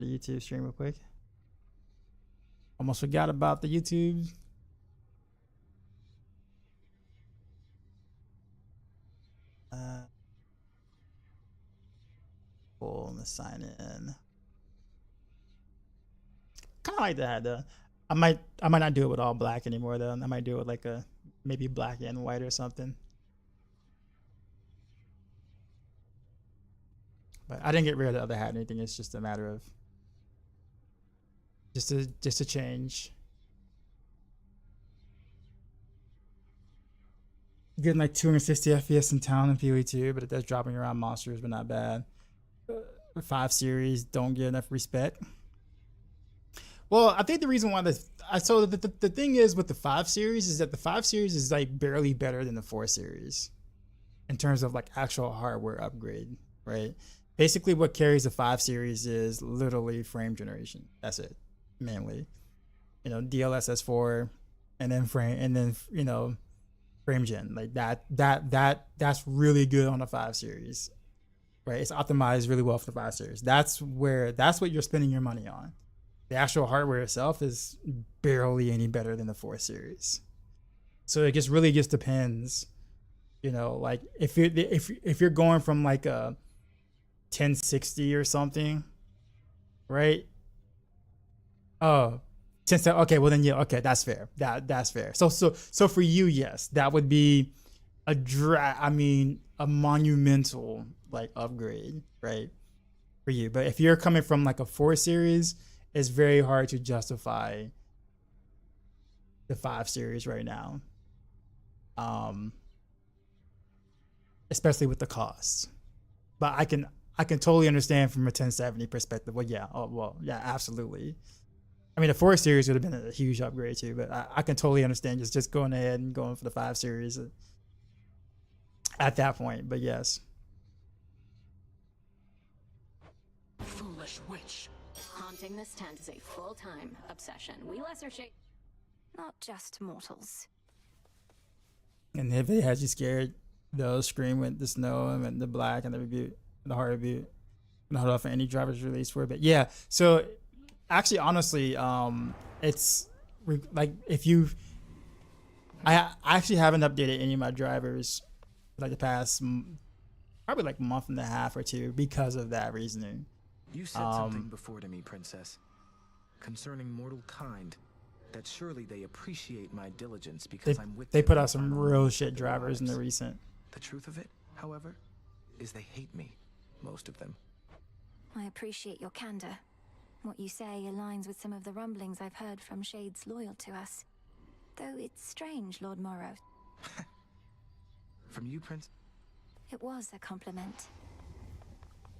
the YouTube stream real quick. Almost forgot about the YouTube. Cool, let's sign in. Kind of like that though. I might not do it with all black anymore though. I might do it with like a maybe black and white or something. But I didn't get rid of the other hat or anything. It's just a matter of just a change. Getting like 260 FPS in town in PoE2, but it does dropping around monsters, but not bad. 5 series don't get enough respect. Well, I think the reason why the thing is with the 5 series is that the 5 series is like barely better than the 4 series in terms of like actual hardware upgrade, right? Basically what carries the 5 series is literally frame generation. That's it, mainly. You know, DLSS 4 and then you know, frame gen. Like that's really good on the 5 series. Right? It's optimized really well for the 5 series. That's what you're spending your money on. The actual hardware itself is barely any better than the 4 series. So it really just depends. You know, like if you're going from like a 1060 or something, right? Oh, 1070. Okay, well then yeah, okay, that's fair. That's fair. So for you, yes, that would be a monumental like upgrade, right? For you. But if you're coming from like a 4 series, it's very hard to justify the 5 series right now. Especially with the costs. But I can totally understand from a 1070 perspective. Well, yeah, absolutely. I mean, the 4 series would have been a huge upgrade too, but I can totally understand just going ahead and going for the 5 series at that point. But yes. Foolish witch. Haunting this tent is a full-time obsession. We lesser shade. Not just mortals. And if it has you scared, they'll scream with the snow and the black and the rebuke, the hard rebuke, and hold off for any drivers release for it. But yeah, so actually, honestly, it's like I actually haven't updated any of my drivers like the past probably like month and a half or two because of that reasoning. You said something before to me, Princess, concerning mortal kind, that surely they appreciate my diligence because I'm with them. They put out some real shit drivers in the recent. The truth of it, however, is they hate me, most of them. I appreciate your candor. What you say aligns with some of the rumblings I've heard from shades loyal to us. Though it's strange, Lord Morrow. From you, Prince? It was a compliment.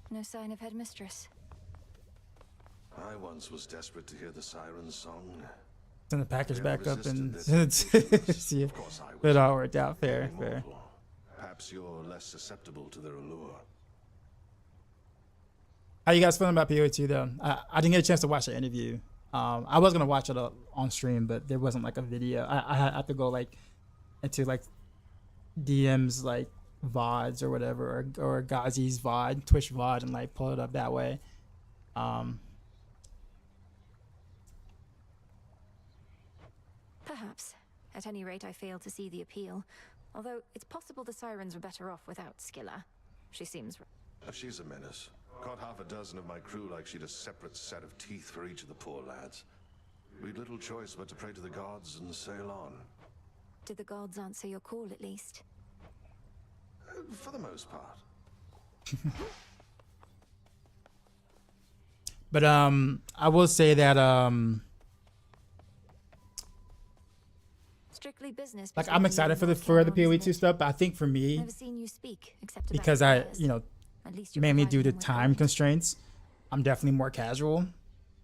No sign of headmistress. I once was desperate to hear the siren's song. Send the package back up and see if it all worked out. Fair. Perhaps you're less susceptible to their allure. How you guys feeling about PoE2 though? I didn't get a chance to watch the interview. I was gonna watch it on stream, but there wasn't like a video. I had to go like into like DM's like VODs or whatever, or Ghazi's VOD, Twitch VOD, and like pull it up that way. Perhaps. At any rate, I fail to see the appeal. Although it's possible the sirens were better off without Skilla. She seems... She's a menace. Caught half a dozen of my crew like she'd a separate set of teeth for each of the poor lads. We'd little choice but to pray to the gods and sail on. Did the gods answer your call at least? For the most part. But I will say that Strictly business. like I'm excited for the PoE2 stuff, but I think for me, Never seen you speak except because about mainly due to time constraints, I'm definitely more casual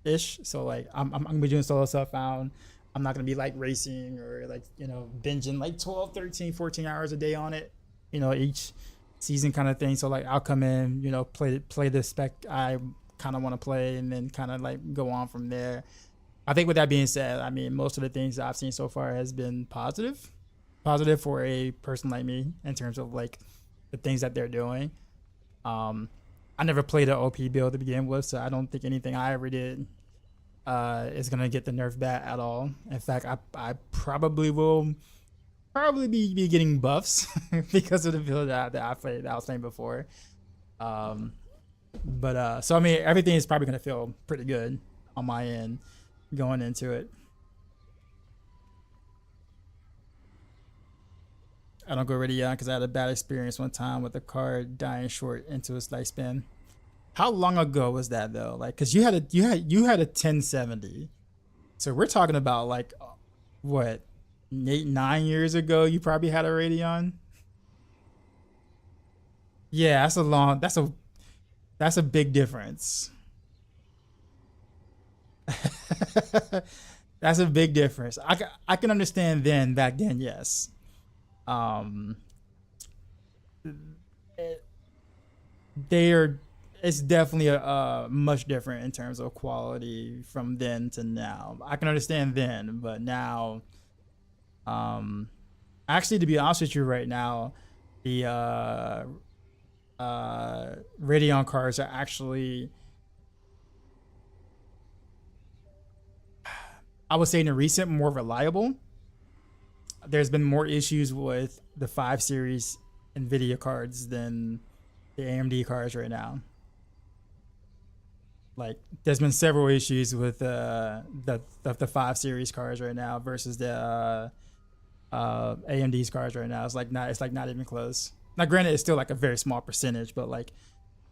ish. So like I'm gonna be doing solo stuff out. I'm not gonna be like racing or like, binging like 12, 13, 14 hours a day on it, each season kind of thing. So like I'll come in, play the spec I kind of want to play, and then kind of like go on from there. I think with that being said, I mean, most of the things that I've seen so far has been positive for a person like me in terms of like the things that they're doing. I never played an OP build to begin with, so I don't think anything I ever did is gonna get the nerf back at all. In fact, I probably will be getting buffs because of the build that I was playing before. So I mean, everything is probably gonna feel pretty good on my end going into it. I don't go ready yet because I had a bad experience one time with a card dying short into its lifespan. How long ago was that though? Like, cause you had a 1070, so we're talking about like what 8-9 years ago. You probably had a Radeon. Yeah, that's a big difference. That's a big difference. I can understand back then, yes. It's definitely a much different in terms of quality from then to now. I can understand then, but now, actually, to be honest with you right now, the Radeon cards are actually, I would say in the recent, more reliable. There's been more issues with the 5 series NVIDIA cards than the AMD cards right now. Like, there's been several issues with the 5 series cards right now versus the AMD's cards right now. It's like not even close. Now, granted, it's still like a very small percentage, but like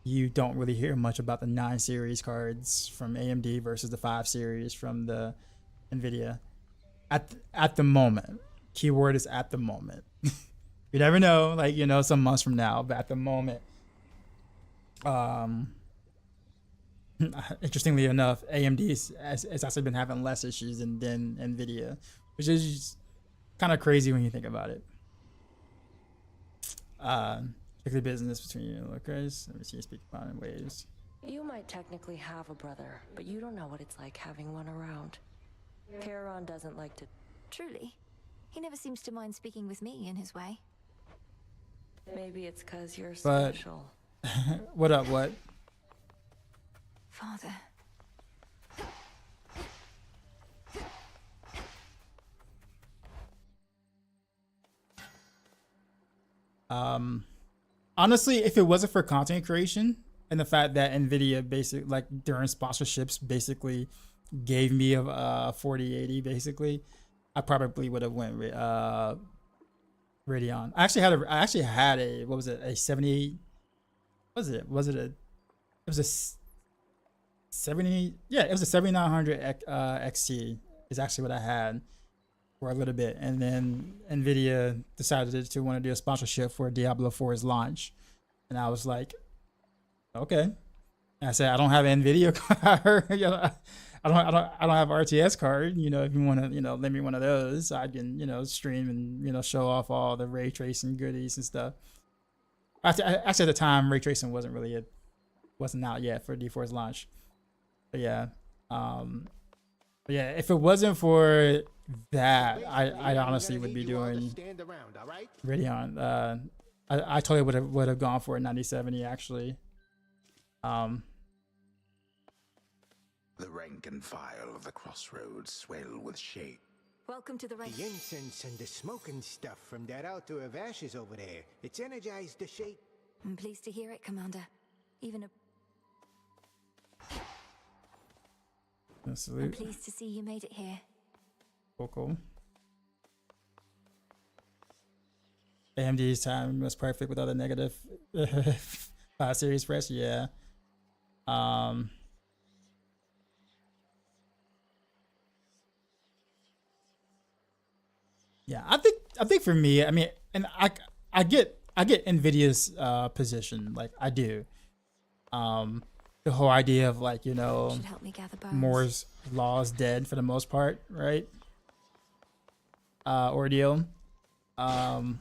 you don't really hear much about the 9 series cards from AMD versus the 5 series from the NVIDIA at the moment. Keyword is at the moment. You never know, like, you know, some months from now, but at the moment, interestingly enough, AMD has actually been having less issues than NVIDIA, which is kind of crazy when you think about it. Strictly business between you and Lucas. Let me see you speak about it in waves. You might technically have a brother, but you don't know what it's like having one around. Charon doesn't like to... Truly. He never seems to mind speaking with me in his way. Maybe it's because you're But- special. What up, what? Father. Honestly, if it wasn't for content creation and the fact that NVIDIA basically, like during sponsorships, basically gave me a 4080, basically, I probably would have went Radeon. I actually had a what was it, a 78? It was a 70, yeah, it was a 7900 XT is actually what I had for a little bit, and then NVIDIA decided to want to do a sponsorship for Diablo 4's launch, and I was like, okay. And I said, I don't have an NVIDIA card. You know, I don't have RTS card. You know, if you want to, you know, lend me one of those, I can, you know, stream and, you know, show off all the ray tracing goodies and stuff. Actually, at the time, ray tracing wasn't out yet for D4's launch. But yeah, if it wasn't for that, I honestly would be doing Radeon. I totally would have gone for a 9070 actually. The rank and file of the crossroads swell with shade. Welcome to the The incense and the smoking stuff from that altar of ashes over there. It's energized the shape. I'm pleased to hear it, Commander. I'm Salute. pleased to see you made it here. Cool. AMD's time was perfect without a negative 5 series press. Yeah. Yeah, I think for me, I mean, and I get NVIDIA's position, like I do. The whole idea of like, you know, Should help me gather bones. Moore's law is dead for the most part, right? Ordeal. And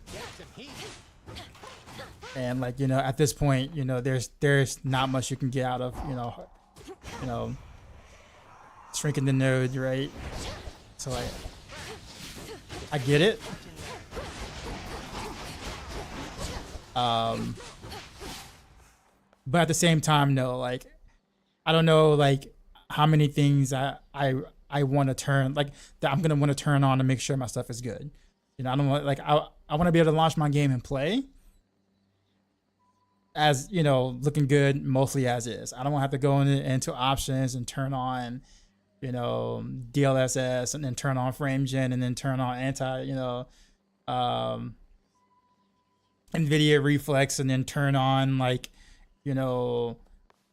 like, you know, at this point, you know, there's not much you can get out of, you know, shrinking the node, right? So I get it. but at the same time, no, like I don't know like how many things I want to turn like that I'm gonna want to turn on to make sure my stuff is good. You know, I don't want like I want to be able to launch my game and play as, you know, looking good mostly as is. I don't want to have to go into options and turn on, you know, DLSS and then turn on frame gen and then turn on NVIDIA reflex and then turn on like, you know,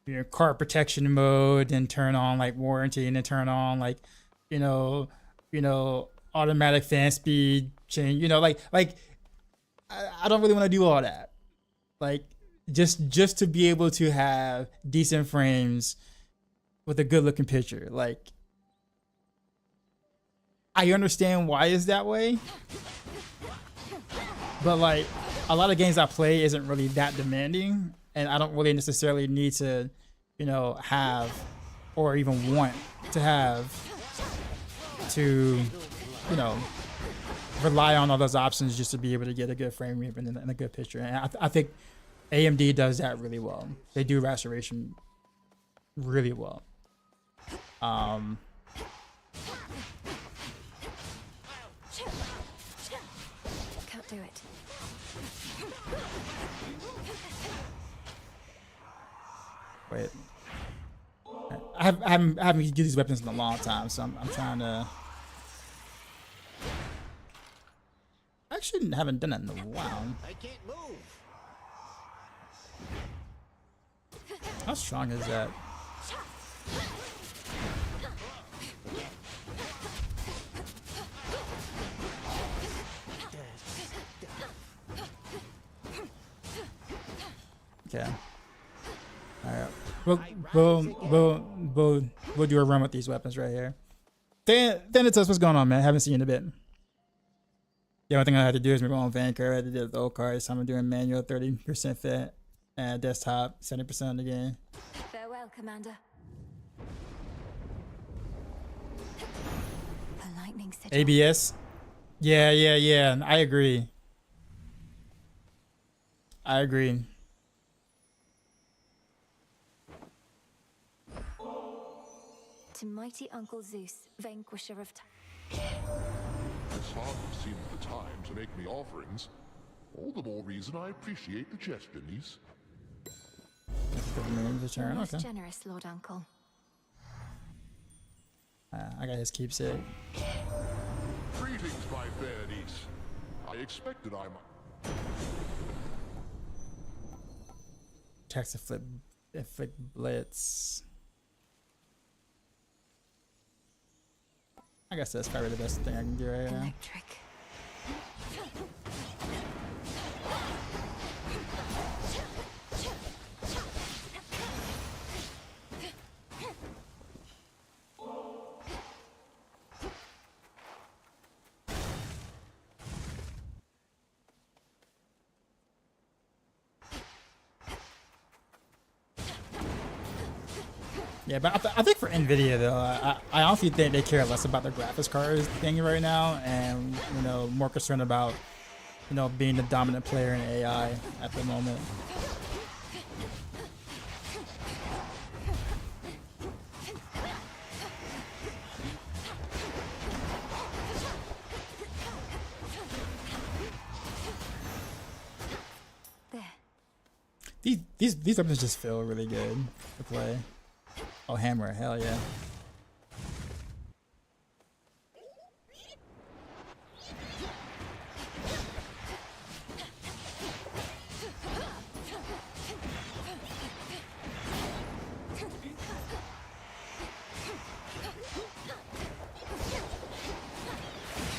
your card protection mode and turn on like warranty and then turn on like, you know, automatic fan speed change, you know, like I don't really want to do all that. Like just to be able to have decent frames with a good looking picture. Like I understand why it's that way, but like a lot of games I play isn't really that demanding, and I don't really necessarily need to, you know, have or even want to have to, you know, rely on all those options just to be able to get a good frame rate and a good picture. And I think AMD does that really well. They do restoration really well. Can't do it. Wait, I haven't used these weapons in a long time, so I'm trying to. I actually haven't done that in a while. I can't move. How strong is that? Okay. All right. We'll do a run with these weapons right here. Then it's us. What's going on, man? Haven't seen you in a bit. The only thing I had to do is make my own van card. I had to do the old cards. So I'm doing manual 30% fit and desktop 70% of the game. Farewell, Commander. A lightning sigil. ABS. Yeah. I agree. To mighty Uncle Zeus, vanquisher of time. It's hardly seemed the time to make me offerings. All the more reason I appreciate the gesture, niece. Return. Most Okay. generous, Lord Uncle. I got his keepsake. Greetings, my fair niece. I expected I might. Text inflict blitz. I guess that's probably the best thing I can do right now. Electric. Yeah, but I think for NVIDIA though, I honestly think they care less about their graphics cards thing right now, and you know, more concerned about, you know, being the dominant player in AI at the moment. There. These weapons just feel really good to play. Oh, hammer, hell yeah. You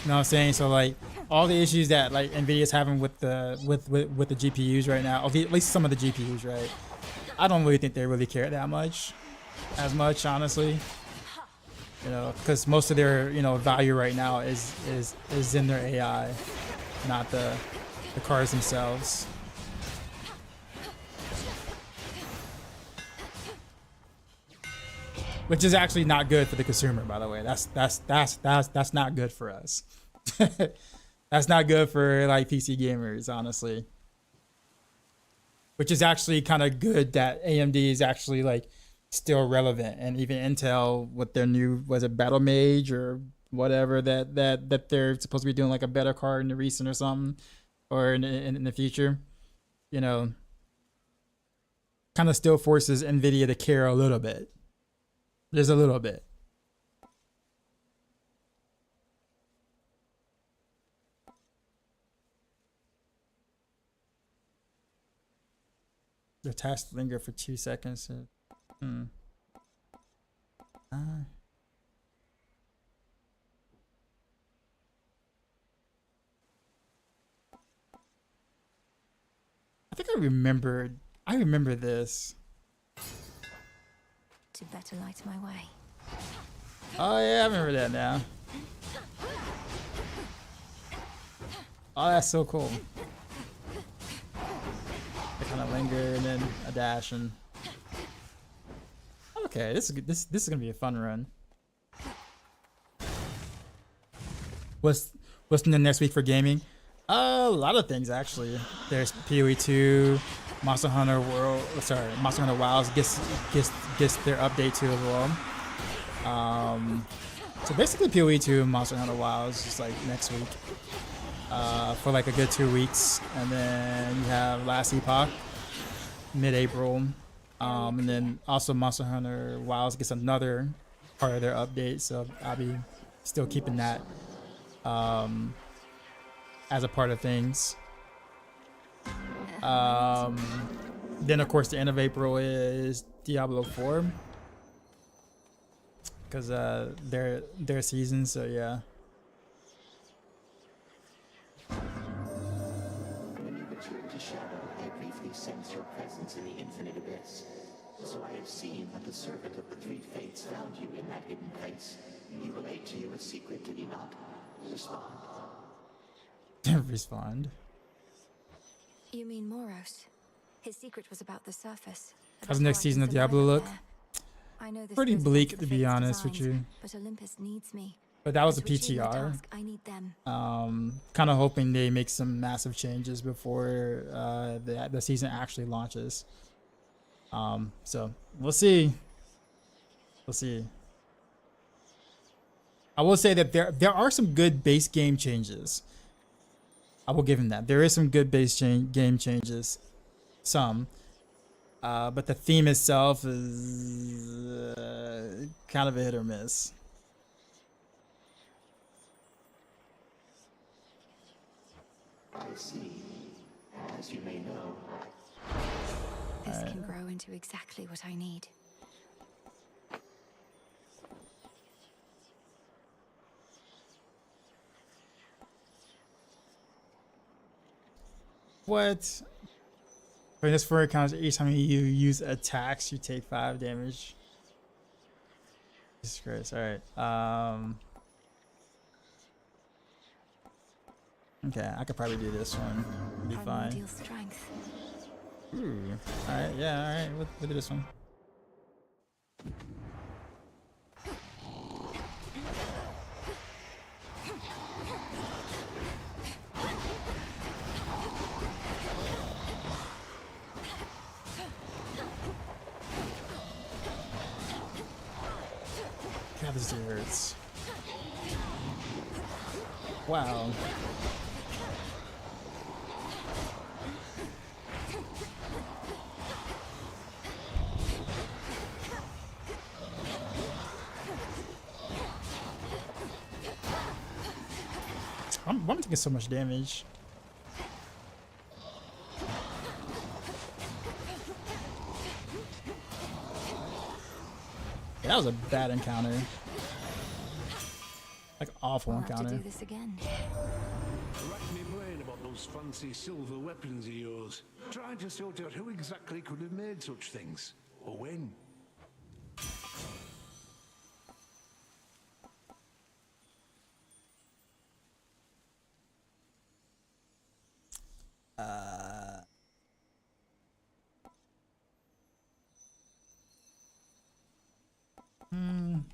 know what I'm saying? So like all the issues that like NVIDIA's having with the GPUs right now, at least some of the GPUs, right? I don't really think they really care that much. As much, honestly, you know, because most of their, you know, value right now is in their AI, not the cards themselves. Which is actually not good for the consumer, by the way. That's not good for us. That's not good for like PC gamers, honestly. which is actually kind of good that AMD is actually like still relevant, and even Intel with their new, was it Battle Mage or whatever that they're supposed to be doing like a better card in the recent or something, or in the future, you know, kind of still forces Nvidia to care a little bit. There's a little bit. The task linger for 2 seconds. I think I remember this. To better light my way. Oh yeah, I remember that now. Oh, that's so cool. They kind of linger and then a dash and. Okay, this is gonna be a fun run. What's in the next week for gaming? A lot of things actually. There's PoE 2, Monster Hunter World. Sorry, Monster Hunter Wilds gets their update too as well. So basically PoE 2 and Monster Hunter Wilds just like next week. For like a good 2 weeks, and then you have Last Epoch mid-April, and then also Monster Hunter Wilds gets another part of their update, so I'll be still keeping that as a part of things. Then of course the end of April is Diablo 4 because their season, so yeah. When you returned to Shadow, I briefly sensed your presence in the infinite abyss. So I have seen that the servant of the three fates found you in that hidden place. He relayed to you a secret, did he not? Respond. Respond. You mean Moros? His secret was about the surface. How's the next season of Diablo look? I know this Pretty goes bleak, against to the be fate's honest with designs, you. But Olympus needs me. But that was a To achieve my PTR. task, I need them. Kind of hoping they make some massive changes before the season actually launches. So we'll see. We'll see. I will say that there are some good base game changes. I will give him that. There is some good base game changes. Some. But the theme itself is kind of a hit or miss. I see. As you may know, This can grow into exactly what I need. What? For this fur counts each time you use attacks, you take 5 damage. Jesus Christ. Alright. Okay, I could probably do this one. Be fine. Primordial strength. Ooh. Alright, yeah, alright. We'll do this one. God, this dude hurts. Wow. I'm taking so much damage. Yeah, that was a bad encounter. Like awful I'll have to encounter. do this again. Rack me brain about those fancy silver weapons of yours. Trying to sort out who exactly could have made such things, or when.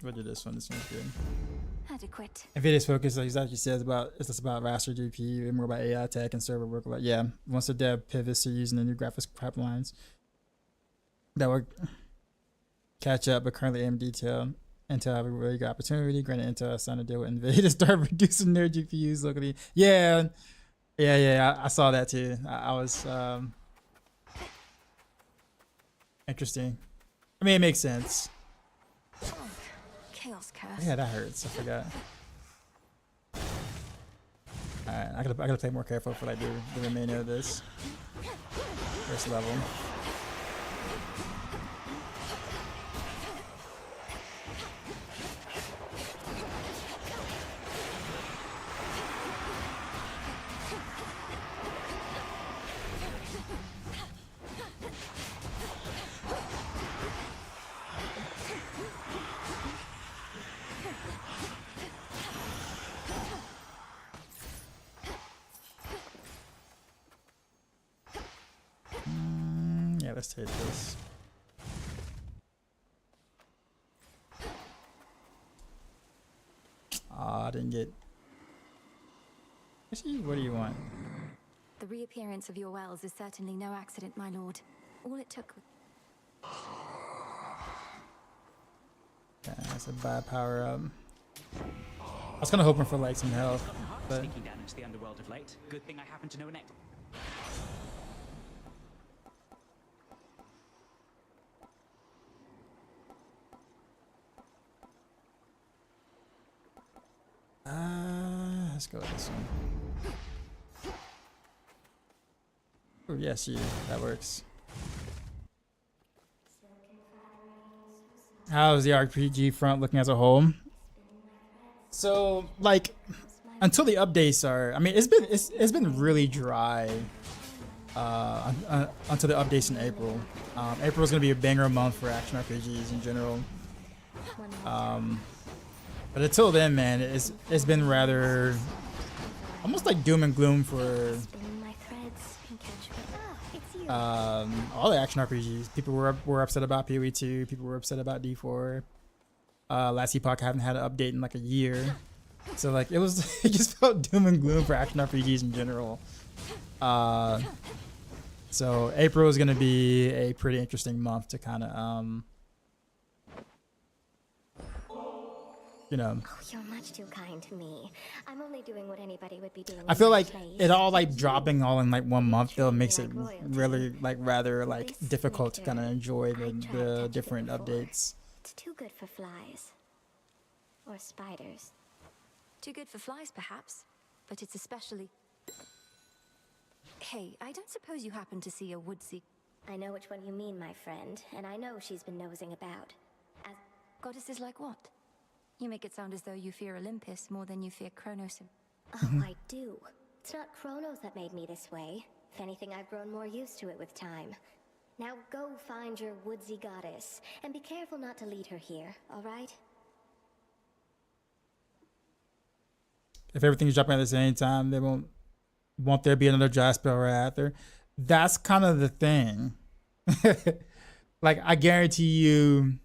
we'll do this one. This one's good. Adequate. NVIDIA's focus, like exactly says, it's less about raster GPU and more about AI tech and server work. Like, yeah, once the dev pivots to using the new graphics pipelines, that will catch up, but currently aim detail. Intel have a really good opportunity. Granted, Intel has signed a deal with NVIDIA to start reducing their GPUs locally. Yeah, I saw that too. I was interesting. I mean, it makes sense. Chaos curse. Yeah, that hurts. I forgot. Alright, I gotta play more careful for like the remainder of this first level. Yeah, let's take this. I didn't get. Actually, what do you want? The reappearance of your wells is certainly no accident, my lord. All it took. Okay, that's a bad power up. I was kind of hoping for like some health, but Sneaking down into the underworld of late. Good thing I happen to know an ex. let's go with this one. Oh yes, that works. How's the RPG front looking as a whole? So like until the updates are, I mean, it's been really dry until the updates in April. April is gonna be a banger month for action RPGs in general. But until then, man, it's been rather almost like doom and gloom for all the action RPGs. People were upset about PoE2. People were upset about D4. Last Epoch haven't had an update in like a year, so like it just felt doom and gloom for action RPGs in general. So April is gonna be a pretty interesting month to kind of you know. Oh, you're much too kind to me. I'm only doing what anybody would be doing. I feel like it all like dropping all in like 1 month though makes it really like rather like difficult to kind of enjoy the different updates. It's too good for flies. Or spiders. Too good for flies, perhaps, but it's especially... Hey, I don't suppose you happen to see a Woodseeker? I know which one you mean, my friend, and I know she's been nosing about. As goddesses like what? You make it sound as though you fear Olympus more than you fear Kronos. Oh, I do. It's not Kronos that made me this way. If anything, I've grown more used to it with time. Now go find your woodsy goddess, and be careful not to lead her here, alright? If everything's dropping at the same time, they won't there be another dry spell right after? That's kind of the thing. Like I guarantee you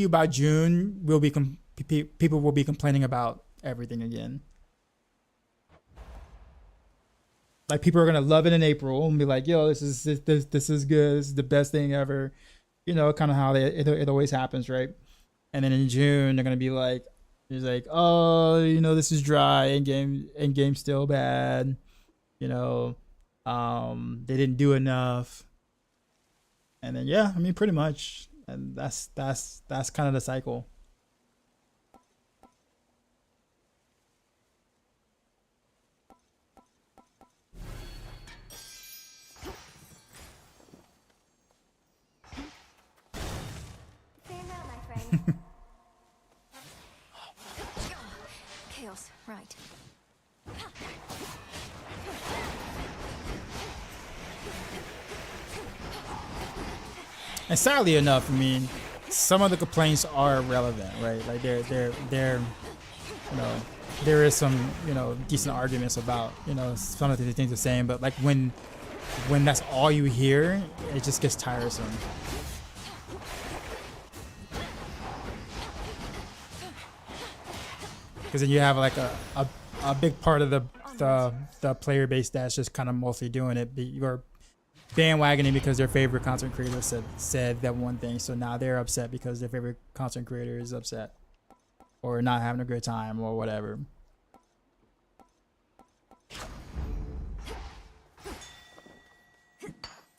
by June people will be complaining about everything again. Like people are gonna love it in April and be like, "Yo, this is good. This is the best thing ever." You know, kind of how it always happens, right? And then in June they're gonna be like, "It's like, oh, you know, this is dry. In game still bad. You know, they didn't do enough." And then yeah, I mean, pretty much, and that's kind of the cycle. Chaos, right. And sadly enough, I mean, some of the complaints are relevant, right? Like they're you know, there is some, you know, decent arguments about, you know, some of the things they're saying, but like when that's all you hear, it just gets tiresome. because then you have like a big part of the player base that's just kind of mostly doing it. You're bandwagoning because their favorite content creator said that one thing, so now they're upset because their favorite content creator is upset or not having a good time or whatever.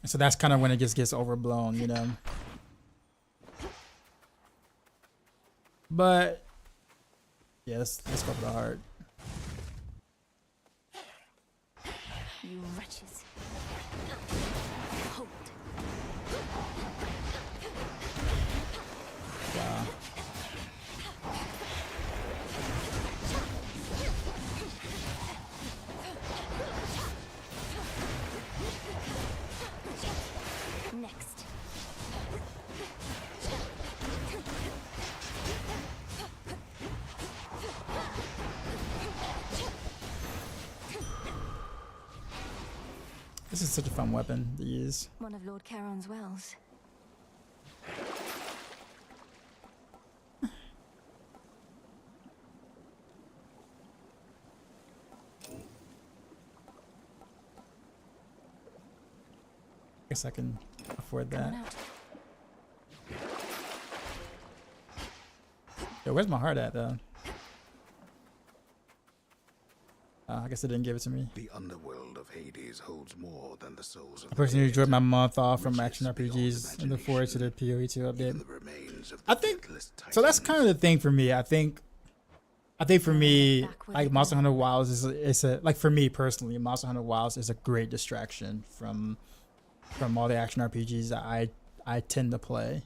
So that's kind of when it just gets overblown, you know. But yeah, let's go for the heart. You wretches. Hold. Wow. Next. This is such a fun weapon to use. One of Lord Charon's wells. Guess I can afford that. Yo, where's my heart at though? I guess they didn't give it to me. The underworld of Hades holds more than the souls of I personally enjoyed my month off from action RPGs and look forward to the PoE 2 update. I think so. That's kind of the thing for me. I think for me, like Monster Hunter Wilds is a like for me personally, Monster Hunter Wilds is a great distraction from all the action RPGs that I tend to play.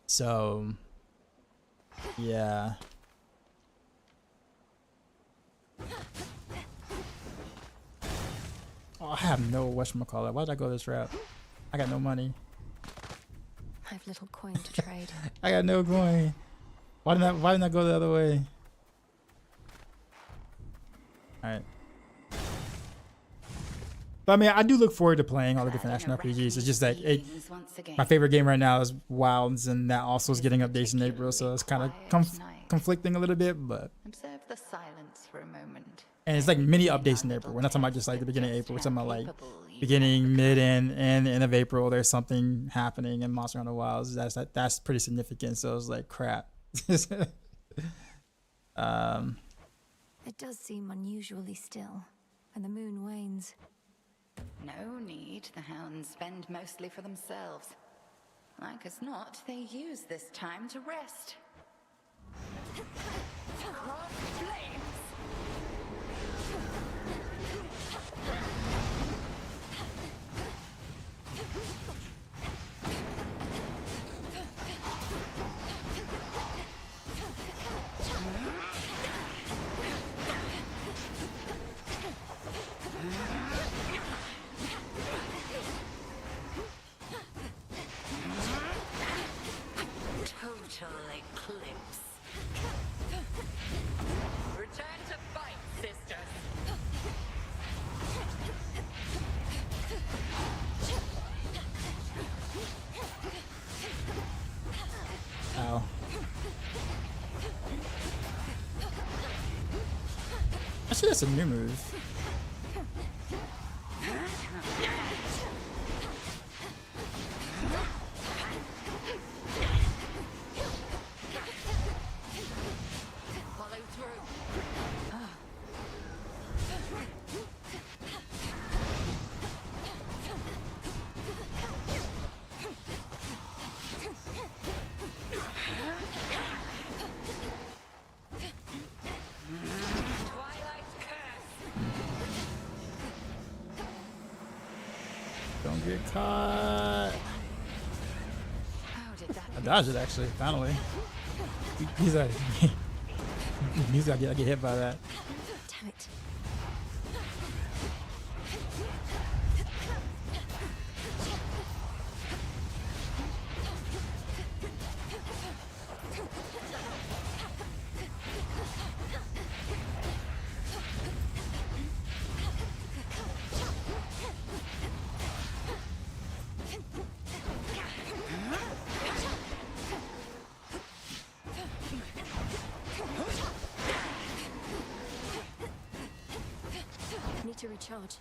So yeah. Oh, I have no whatchamacallit. Why did I go this route? I got no money. I have little coin to trade. I got no coin. Why didn't I go the other way? Alright. But I mean, I do look forward to playing all the different action RPGs. It's just like my favorite game right now is Wilds, and that also is getting updates in April, so it's kind of conflicting a little bit. But observe the silence for a moment. And it's like mini updates in April. We're not talking about just like the beginning of April. We're talking about like beginning, mid, and end of April. There's something happening in Monster Hunter Wilds that's pretty significant. So it's like crap. It does seem unusually still, and the moon wanes. No need. The hounds spend mostly for themselves. Like as not, they use this time to rest. Cross flames. Total eclipse. Return to fight, sisters. Ow. Actually, that's a new move. Don't get caught. I dodged it actually, finally. He's like, I get hit by that. Damn it. charge.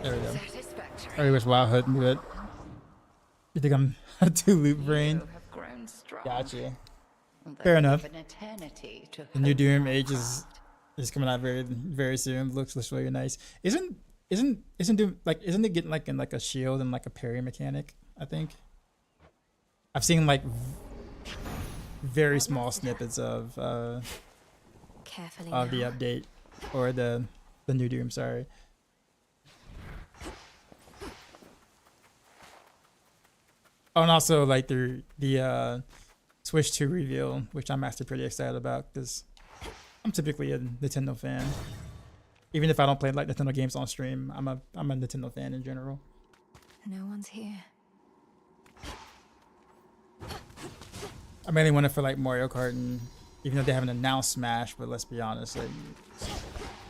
There we go. I really wish WoW had moved it. You think I'm too loop brained? Gotcha. Fair enough. The new Doom Age is coming out very soon. Looks really nice. Isn't Doom like isn't it getting like in like a shield and like a parry mechanic? I think I've seen like very small snippets of the update or the new Doom. Sorry. Oh, and also like the Switch 2 reveal, which I'm actually pretty excited about because I'm typically a Nintendo fan. Even if I don't play like Nintendo games on stream, I'm a Nintendo fan in general. No one's here. I mainly want it for like Mario Kart, and even though they haven't announced Smash, but let's be honest, like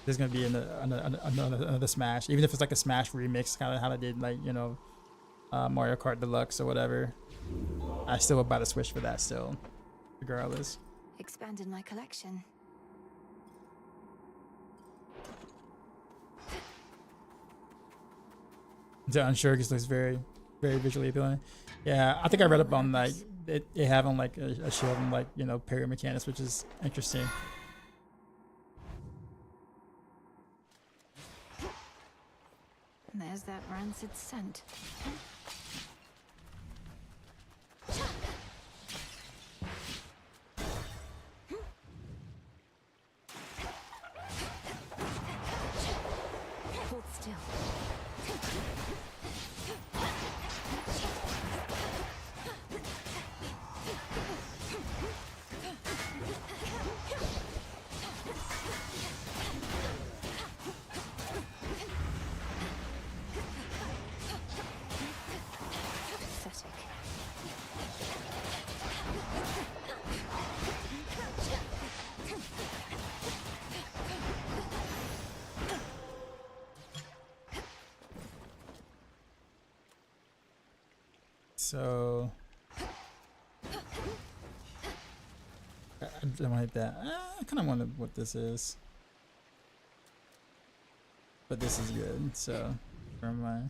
there's gonna be another Smash, even if it's like a Smash remix, kind of how they did like Mario Kart Deluxe or whatever. I still would buy the Switch for that still, regardless. Expanded my collection. The Unsure just looks very visually appealing. Yeah, I think I read up on like it having like a shield and like parry mechanics, which is interesting. There's that rancid scent. Hold still. So I don't like that. I kind of wonder what this is, but this is good. So where am I?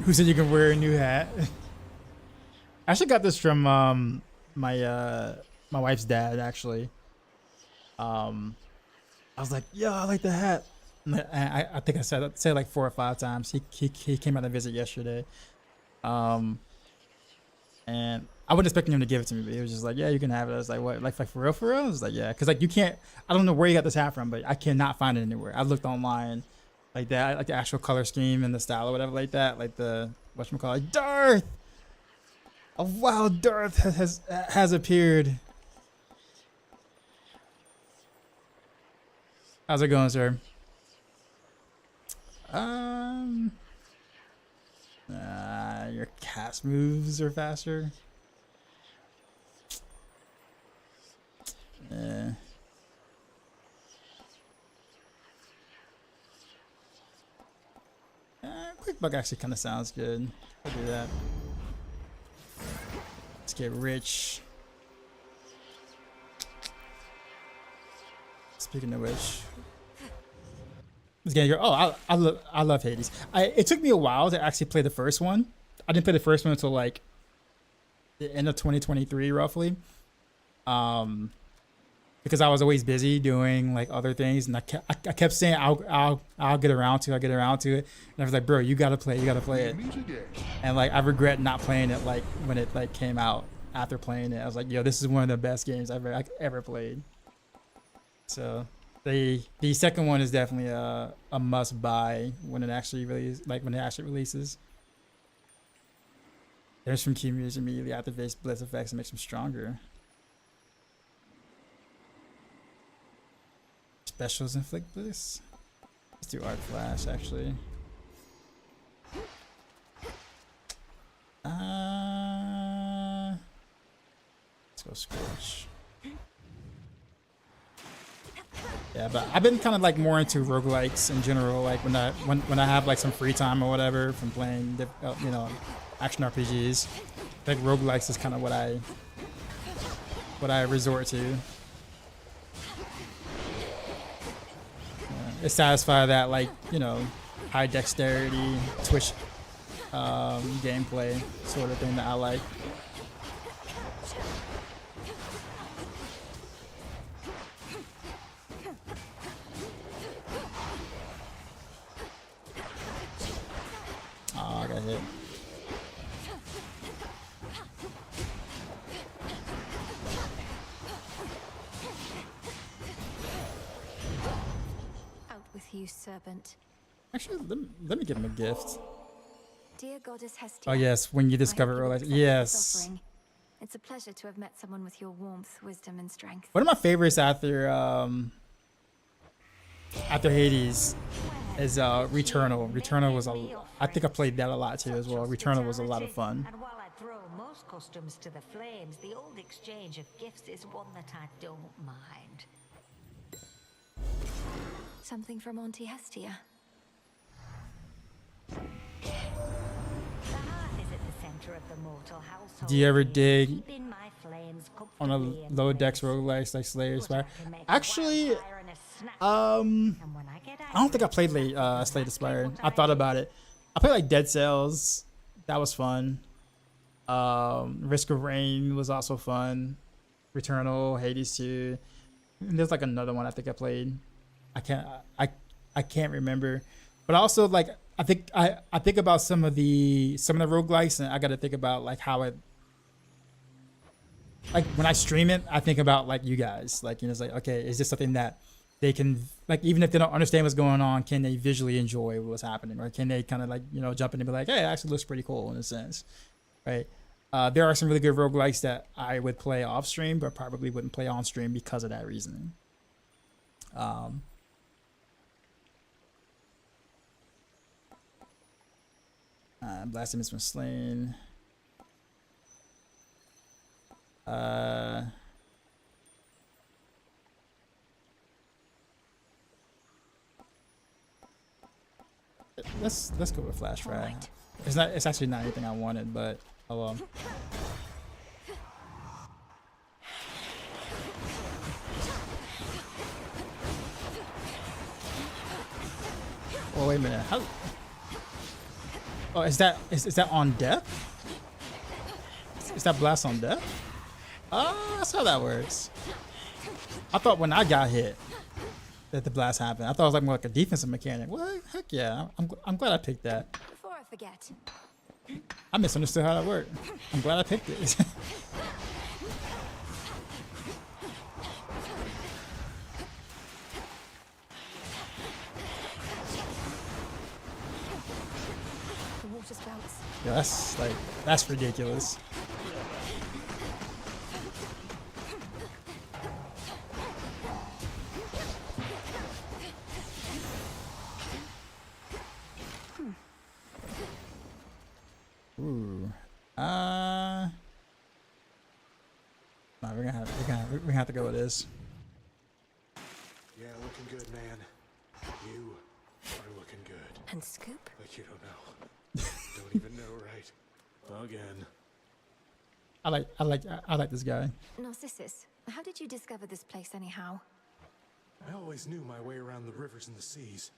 Who said you can wear a new hat? I actually got this from my wife's dad actually. I was like, yo, I like the hat. And I think I said it like 4 or 5 times. He came out to visit yesterday. And I wasn't expecting him to give it to me, but he was just like, yeah, you can have it. I was like, what, like for real, for real? I was like, yeah, because like you can't, I don't know where you got this hat from, but I cannot find it anywhere. I looked online, like that, like the actual color scheme and the style or whatever like that, like the whatchamacallit, Darth. A wild Darth has appeared. How's it going, sir? Your cast moves are faster. Yeah. Quick buck actually kind of sounds good. I'll do that. Let's get rich. Speaking of which, let's get here. Oh, I love Hades. It took me a while to actually play the first one. I didn't play the first one until like the end of 2023 roughly. Because I was always busy doing like other things, and I kept saying I'll get around to it, and I was like, bro, you gotta play it. And like I regret not playing it like when it like came out. After playing it, I was like, yo, this is one of the best games I've ever played. So the second one is definitely a must buy when it actually releases. There's some key moves immediately activates blitz effects and makes them stronger. Specials inflict bliss. Let's do Arc Flash actually. Let's go Scorch. Yeah, but I've been kind of like more into roguelikes in general. Like when I have like some free time or whatever from playing, you know, action RPGs. Like roguelikes is kind of what I resort to. It satisfies that, like, you know, high dexterity twitch gameplay sort of thing that I like. Oh, I got hit. With you, serpent. Actually, let me give him a gift. Dear Goddess Hestia. Oh yes, when you discover real life. Yes. It's a pleasure to have met someone with your warmth, wisdom, and strength. One of my favorites after Hades is Returnal. Returnal was I think I played that a lot too as well. Returnal was a lot of fun. And while I throw most customs to the flames, the old exchange of gifts is one that I don't mind. Something from Auntie Hestia. The heart is at the center of the mortal household. Do you ever dig Keeping my flames on a low dex roguelikes like Slayer Spire? Actually, I don't think I played Slay the Spire. I thought about it. I played like Dead Cells. That was fun. Risk of Rain was also fun. Returnal, Hades 2. And there's like another one I think I played. I can't remember. But also like I think about some of the roguelikes, and I gotta think about like how it, like when I stream it, I think about like you guys. Like, you know, it's like, okay, is this something that they can, like, even if they don't understand what's going on, can they visually enjoy what's happening? Or can they kind of like, you know, jump in and be like, hey, it actually looks pretty cool in a sense. Right? There are some really good roguelikes that I would play off stream, but probably wouldn't play on stream because of that reasoning. Blasphemous was slain. Let's go with Flash Fry. Right. It's actually not anything I wanted, but oh well. Oh wait a minute. How? Oh, is that on death? Is that blast on death? That's how that works. I thought when I got hit that the blast happened. I thought it was like more like a defensive mechanic. What? Heck yeah! I'm glad I picked that. Before I forget. I misunderstood how that worked. I'm glad I picked it. Yeah, that's ridiculous. Ooh. No, we're gonna have to go with this. Yeah, looking good, man. You are looking good. And Scoop? Like you don't know. Don't even know, right? Again. I like this guy. Narcissus, how did you discover this place anyhow? I always knew my way around the rivers and the seas.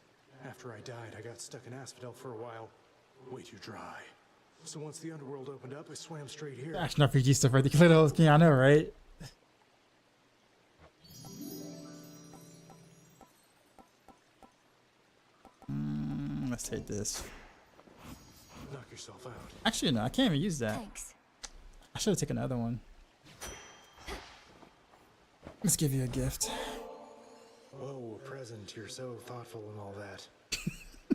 After I died, I got stuck in Asphodel for a while. Way too dry. So once the underworld opened up, I swam straight here. Action RPG stuff right there. Yeah, I know, right? Let's take this. Knock yourself out. Actually, no, I can't even use that. Thanks. I should have taken another one. Let's give you a gift. Whoa, a present. You're so thoughtful and all that.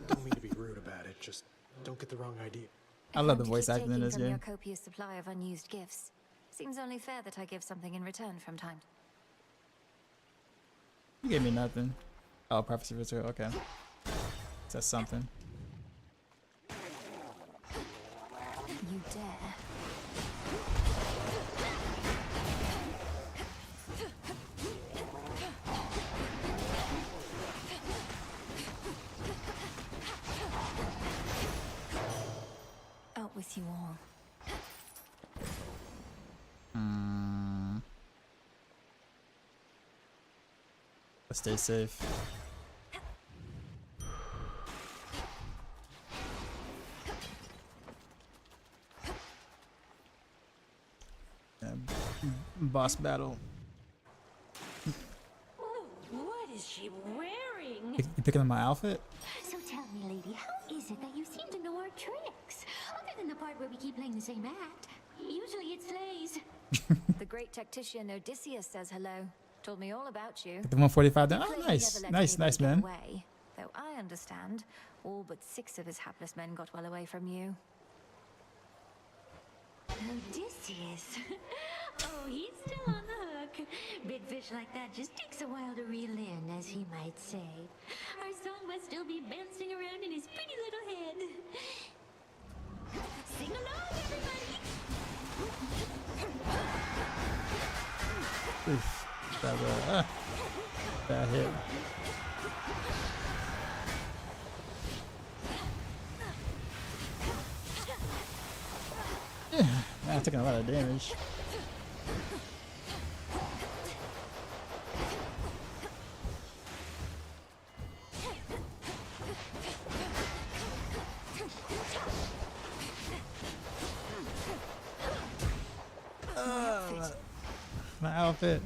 Don't mean to be rude about it. Just don't get the wrong idea. I love the voice acting in this From game. your copious supply of unused gifts. Seems only fair that I give something in return from time. You gave me nothing. Oh, prophecy ritual. Okay, that's something. You dare. Out with you all. Let's stay safe. Yeah, boss battle. What is she wearing? You picking up my outfit? So tell me, lady, how is it that you seem to know our tricks? Other than the part where we keep playing the same act. Usually it slays. The great tactician Odysseus says hello. Told me all about you. The 145 down. He Oh, claimed he nice, never let nice, anybody nice, get man. away, though I understand, all but 6 of his hapless men got well away from you. Odysseus. Oh, he's still on the hook. Big fish like that just takes a while to reel in, as he might say. Our song must still be bouncing around in his pretty little head. Sing along, everybody! Oof. Bad hit. Yeah, man, I'm taking a lot of damage. My outfit.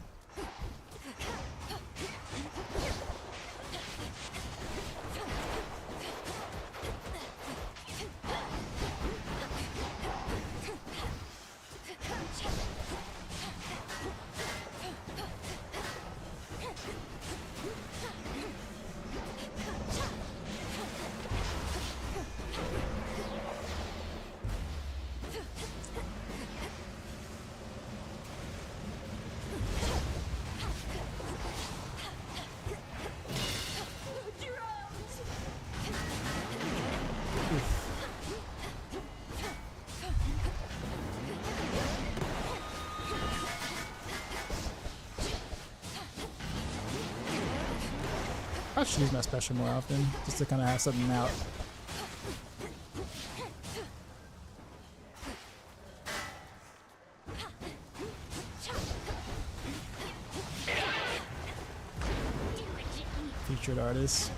I should use my special more often, just to kind of have something out. Featured artist.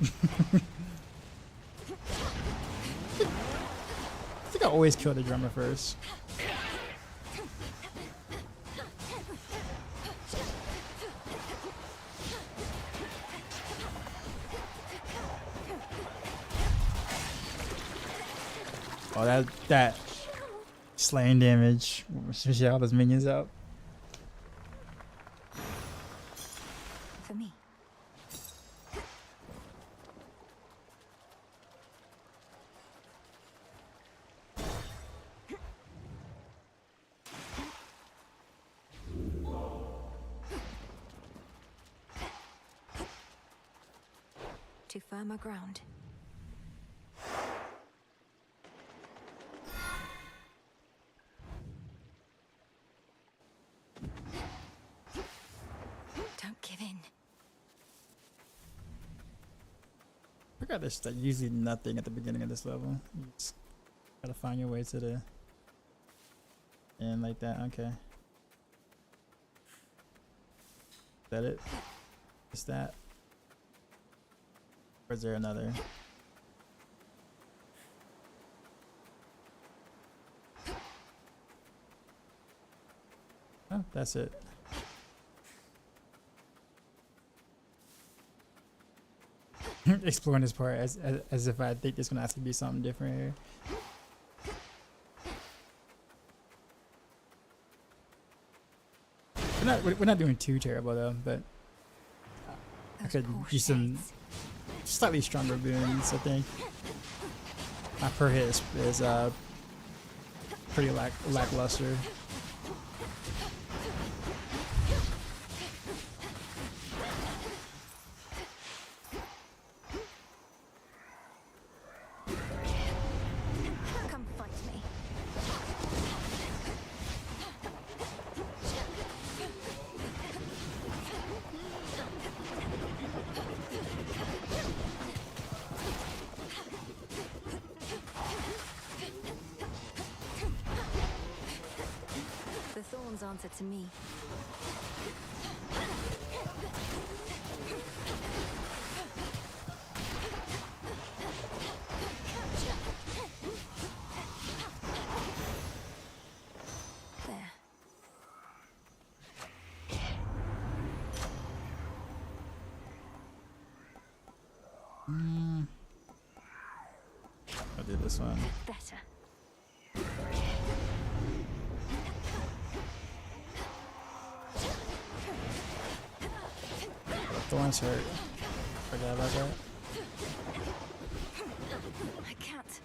I think I always kill the drummer first. Oh, that slaying damage. Especially all those minions out. For me. To firmer ground. Don't give in. I got this like usually nothing at the beginning of this level. You just gotta find your way to the end like that. Okay. Is that it? Is that? Or is there another? Oh, that's it. Exploring this part as if I think there's gonna have to be something different here. We're not doing too terrible though, but I could use some slightly stronger boons. I think my per hit is pretty lackluster. Come fight me. The thorns answer to me. There. I'll do this one. Better. Thorns hurt. Forgot about that. I can't.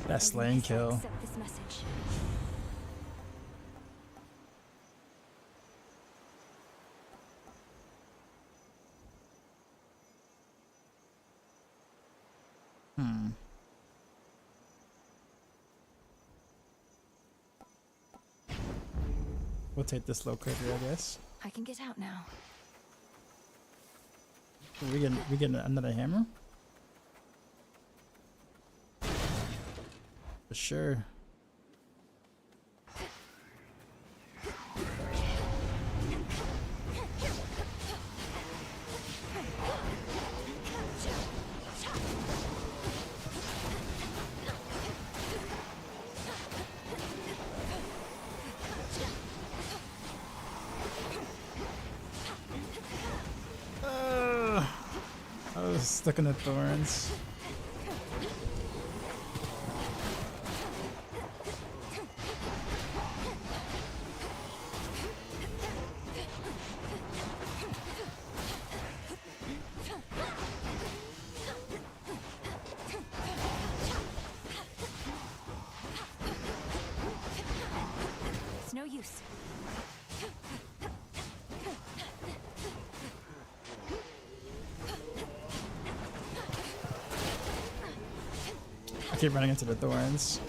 That slaying kill. Accept this message. We'll take this low quicker, I guess. I can get out now. We get another hammer? For sure. I was stuck in the thorns. It's no use. I keep running into the thorns.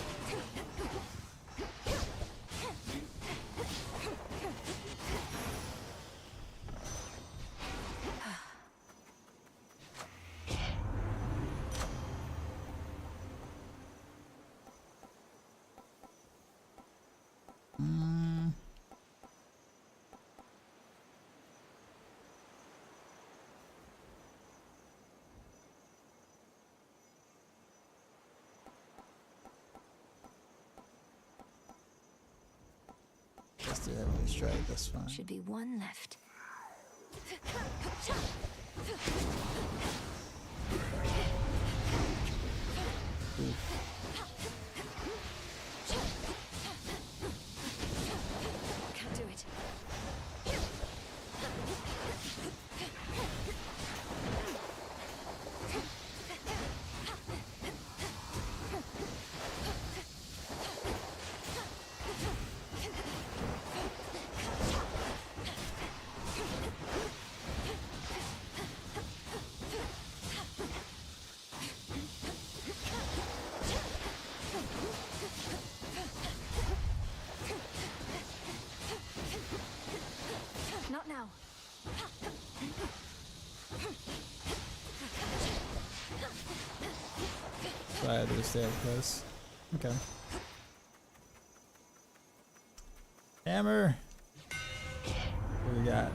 to heavily strike. That's fine. Should be one left. Can't do it. Not now. So I had to stay up close. Okay. Hammer. What do we got?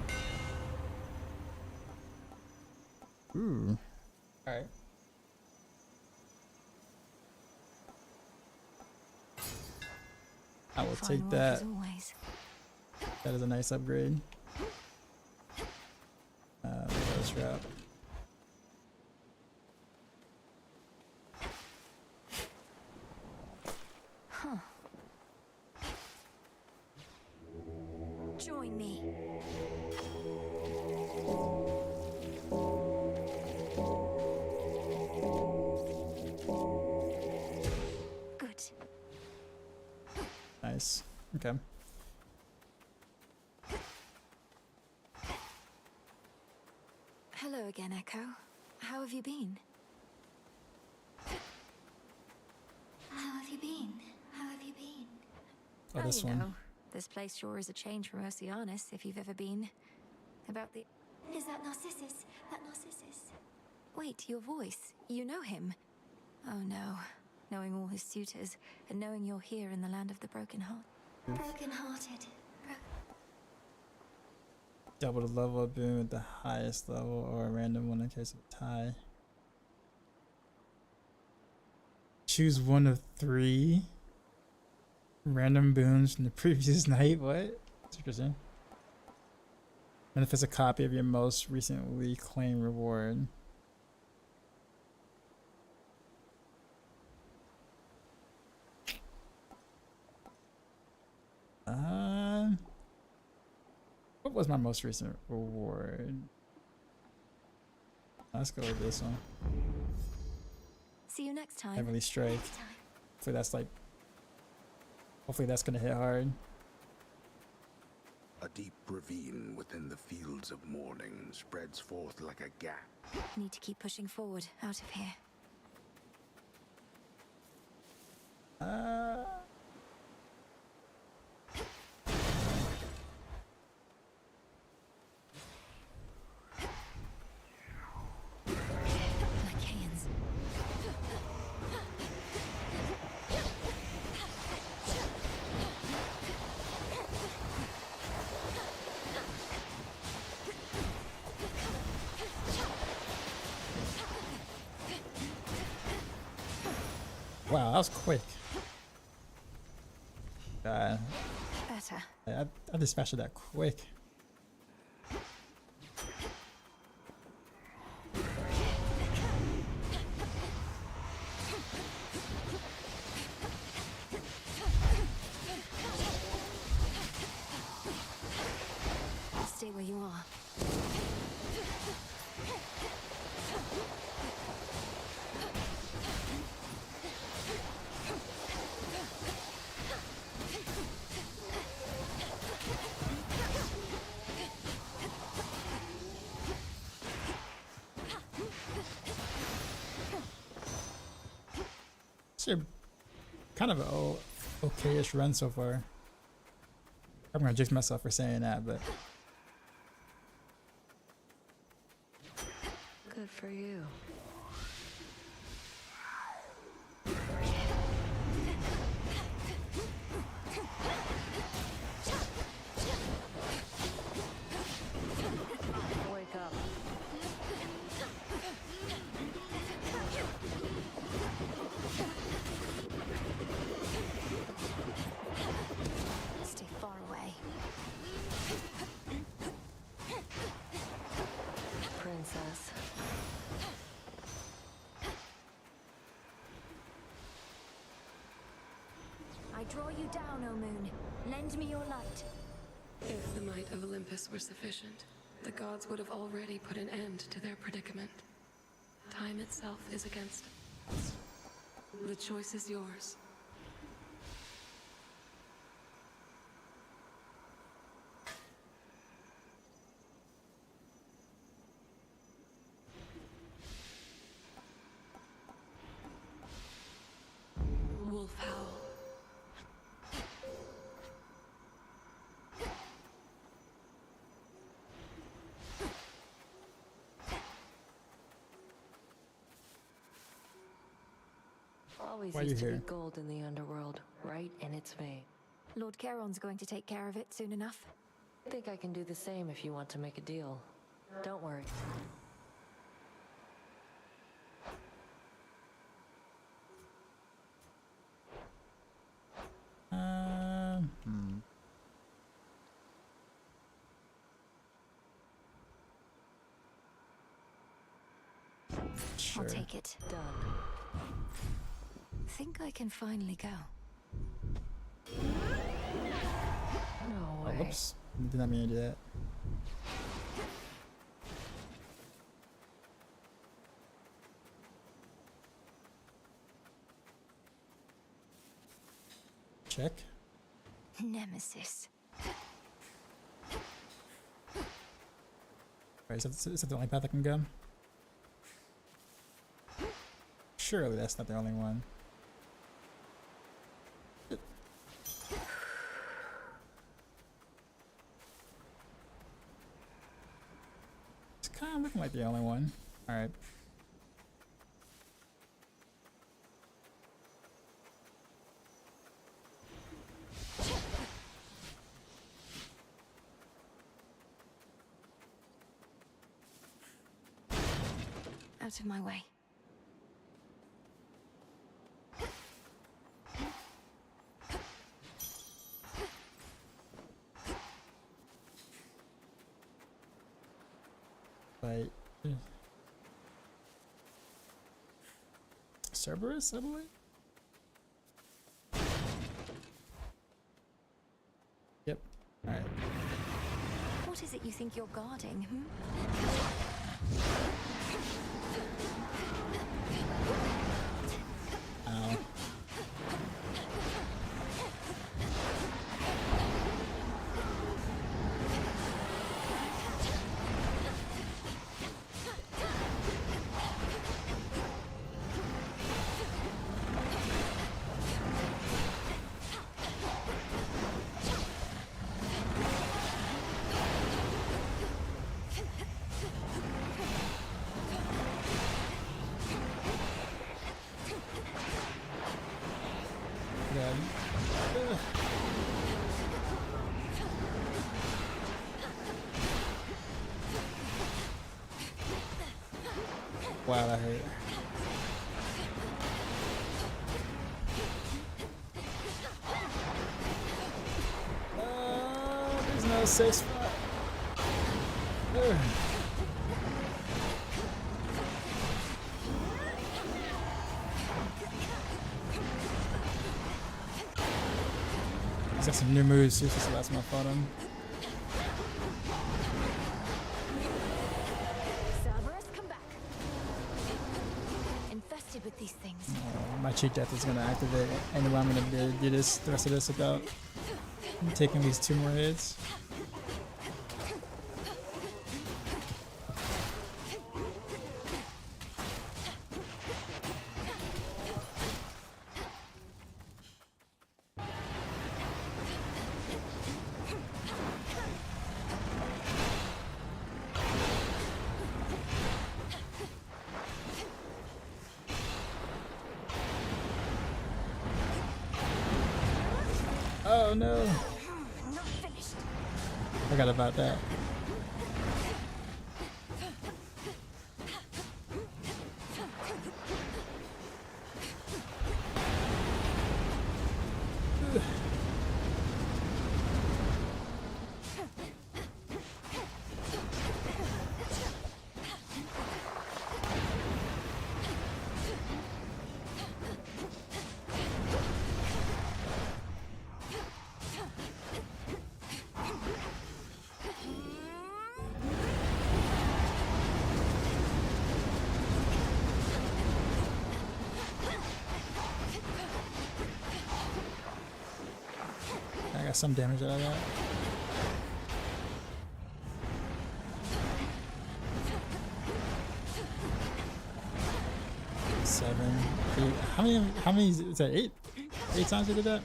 Ooh. Alright. I will take that. That is a nice upgrade. Let's wrap. Huh. Join me. Good. Nice. Okay. Hello again, Echo. How have you been? How have you been? How have you been? Oh, this you one. know, this place sure is a change from Oceanus, if you've ever been. About the... Is that Narcissus? That Narcissus? Wait, your voice. You know him. Oh no. Knowing all his suitors, and knowing you're here in the land of the broken heart. Broken-hearted. Double the level up boon at the highest level or a random one in case of a tie. Choose one of 3 random boons from the previous night. What? That's interesting. Manifest a copy of your most recently claimed reward. What was my most recent reward? Let's go with this one. See you next time. Heavily strike. Hopefully that's like. Hopefully that's gonna hit hard. A deep ravine within the fields of morning spreads forth like a gap. Need to keep pushing forward, out of here. Wow, that was quick. Better. I dispatched that quick. Stay where you are. It's a kind of an okay-ish run so far. I'm gonna jinx myself for saying that, but Good for you. Wake up. Stay far away. draw you down, O moon. Lend me your light. If the might of Olympus were sufficient, the gods would have already put an end to their predicament. Time itself is against us. The choice is yours. Wolf howl. Always Why are you used to here? be gold in the underworld, right in its vein. Lord Charon's going to take care of it soon enough. I think I can do the same if you want to make a deal. Don't worry. Sure. I'll take it. Done. Think I can finally go. No Oh, way. whoops. Did not mean to do that. Check. Nemesis. Right, is that the only path I can go? Surely that's not the only one. It's kind of looking like the only one. Alright. Out of my way. Like Cerberus, I believe. Yep. All right. What is it you think you're guarding, Ow. God. Ugh. Wow, that hurt. There's no safe spot. Ugh. He's got some new moves. See if this last month on him. Cerberus, come back. Infested with these things. Oh, my cheat death is gonna activate anyway. I'm gonna be able to do this the rest of this without taking these 2 more hits. Oh no! Not finished. Forgot about that. got some damage out of that. Seven, 8. How many is that? 8? 8 times I did that?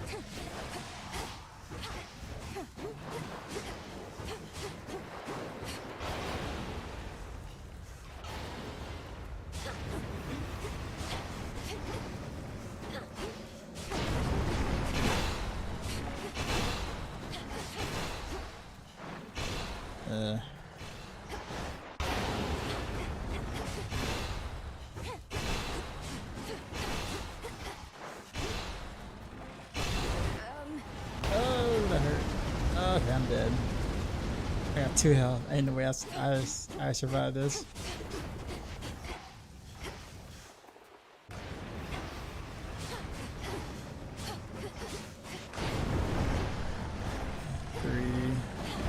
Oh, that hurt. Okay, I'm dead. I got 2 health. Ain't no way I survived this. Three,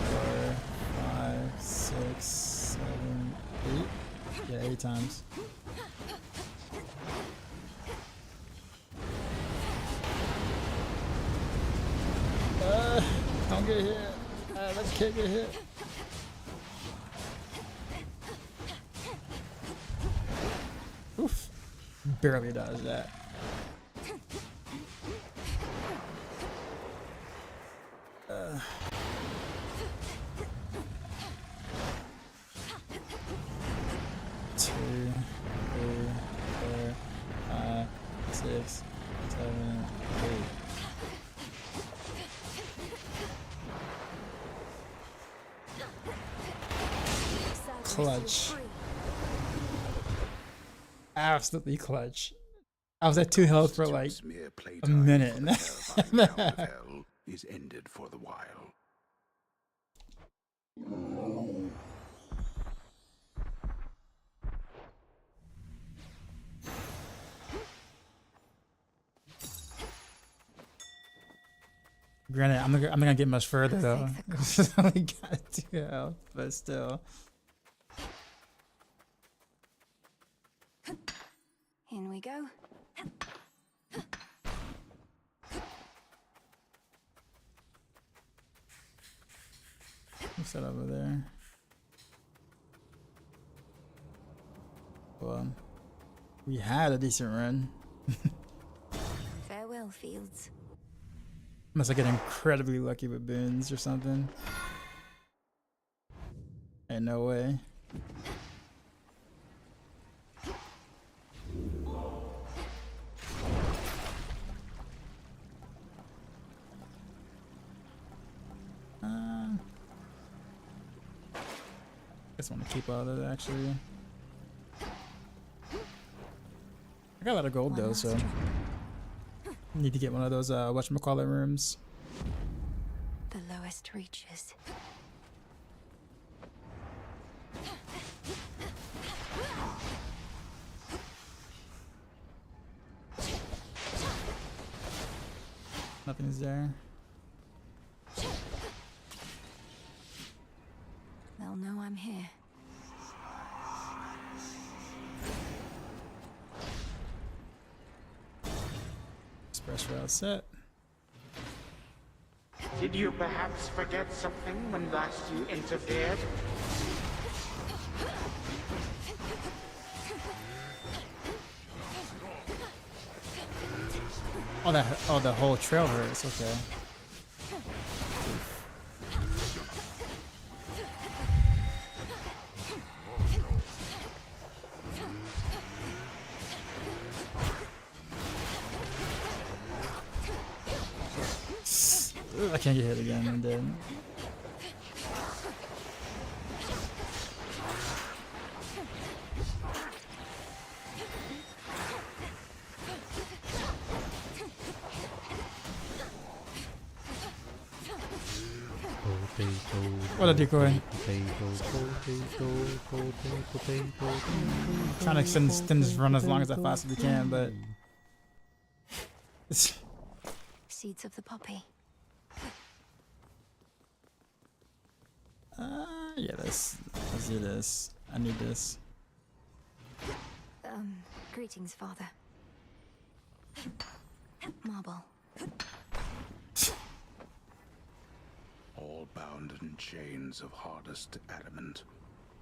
4, 5, 6, 7, 8. Yeah, 8 times. Don't get hit. Let's can't get hit. Oof. Barely dodged that. Two, 3, 4, 5, 6, 7, 8. Clutch. Absolutely clutch. I was at 2 health for like a minute. Is ended for the while. Granted, I'm not gonna get much further though. I only got 2 health, but still. In we go. What's that over there? Well, we had a decent run. Farewell, fields. Must have get incredibly lucky with boons or something. Ain't no way. I just want to keep all of it actually. I got a lot of gold though, so need to get one of those whatchamacallit rooms. The lowest reaches. Nothing's there. They'll know I'm here. Express route set. Did you perhaps forget something when last you interfered? Oh, the whole trail hurts. Okay. I can't get hit again. I'm dead. What a decoy. Trying to extend this run as long as I possibly can, but Seeds of the poppy. yeah, let's do this. I need this. Greetings, Father. Marble. all bound in chains of hardest adamant.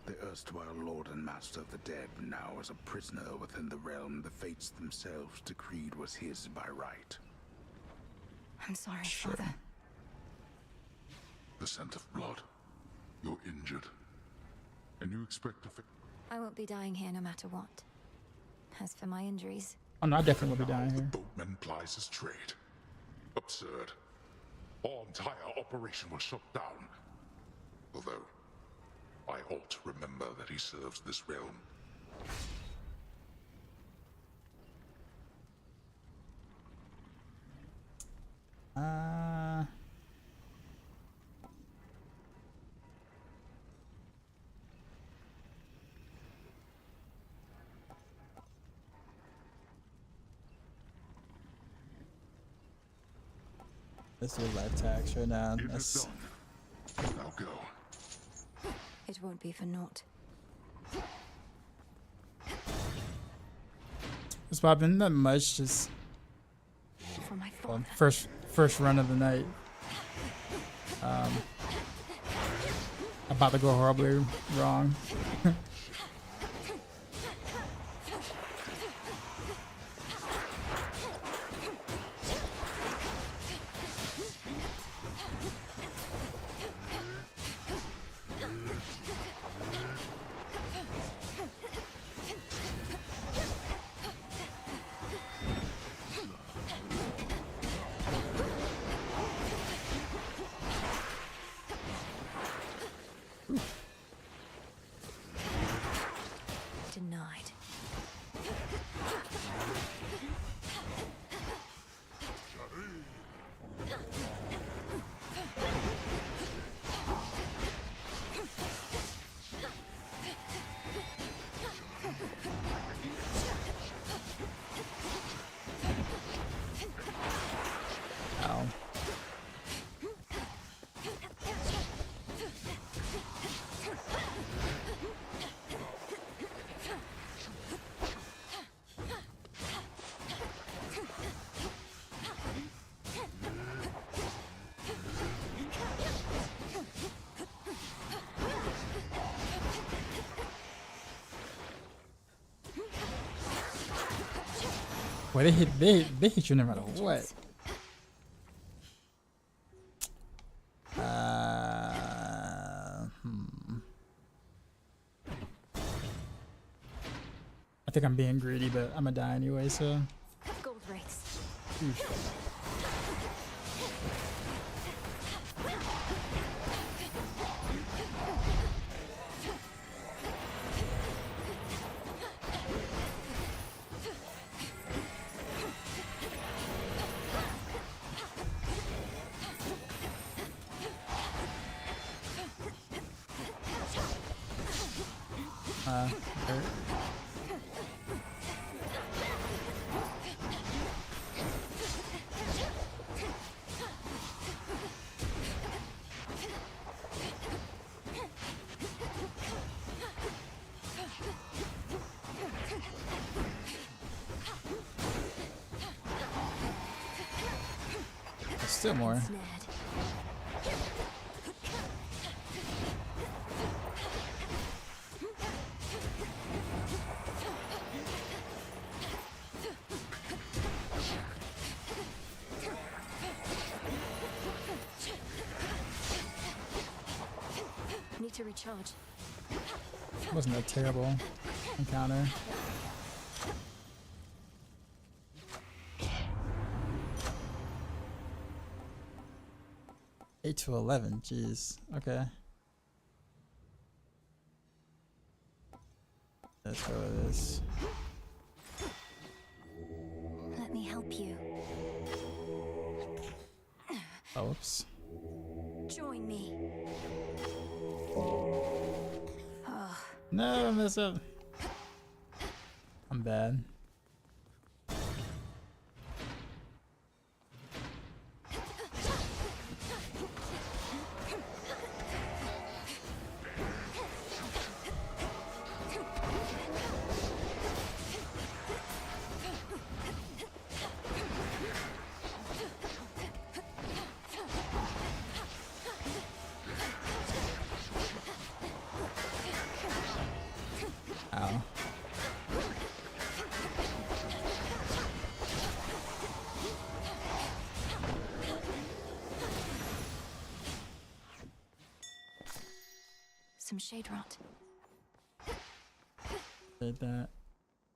The erstwhile lord and master of the dead now is a prisoner within the realm the fates themselves decreed was his by right. I'm sorry, Father. The scent of blood. You're injured. And you expect to I won't be dying here no matter what. As for my injuries... Oh no, I definitely will be dying here. The boatman plies his trade. Absurd. Our entire operation was shut down. Although, I ought to remember that he serves this realm. Let's do life tax right now. That's... Now go. It won't be for naught. It's popping, not much, just For my well, father. first run of the night. About to go horribly wrong. Denied. Ow. Well, they hit you no matter what. I think I'm being greedy, but I'm gonna die anyway, so. Gold race. Dirt. There's still more. Need to recharge. Wasn't a terrible encounter. Eight to 11. Jeez. Okay. Let's go with this. Let me help you. Oh, whoops. Join me. No, I messed up. I'm bad. some shade rot. Did that.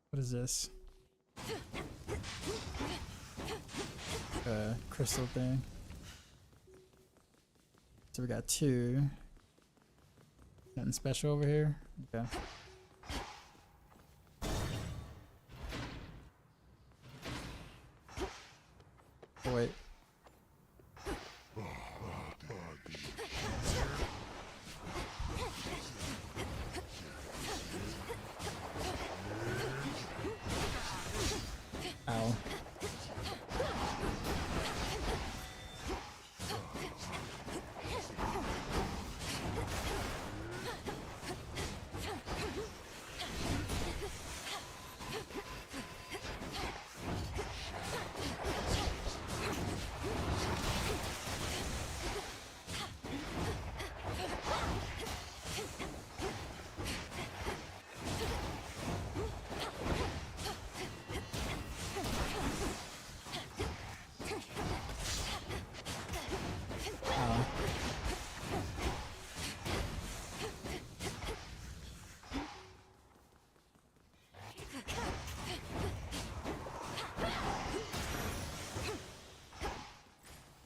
What is this? Crystal thing. So we got 2. Nothing special over here. Okay. Oh, wait. Ow.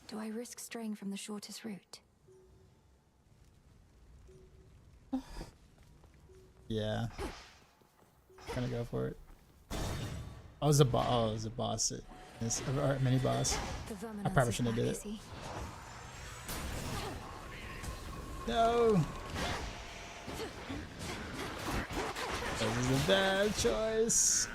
Do I risk straying from the shortest route? Yeah. Gonna go for it. Oh, it was a boss. Oh, it was a boss. It's a mini boss. I probably shouldn't have did it. No. That was a bad choice.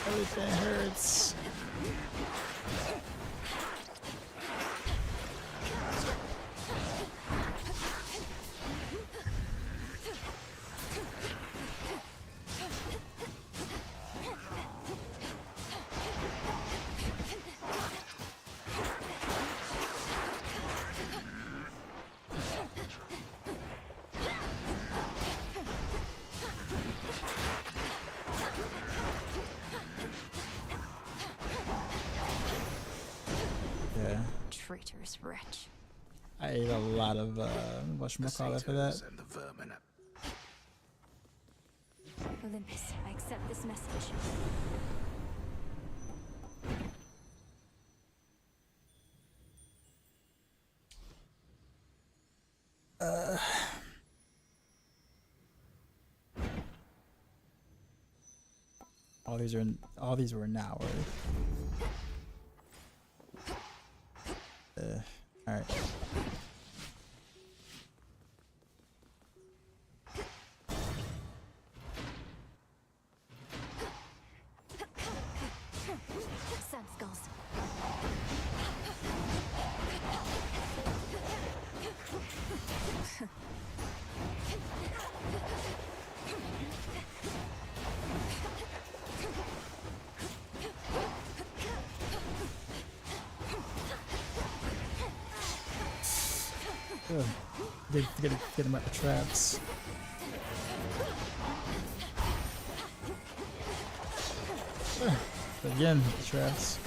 Everything hurts. Traitorous wretch. I ate a lot of whatchamacallit for that. Olympus, I accept this message. All these were now. All right. Sand skulls. Get him at the traps. Again, the traps.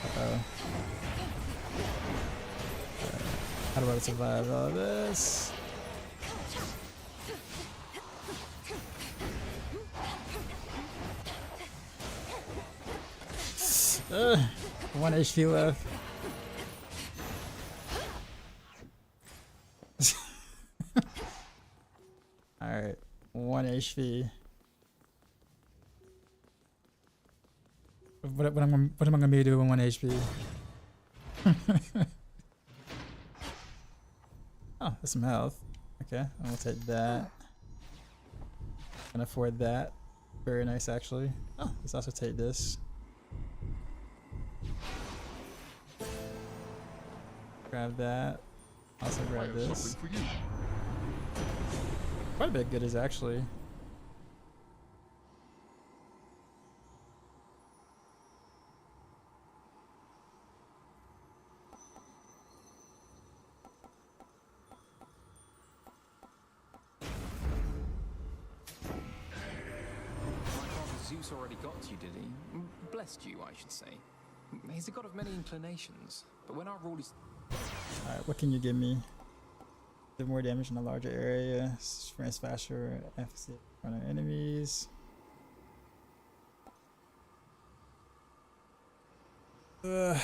Uh-oh. How do I survive all this? One HP left. Alright, 1 HP. What am I gonna be doing with 1 HP? Oh, that's some health. Okay, I'm gonna take that. Can afford that. Very nice, actually. Oh, let's also take this. Grab that. Also grab this. Quite a bit good is actually. Zeus already got you, did he? Blessed you, I should say. He's a god of many inclinations, but when our rule is... Alright, what can you give me? Do more damage in a larger area, sprint faster, emphasis on our enemies. I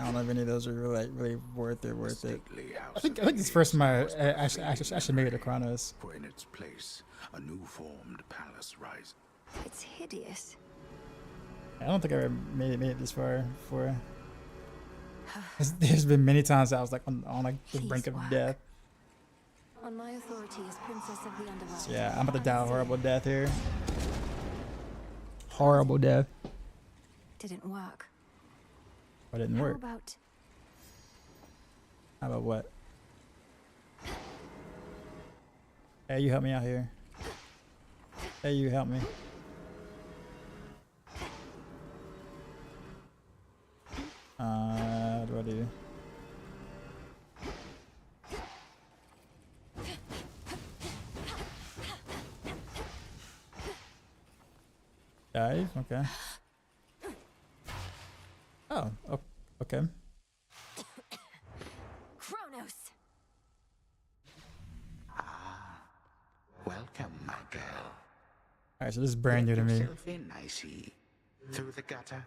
don't know if any of those are really worth it. I think this first time I should make it to Kronos. For in its place, a new formed palace rises. It's hideous. I don't think I ever made it this far before. There's been many times I was like on like the brink of death. On my authority as Princess of the Underworld. Yeah, I'm about to die a horrible death here. Horrible death. Didn't work. What didn't work? How about what? Hey, you help me out here. Hey, you help me. What do I do? Dive? Okay. Oh, okay. Kronos. Welcome, my girl. Alright, so this is brand new to me. Yourself in, I see. Through the gutter.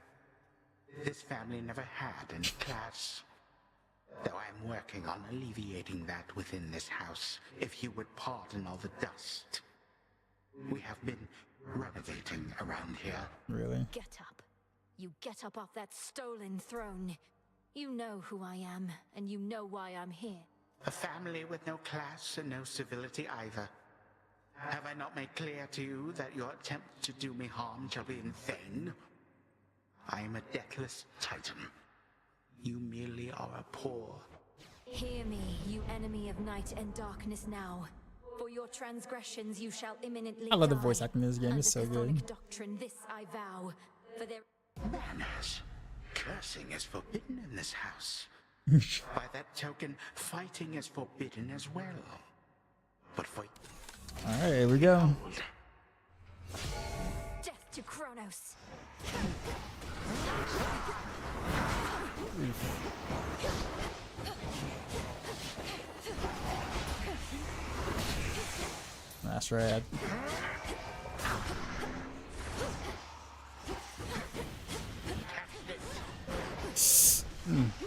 This family never had any class. Though I'm working on alleviating that within this house, if you would pardon all the dust. We have been renovating around here. Really? Get up. You get up off that stolen throne. You know who I am, and you know why I'm here. A family with no class and no civility either. Have I not made clear to you that your attempt to do me harm shall be in vain? I am a deathless titan. You merely are a poor. Hear me, you enemy of night and darkness now. For your transgressions you shall imminently I love the die. voice acting in this game, it's so good. Doctrine, this I vow. For there... Manners. Cursing is forbidden in this house. By that token, fighting is forbidden as well. But for... Alright, here we go. Death to Kronos. That's rad.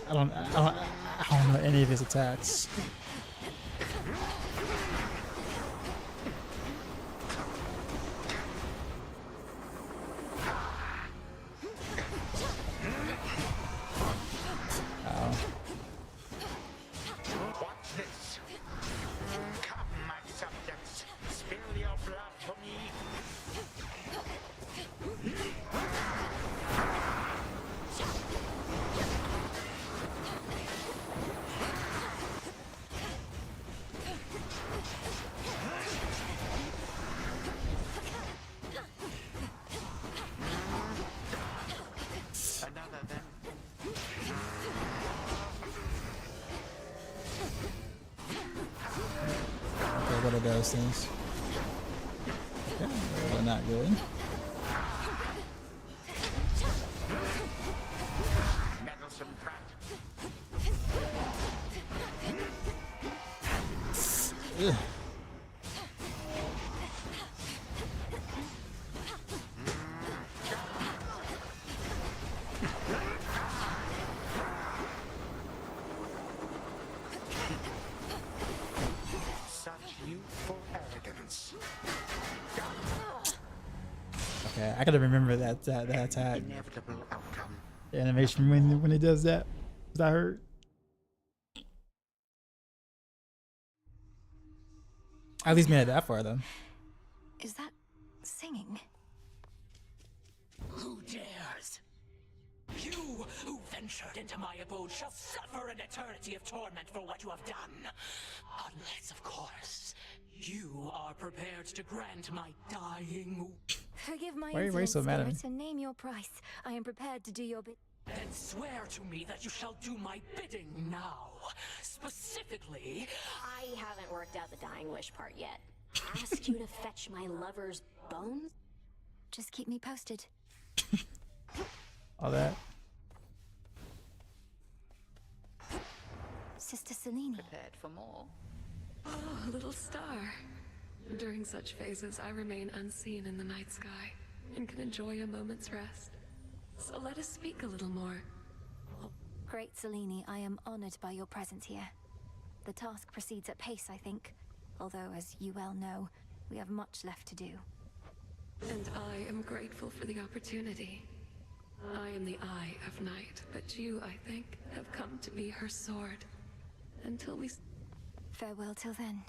I don't know any of his attacks. What's this? Come, my subjects. Spill your blood for me. Another then. Okay, what are those things? Okay, they're not good. Meddlesome brat. Ugh. Such youthful arrogance. Okay, I gotta remember that attack. Inevitable outcome. The animation when he does that. Was that hurt? At least made it that far though. Is that singing? Who dares? You who ventured into my abode shall suffer an eternity of torment for what you have done. Unless, of course, you are prepared to grant my dying... Forgive my Why are you insolent so mad at me? spirit and name your price. I am prepared to do your bit. Then swear to me that you shall do my bidding now. specifically... I haven't worked out the dying wish part yet. Ask you to fetch my lover's bones? Just keep me posted. All that. Sister Selene. Prepared for more? Oh, little star. During such phases, I remain unseen in the night sky and can enjoy a moment's rest. So let us speak a little more. Great Selene, I am honored by your presence here. The task proceeds at pace, I think. Although, as you well know, we have much left to do. And I am grateful for the opportunity. I am the Eye of Night, but you, I think, have come to be her sword. Until we... Farewell till then.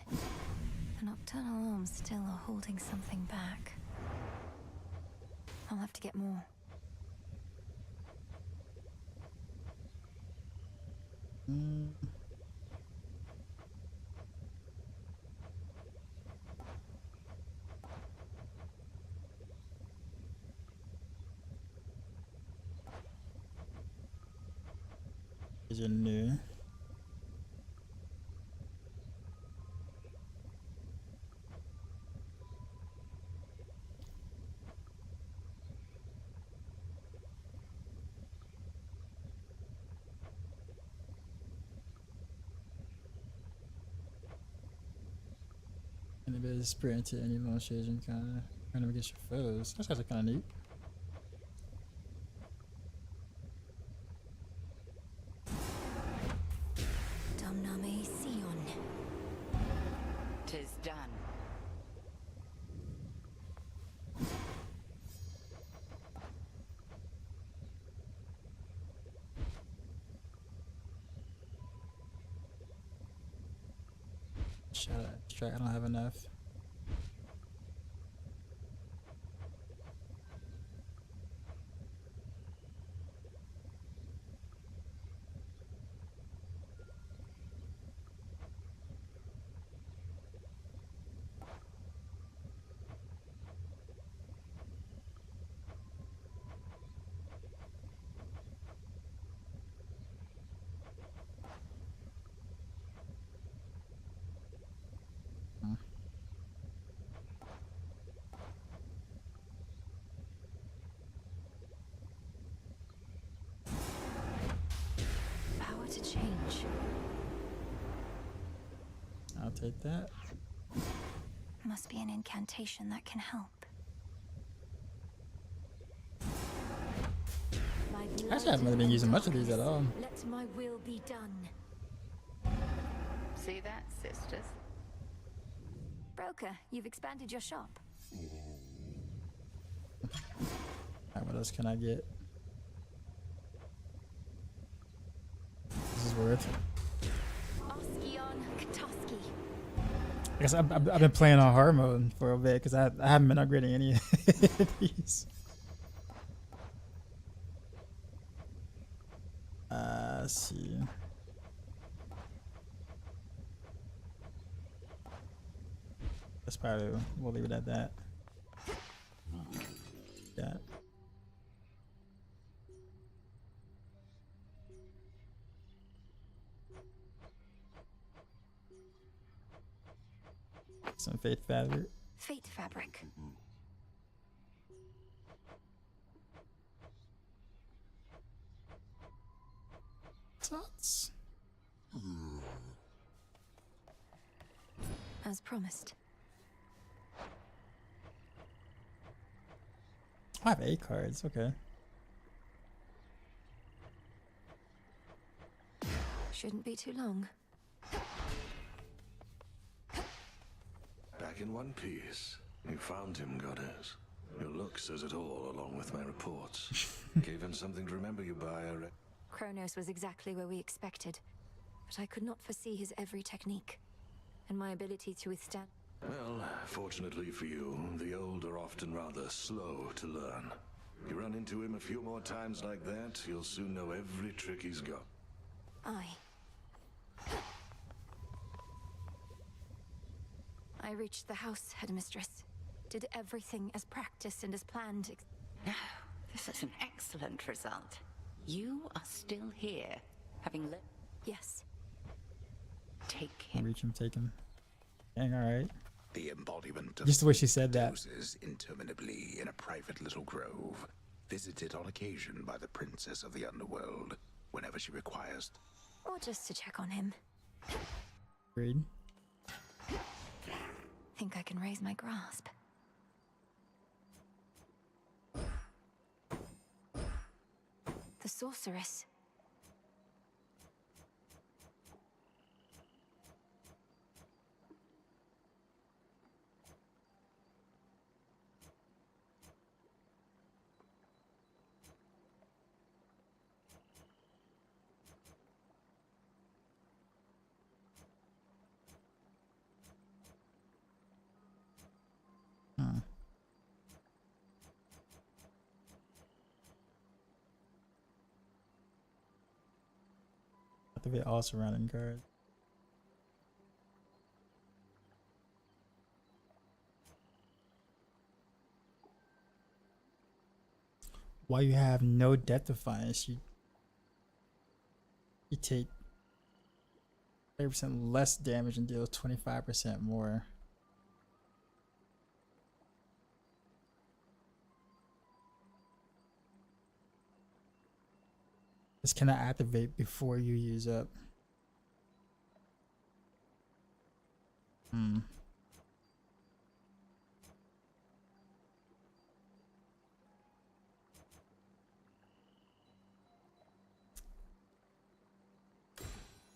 The nocturnal arms still are holding something back. I'll have to get more. Is it new? Enemy is sprint to any motion kind of random against your foes. That's actually kind of neat. Domname Sion. 'Tis done. Shut up. I don't have enough. Power to change. I'll take that. Must be an incantation that can help. Actually, I haven't really been using much of these at all. Let my will be done. See that, sisters? Broker, you've expanded your shop. Alright, what else can I get? This is worth. Oskion Katoski. I guess I've been playing on hard mode for a bit because I haven't been upgrading any of these. Let's see. That's probably, we'll leave it at that. Yeah. Some fate fabric. Fate fabric. Tots. As promised. I have 8 cards, okay. Shouldn't be too long. Back in one piece. You found him, goddess. Your look says it all, along with my reports. Gave him something to remember you by. Kronos was exactly where we expected, but I could not foresee his every technique, and my ability to withstand. Well, fortunately for you, the old are often rather slow to learn. You run into him a few more times like that, you'll soon know every trick he's got. I reached the house, headmistress. Did everything as practiced and as planned. No, this is an excellent result. You are still here, having Yes. Take him. Reach him, take him. Dang, alright. The embodiment of Just the way she said that. dozes interminably in a private little grove, visited on occasion by the princess of the underworld whenever she requires. Or just to check on him. Agreed. Think I can raise my grasp. The sorceress. Activate all surrounding guards. While you have no death defiance, you take 30% less damage and deal 25% more. This cannot activate before you use up.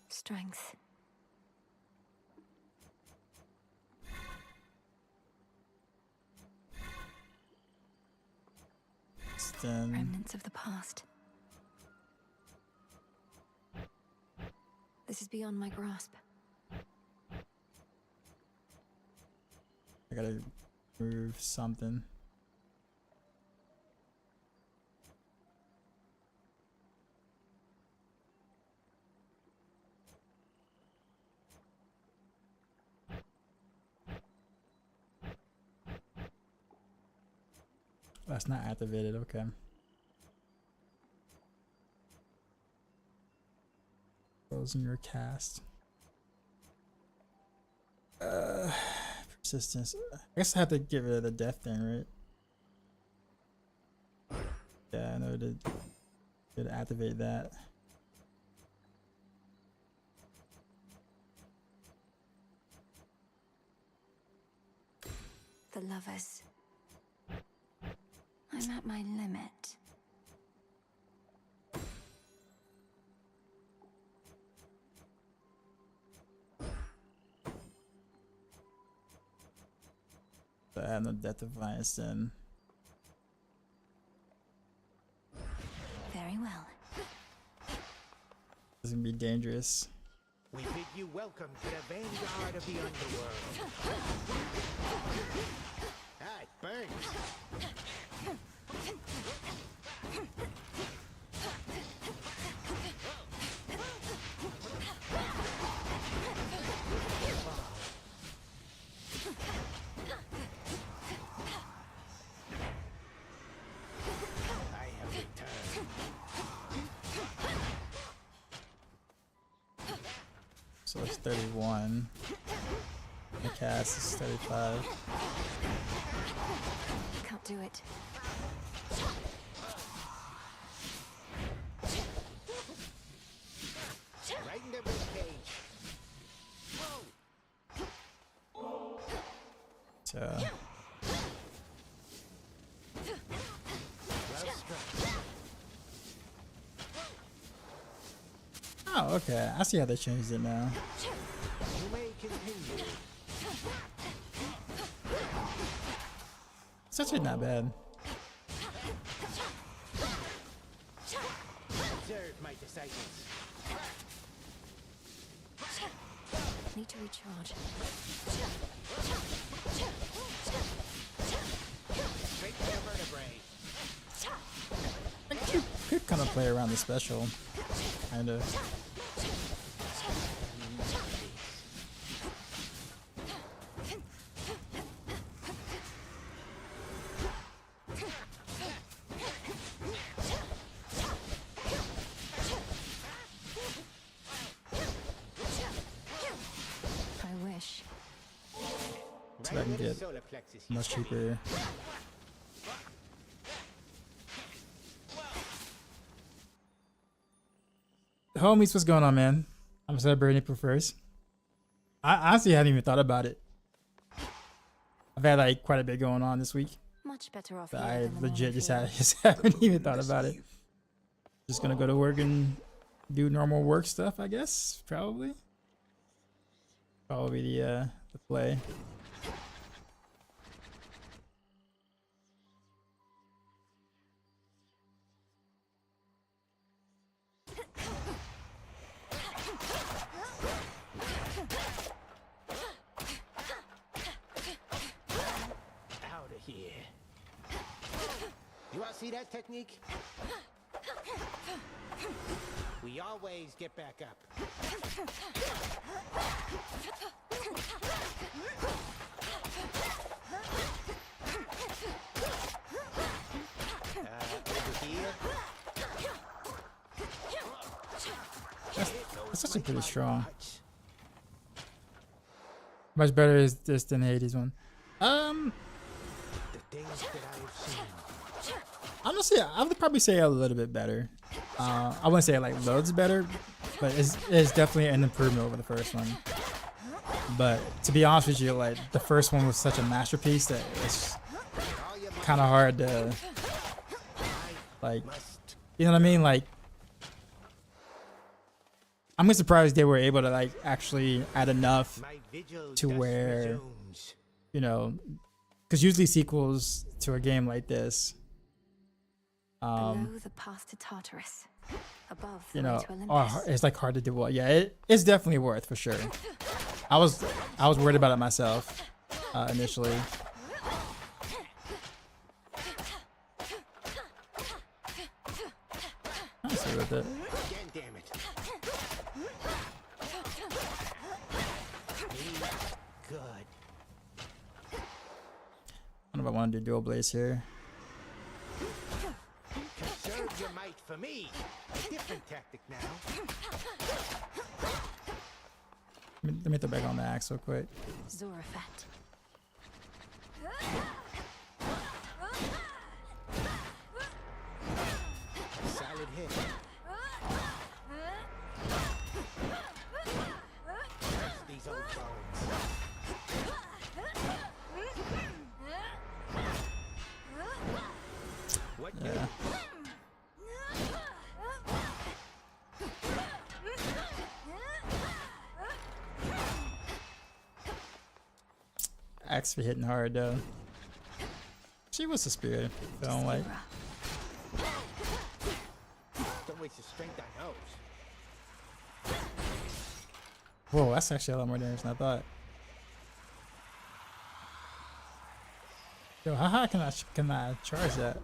Strength. Remnants of the past. This is beyond my grasp. I gotta move something. That's not activated, okay. Closing your cast. Persistence. I guess I have to get rid of the death thing, right? Yeah, I know to activate that. The lovers. I'm at my limit. But I have no death defiance then. Very well. This is gonna be dangerous. We bid you welcome to the vanguard of the underworld. Ah, it burns. I have returned. So it's 31. The cast is 35. Can't do it. Right in the ribcage. So Well struck. oh, okay. I see how they changed it now. You may continue. It's actually not bad. Observe my disciples. Need to recharge. Straight to the vertebrae. I could kind of play around the special. Kind of. so I can get much cheaper. Homies, what's going on, man? I'm celebrating April 1st. I honestly hadn't even thought about it. I've had like quite a bit going on this week. Much better off. I legit just haven't even thought about it. Just gonna go to work and do normal work stuff, I guess. Probably the play. Out of here. You want to see that technique? We always get back up. Over here. That's actually pretty strong. Much better is this than the Hades one. The things that I have seen. Honestly, I would probably say a little bit better. I wouldn't say like loads better, but it's definitely an improvement over the first one. But to be honest with you, like the first one was such a masterpiece that it's kind of hard to like, you know what I mean? Like, I'm surprised they were able to like actually add enough to where, you know, because usually sequels to a game like this, Below the path to Tartarus, above the you way know, to Olympus. it's like hard to do well. Yeah, it's definitely worth for sure. I was worried about it myself initially. I'll see with it. Again, damn it. Good. I don't know if I want to do dual blaze here. Conserve your might for me. A different tactic now. Let me throw back on the axe real quick. Zorafat. Solid hit. These old bones. What Yeah. Axe for hitting hard though. She was a spirit. I don't like. Don't waste your strength on those. Whoa, that's actually a lot more damage than I thought. Yo, how high can I charge that?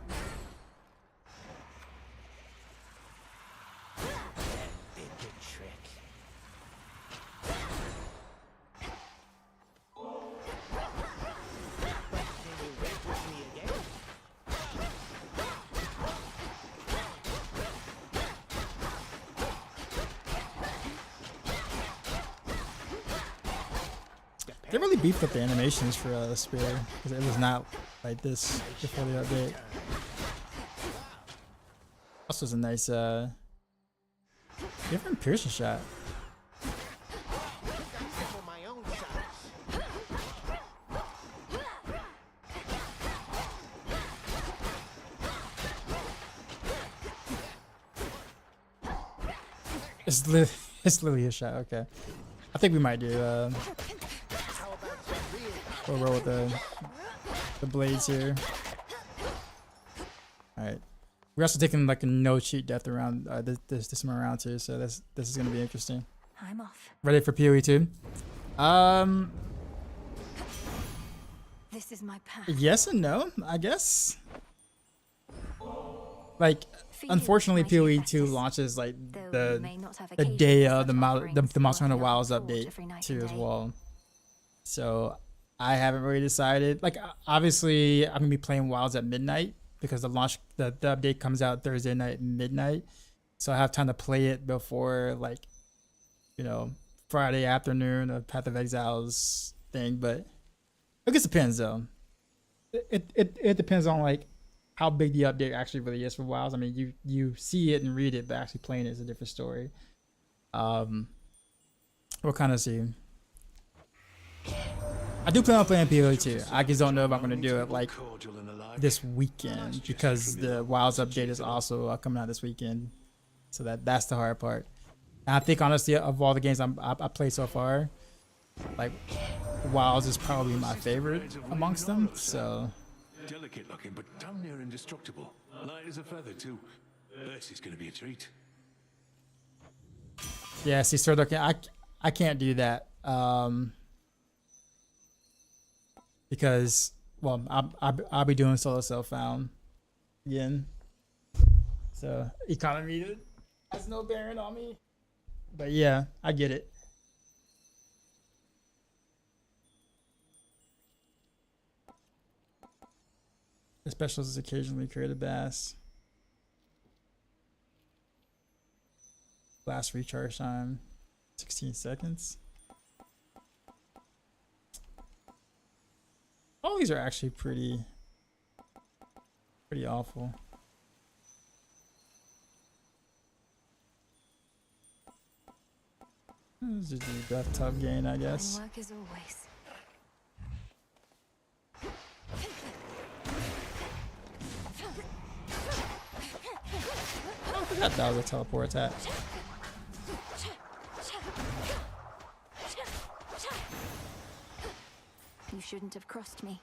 Did the trick. But can you wait with me again? They really beefed up the animations for the spear because it was not like this before the update. This was a nice different piercing shot. For my own size. It's literally a shot. Okay, I think we might do we'll roll with the blades here. All right, we're also taking like a no cheat death around this time around too, so this is gonna be interesting. I'm off. Ready for PoE 2? This is my path. Yes and no, I guess. Like, unfortunately, PoE 2 launches like the day of the Monster Hunter Wilds update too as well. So I haven't really decided. Like, obviously, I'm gonna be playing Wilds at midnight because the update comes out Thursday night midnight. So I have time to play it before, like, you know, Friday afternoon of Path of Exiles thing. But I guess it depends though. It depends on like how big the update actually really is for WoWs. I mean, you see it and read it, but actually playing it is a different story. We'll kind of see. I do plan on playing PoE too. I just don't know if I'm gonna do it like this weekend because the WoW's update is also coming out this weekend. So that's the hard part. And I think honestly, of all the games I played so far, like WoW's is probably my favorite amongst them. So Delicate looking, but damn near indestructible. Light as a feather too. This is gonna be a treat. yeah, see, Sword Looking, I can't do that. Because well, I'll be doing solo self-found again. So economy has no bearing on me. But yeah, I get it. The specials is occasionally create a bass. Last recharge time, 16 seconds. All these are actually pretty awful. This is just a death tub gain, I guess. Work as always. I forgot that was a teleport attack. You shouldn't have crossed me.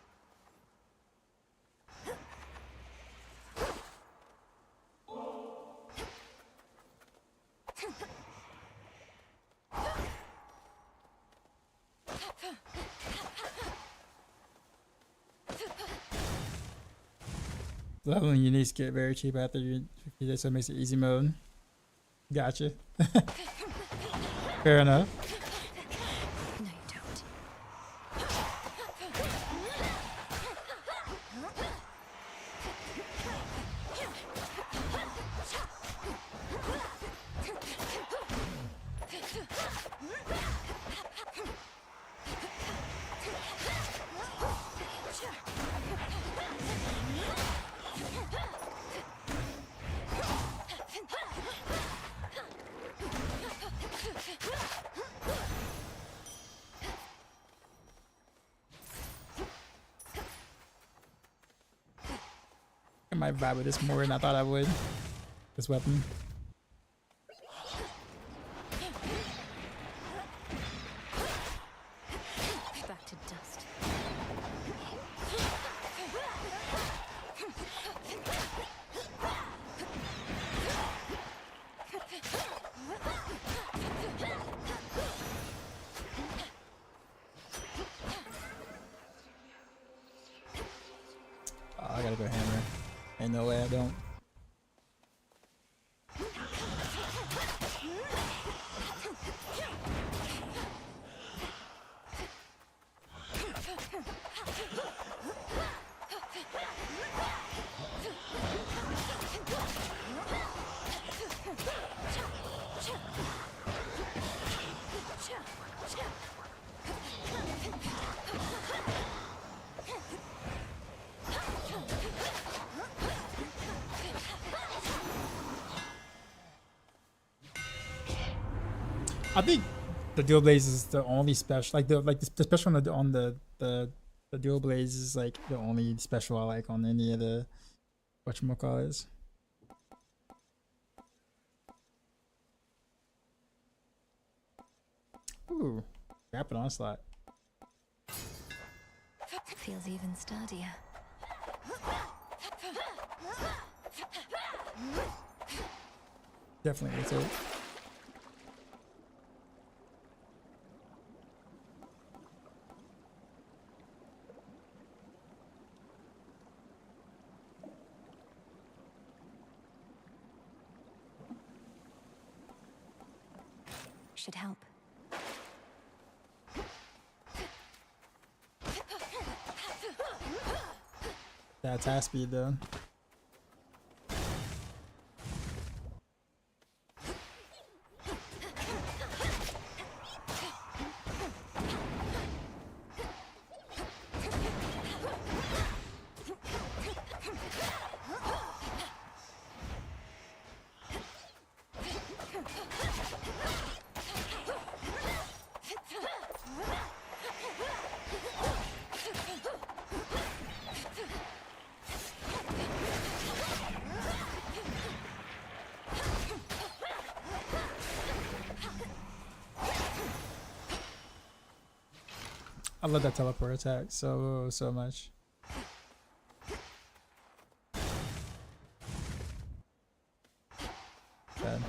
Leveling uniques get very cheap after you 50 days, so it makes it easy mode. Gotcha. Fair enough. No, you don't. I might vibe with this more than I thought I would. This weapon. Back to dust. Oh, I gotta go hammer. Ain't no way I don't. I think the Dual Blaze is the only special, like the special on the Dual Blaze is like the only special I like on any of the whatchamacallits. Ooh, rapid onslaught. Feels even sturdier. Definitely gets it. Should help. That's half speed though. I love that teleport attack so much. Bad.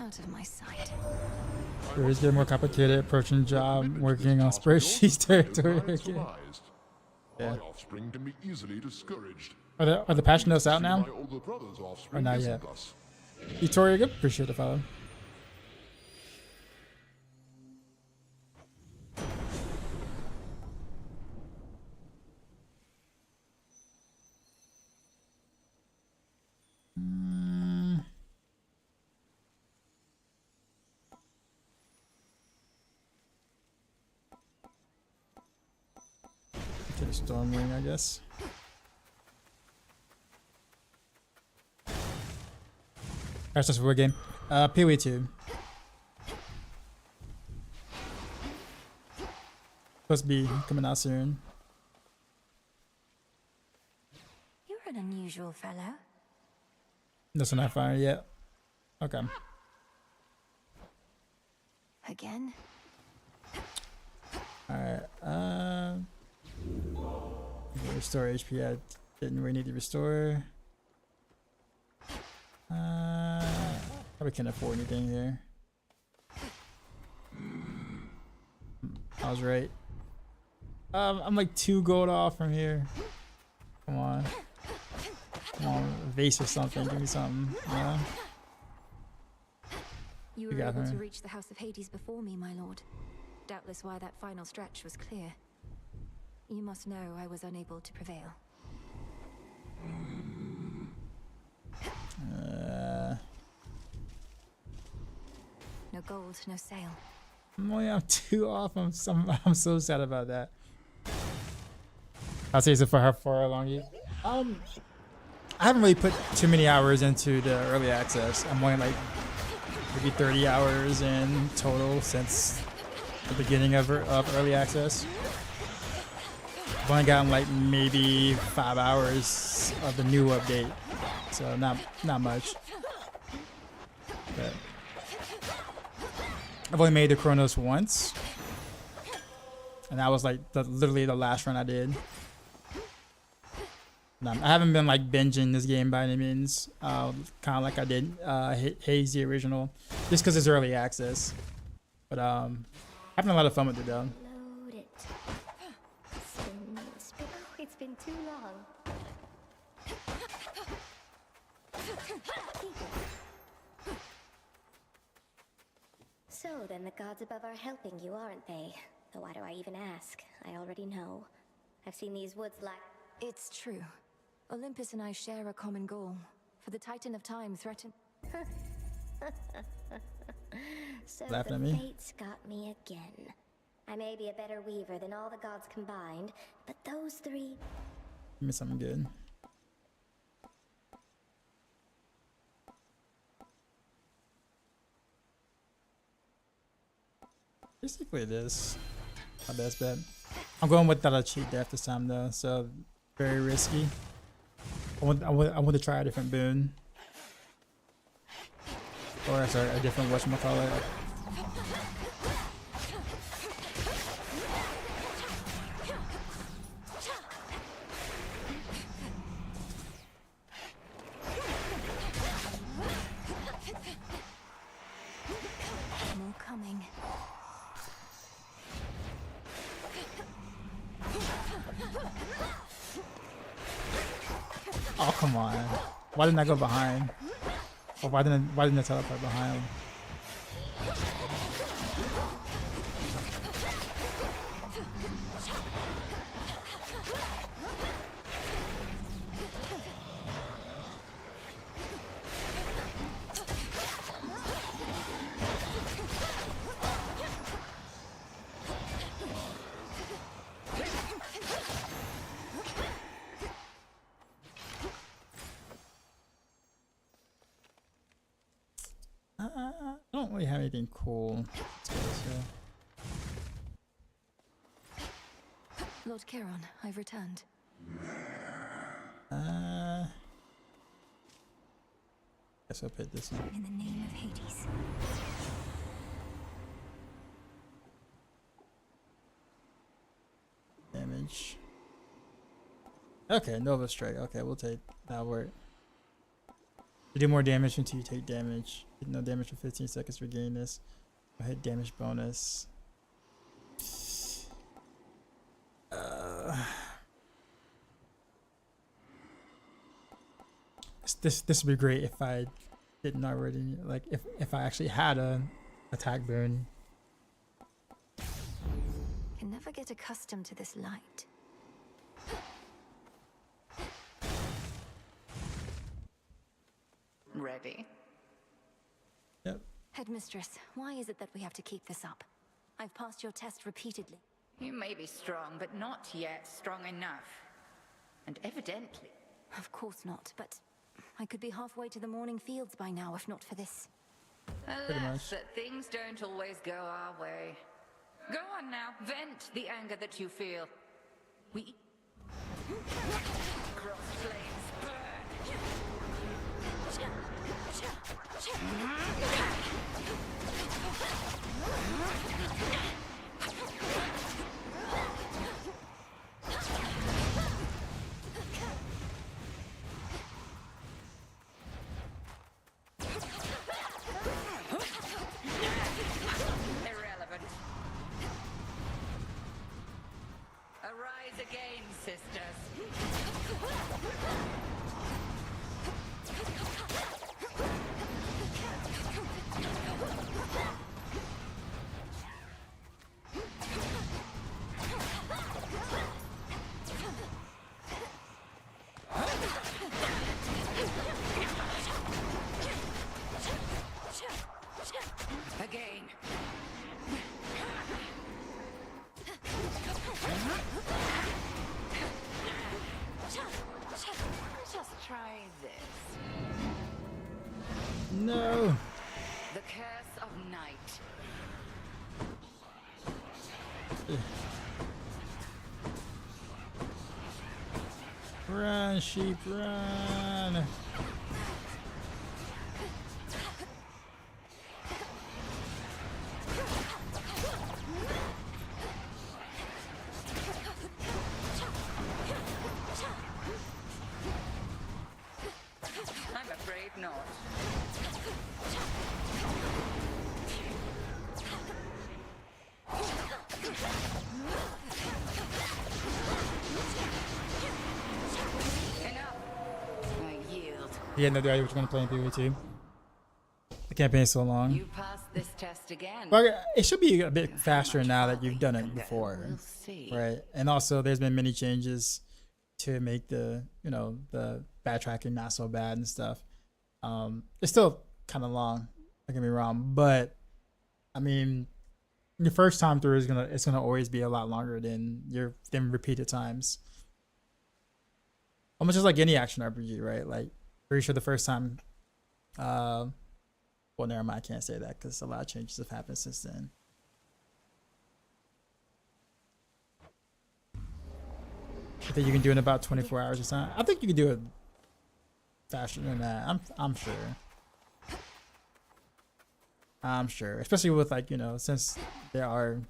Out of my sight. There is getting more complicated, approaching job, working on spreadsheets territory again. Yeah. Offspring can be easily discouraged. Are the patch notes out now? My older brother's offspring Or not isn't yet? thus. Victoria, good. Appreciate the follow. To the Stormwing, I guess. That's just a word game. PoE 2. Supposed to be coming out soon. You're an unusual fellow. That's not fire yet. Okay. Again? Alright, restore HP. I didn't really need to restore. Probably can't afford anything here. I was right. I'm like 2 gold off from here. Come on. Come on, a vase or something. Give me something. Yeah. You were able to reach the House of Hades before me, my lord. Doubtless why that final stretch was clear. You must know I was unable to prevail. No gold, no sale. I'm 2 off. I'm so sad about that. I'll say so for how far along you. I haven't really put too many hours into the early access. I'm only like maybe 30 hours in total since the beginning of early access. I've only gotten like maybe 5 hours of the new update, so not much. But I've only made the Chronos once, and that was like literally the last run I did. I haven't been like binging this game by any means, kind of like I did Haze the original, just because it's early access. But having a lot of fun with it though. Load it. It's been too long. So then the gods above are helping you, aren't they? Though why do I even ask? I already know. I've seen these woods like... It's true. Olympus and I share a common goal. For the Titan of Time threaten... So Laughing the at me? fates got me again. I may be a better weaver than all the gods combined, but those 3... Give me something good. Basically it is my best bet. I'm going without a cheat death this time though, so very risky. I want to try a different boon. Or sorry, a different whatchamacallit. More coming. Oh come on! Why didn't I go behind? Or why didn't I teleport behind? I don't really have anything cool. Lord Chiron, I've returned. Guess I'll put this one. In the name of Hades. Damage. Okay, Nova Strike. Okay, we'll take that work. You do more damage until you take damage. Hit no damage for 15 seconds. Regain this. Hit damage bonus. This would be great if I didn't already, like if I actually had a attack boon. Can never get accustomed to this light. Ready? Yep. Headmistress, why is it that we have to keep this up? I've passed your test repeatedly. You may be strong, but not yet strong enough. And evidently. Of course not, but I could be halfway to the morning fields by now if not for this. Alas, that things don't always go our way. Go on now, vent the anger that you feel. We... Cross flames burn! Irrelevant. Arise again, sisters. Again. Just try this. No. The curse of night. Run, sheep, run. I'm afraid not. Enough. I yield. Yeah, no idea what you're gonna play in PvE2. The campaign's so long. You passed this test again. But it should be a bit faster now that you've done it before, We'll see. right? And also, there's been many changes to make the the backtracking not so bad and stuff. It's still kind of long. Don't get me wrong, but I mean, your first time through it's gonna always be a lot longer than repeated times. Almost just like any action RPG, right? Like, pretty sure the first time. Well, never mind. I can't say that because a lot of changes have happened since then. I think you can do it in about 24 hours or something. I think you can do it faster than that. I'm sure. I'm sure, especially with since there are,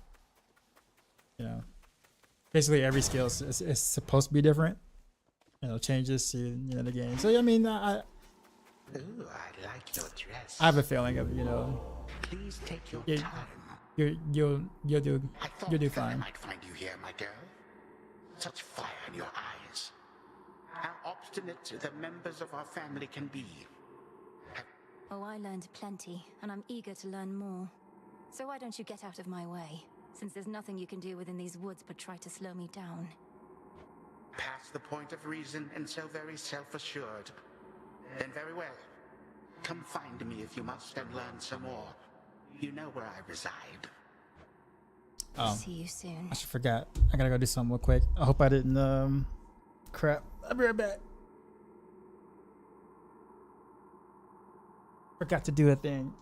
basically every skill is supposed to be different. Changes to the game. So I mean, Ooh, I like your dress. I have a feeling of Please take your time. You'll do fine. I might find you here, my girl. Such fire in your eyes. How obstinate the members of our family can be. Oh, I learned plenty, and I'm eager to learn more. So why don't you get out of my way, since there's nothing you can do within these woods but try to slow me down. Past the point of reason and so very self-assured. Then very well. Come find me if you must and learn some more. You know where I reside. See you soon. I forgot. I gotta go do something real quick. I hope I didn't crap. I'll be right back. Forgot to do a thing.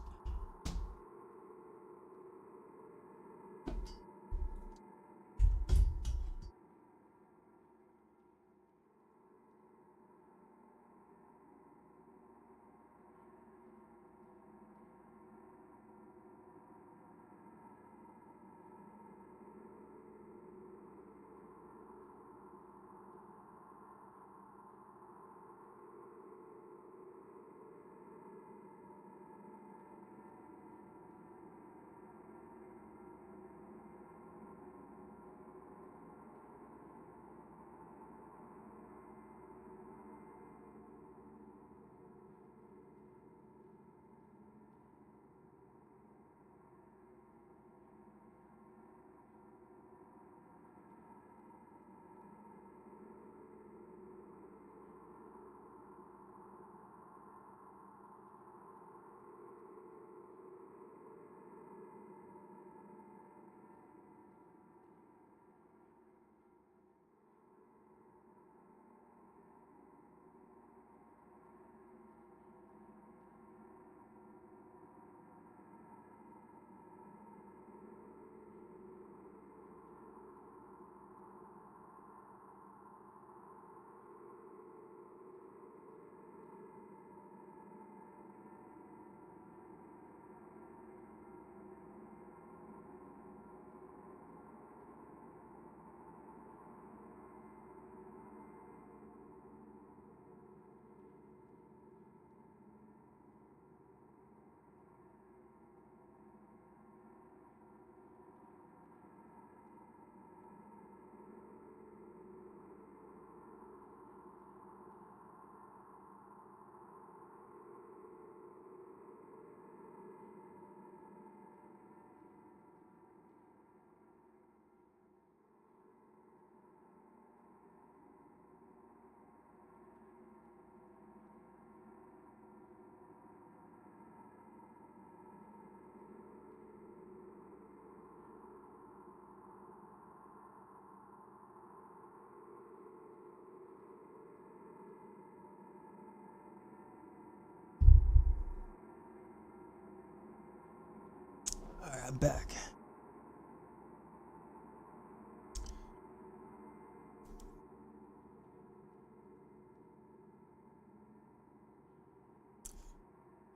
I'm back.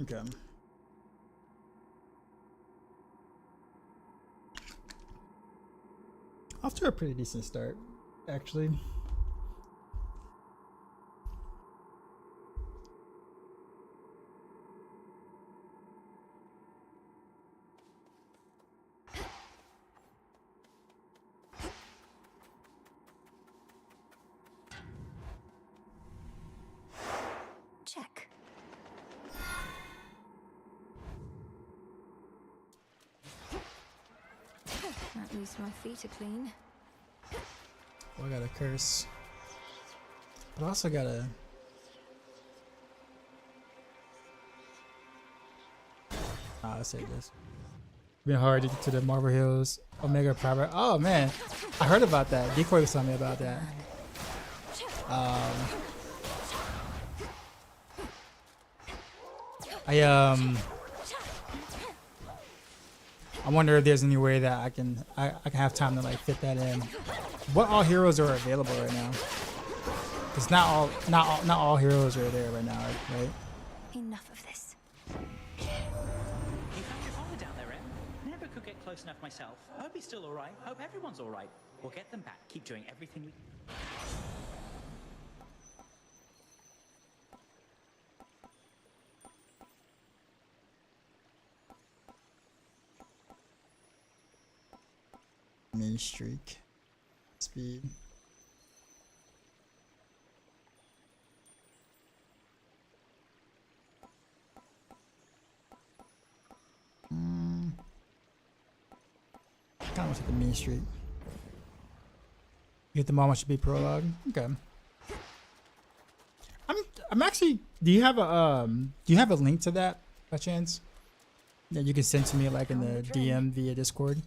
Okay. Off to a pretty decent start, actually. Check. At least my feet are clean. Well, I got a curse, but I also got a. Let's say this. Been hard to get to the Marble Hills Omega Private. Oh man, I heard about that. Decoy was telling me about that. I wonder if there's any way that I can have time to like fit that in. What all heroes are available right now? Because not all heroes are there right now, right? Enough of this. You found your father down there, Em? Never could get close enough myself. Hope he's still alright. Hope everyone's alright. We'll get them back. Keep doing everything we... Main streak. Speed. Kind of like the main streak. You get the moment should be prologue. Okay. I'm actually. Do you have a link to that by chance that you can send to me like in the DM via Discord?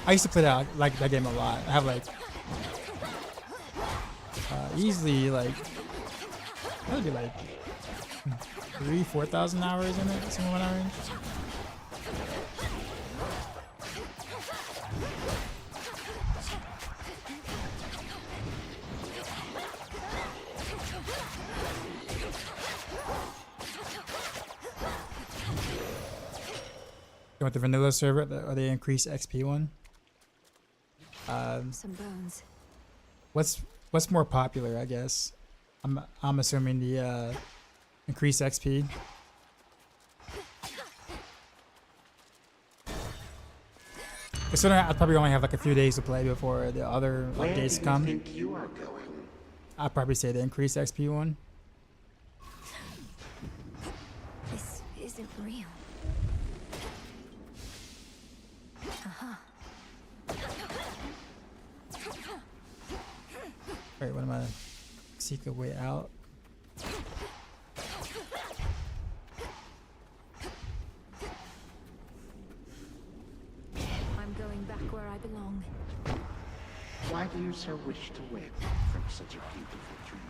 I used to play that like that game a lot. I have like easily like maybe like 3,000-4,000 hours in it, somewhere in that range. You want the vanilla server or the increased XP one? Some bones. What's more popular, I guess? I'm assuming the increased XP. Considering I'd probably only have like a few days to play before the other updates come. Where do you think you are going? I'd probably say the increased XP one. This isn't real. Wait, what am I? Seek a way out. I'm going back where I belong. Why do you so wish to wake from such a beautiful dream?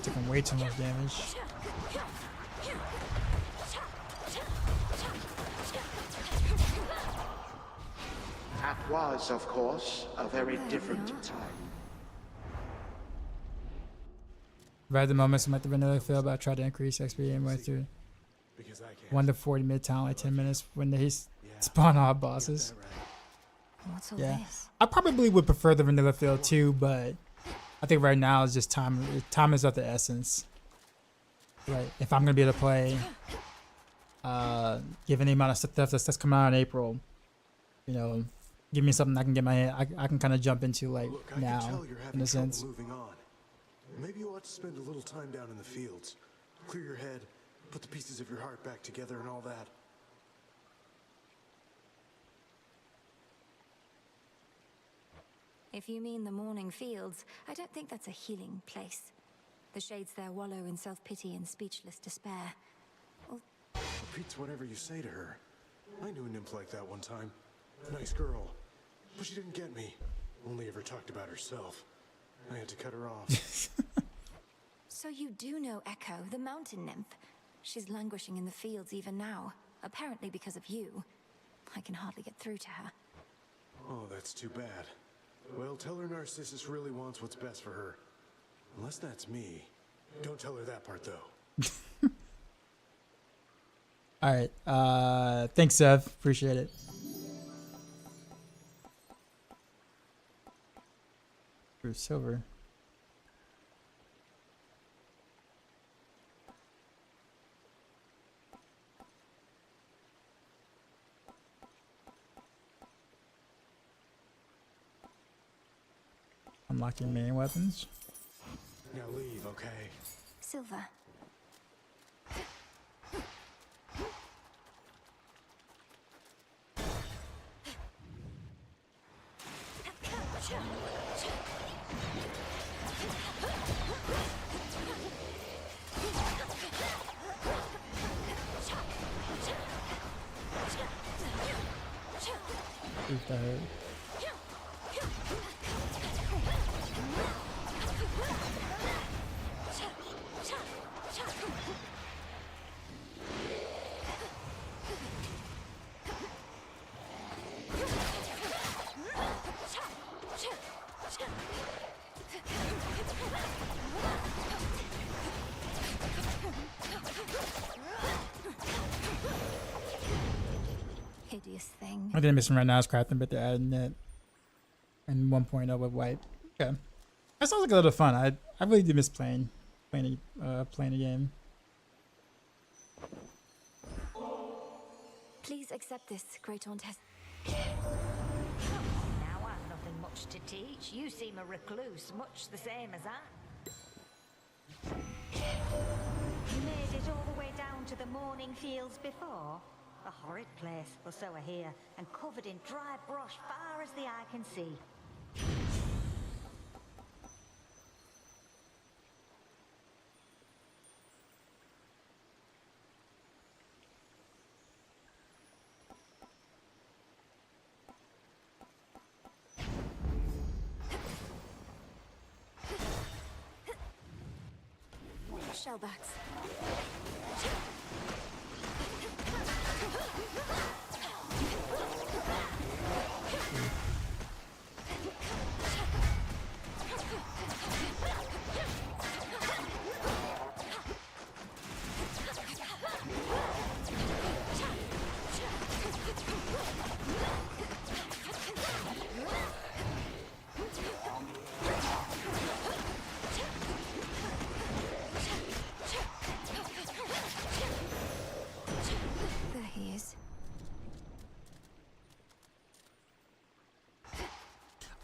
Taking way too much damage. That was, of course, a very different time. Right at the moment, I'm at the vanilla field, but I tried to increase XP and went through 1 to 40 mid-town, like 10 minutes when they spawn all bosses. What's all Yeah, this? I probably would prefer the vanilla field too, but I think right now is just time. Time is of the essence. Like if I'm gonna be able to play, given the amount of stuff that's coming out in April, you know, give me something I can get my head. I can kind of jump into like Look, I now, can tell you're in having a trouble sense. moving on. Maybe you ought to spend a little time down in the fields. Clear your head, put the pieces of your heart back together and all that. If you mean the Morning Fields, I don't think that's a healing place. The shades there wallow in self-pity and speechless despair. Repeats whatever you say to her. I knew a nymph like that one time. Nice girl. But she didn't get me. Only ever talked about herself. I had to cut her off. So you do know Echo, the mountain nymph. She's languishing in the fields even now, apparently because of you. I can hardly get through to her. Oh, that's too bad. Well, tell her Narcissus really wants what's best for her. Unless that's me. Don't tell her that part, though. Alright, thanks, Sev. Appreciate it. For silver. Unlock your main weapons. Now leave, okay? Silver. Oof, that hurt. Hideous thing. I think I'm missing right now is crafting, but they're adding it. And 1.0 with wipe. Okay. That sounds like a lot of fun. I really do miss playing a game. Please accept this, Great Auntess. Now I've nothing much to teach. You seem a recluse, much the same as I. You made it all the way down to the Morning Fields before? A horrid place, or so I hear, and covered in dry brush far as the eye can see. Shellbacks.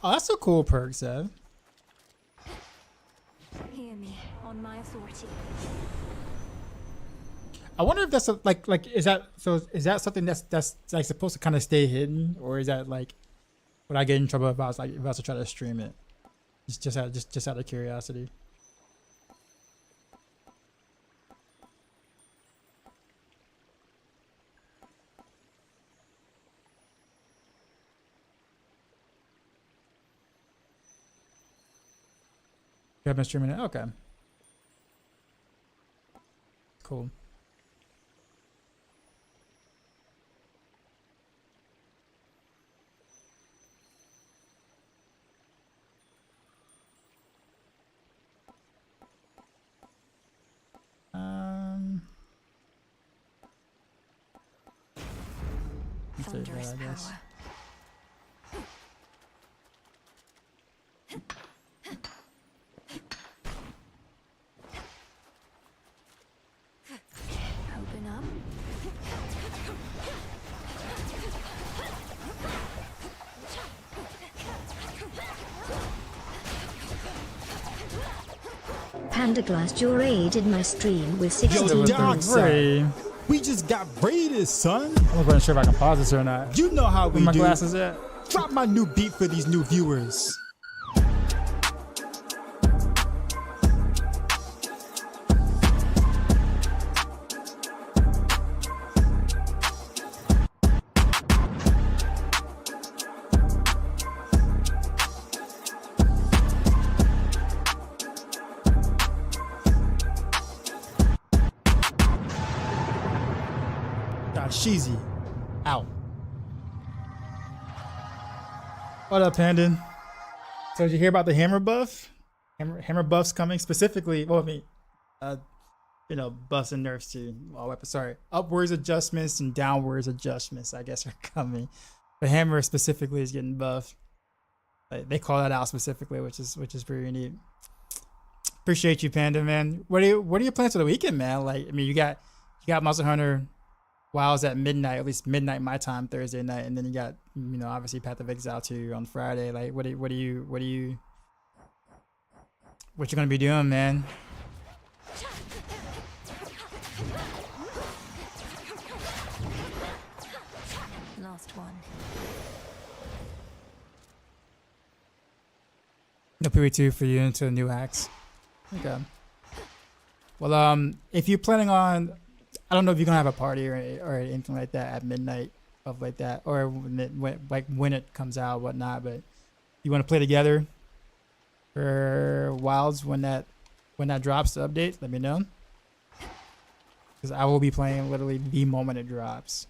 Oh, that's a cool perk, Sev. Hear me on my authority. I wonder if that's a, like is that something that's like supposed to kind of stay hidden, or is that like would I get in trouble if I was to try to stream it? Just out of curiosity. You have been streaming it? Okay. Cool. Thunderous power. Open up. Pandaglass, your aid in my stream with 16 Yo, Doc votes. Ray, we just got raided, son. I'm not quite sure if I can pause this or not. You know how we do. My glasses at? Drop my new beat for these new viewers. Sheezy. Out. What up, Pandon? So did you hear about the hammer buff? Hammer buffs coming specifically. Well, I mean, you know, buffs and nerfs to all weapons. Sorry, upwards adjustments and downwards adjustments, I guess, are coming. The hammer specifically is getting buffed. They call that out specifically, which is pretty neat. Appreciate you, Panda, man. What are your plans for the weekend, man? Like, I mean, you got Monster Hunter WoW's at midnight, at least midnight my time, Thursday night, and then you got, you know, obviously Path of Exile 2 on Friday. Like, what you gonna be doing, man? Last one. No PV2 for you into the new hacks. Okay. Well, if you're planning on, I don't know if you're gonna have a party or anything like that at midnight of like that, or when it comes out, whatnot. But you want to play together for Wilds when that drops the update, let me know, because I will be playing literally the moment it drops.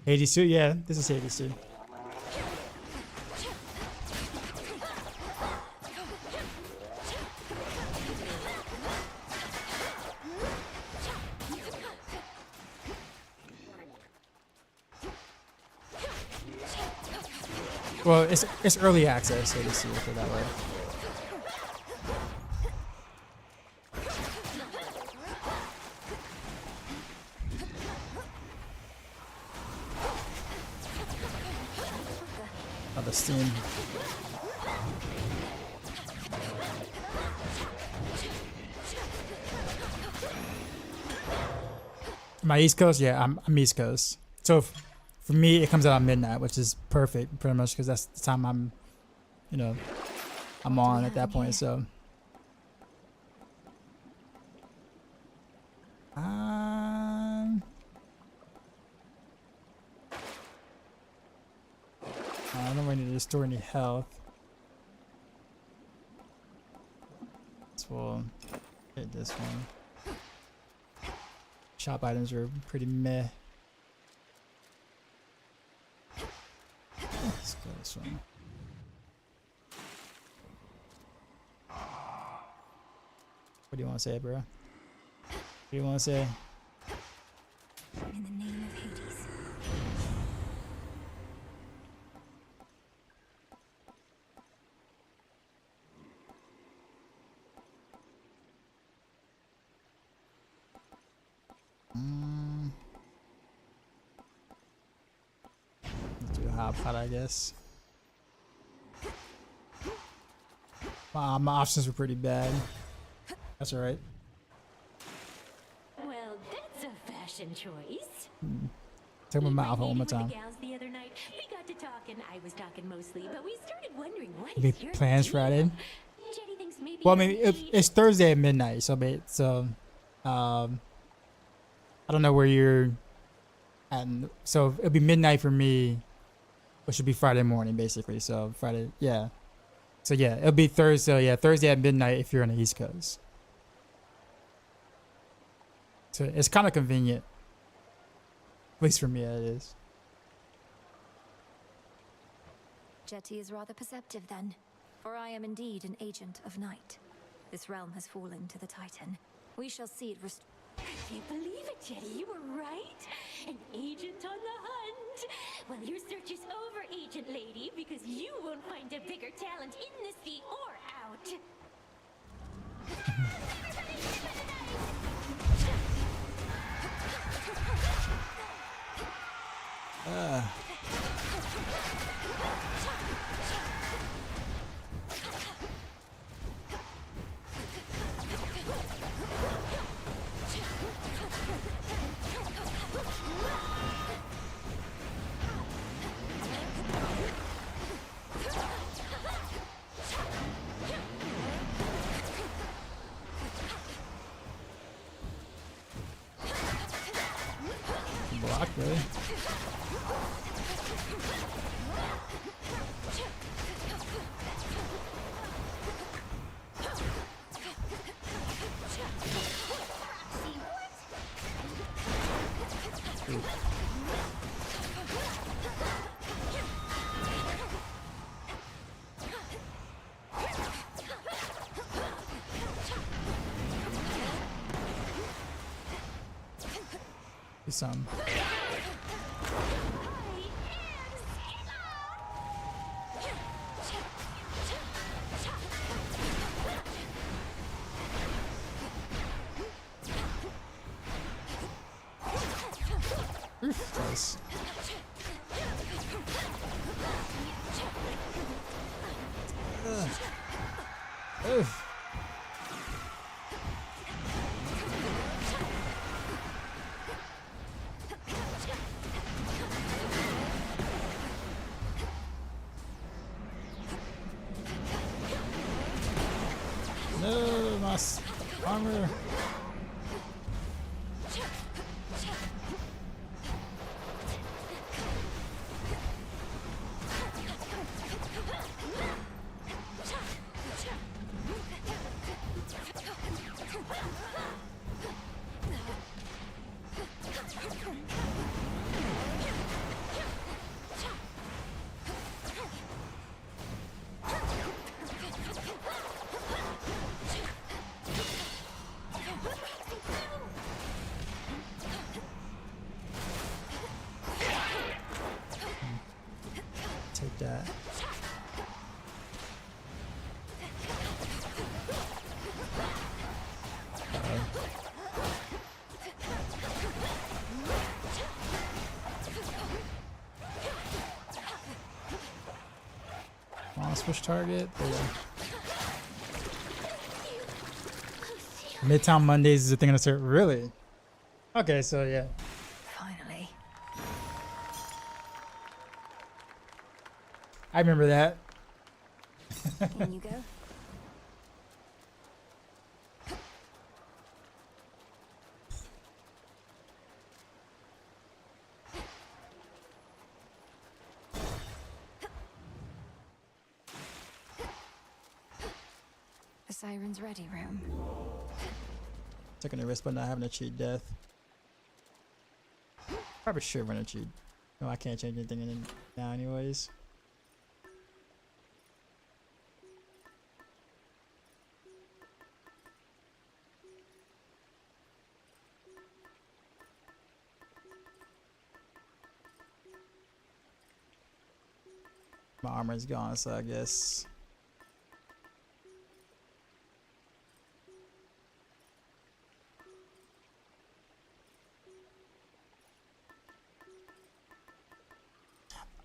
Hades 2, yeah, this is Hades 2. Well, it's early access, so to see it that way. Oh, the Steam. My East Coast, yeah, I'm East Coast. So for me, it comes out at midnight, which is perfect, pretty much, because that's the time I'm, you know, I'm on at that point. So, I don't really need to restore any health. So we'll hit this one. Shop items are pretty meh. Let's go this one. What do you want to say, bro? What do you want to say? In the name of Hades. Let's do the hop pot, I guess. My options were pretty bad. That's alright. Well, that's a fashion choice. Take my mouth one more time. The gals the other night, we got to talking. I was talking mostly, but we started wondering what Any is your plans deal? Friday? Jenny thinks maybe Well, I mean, it's Thursday at midnight, so I don't know where you're at. So it'll be midnight for me, which should be Friday morning, basically. So Friday, yeah. So yeah, it'll be Thursday. Yeah, Thursday at midnight if you're on the East Coast. So it's kind of convenient. At least for me, it is. Jetty is rather perceptive then, for I am indeed an agent of night. This realm has fallen to the Titan. We shall see it I can't believe it, Jetty. You were right. An agent on the hunt. Well, your search is over, Agent Lady, because you won't find a bigger talent in the sea or out. Block, really? Do some. Nice. Oof. No, my armor. Take that. Come on, switch target. There you go. Midtown Mondays is a thing on the server. Really? Okay, so yeah. Finally. I remember that. In you go. The siren's ready room. Taking a risk but not having to cheat death. Probably should run a cheat. No, I can't change anything in it now anyways. My armor's gone, so I guess.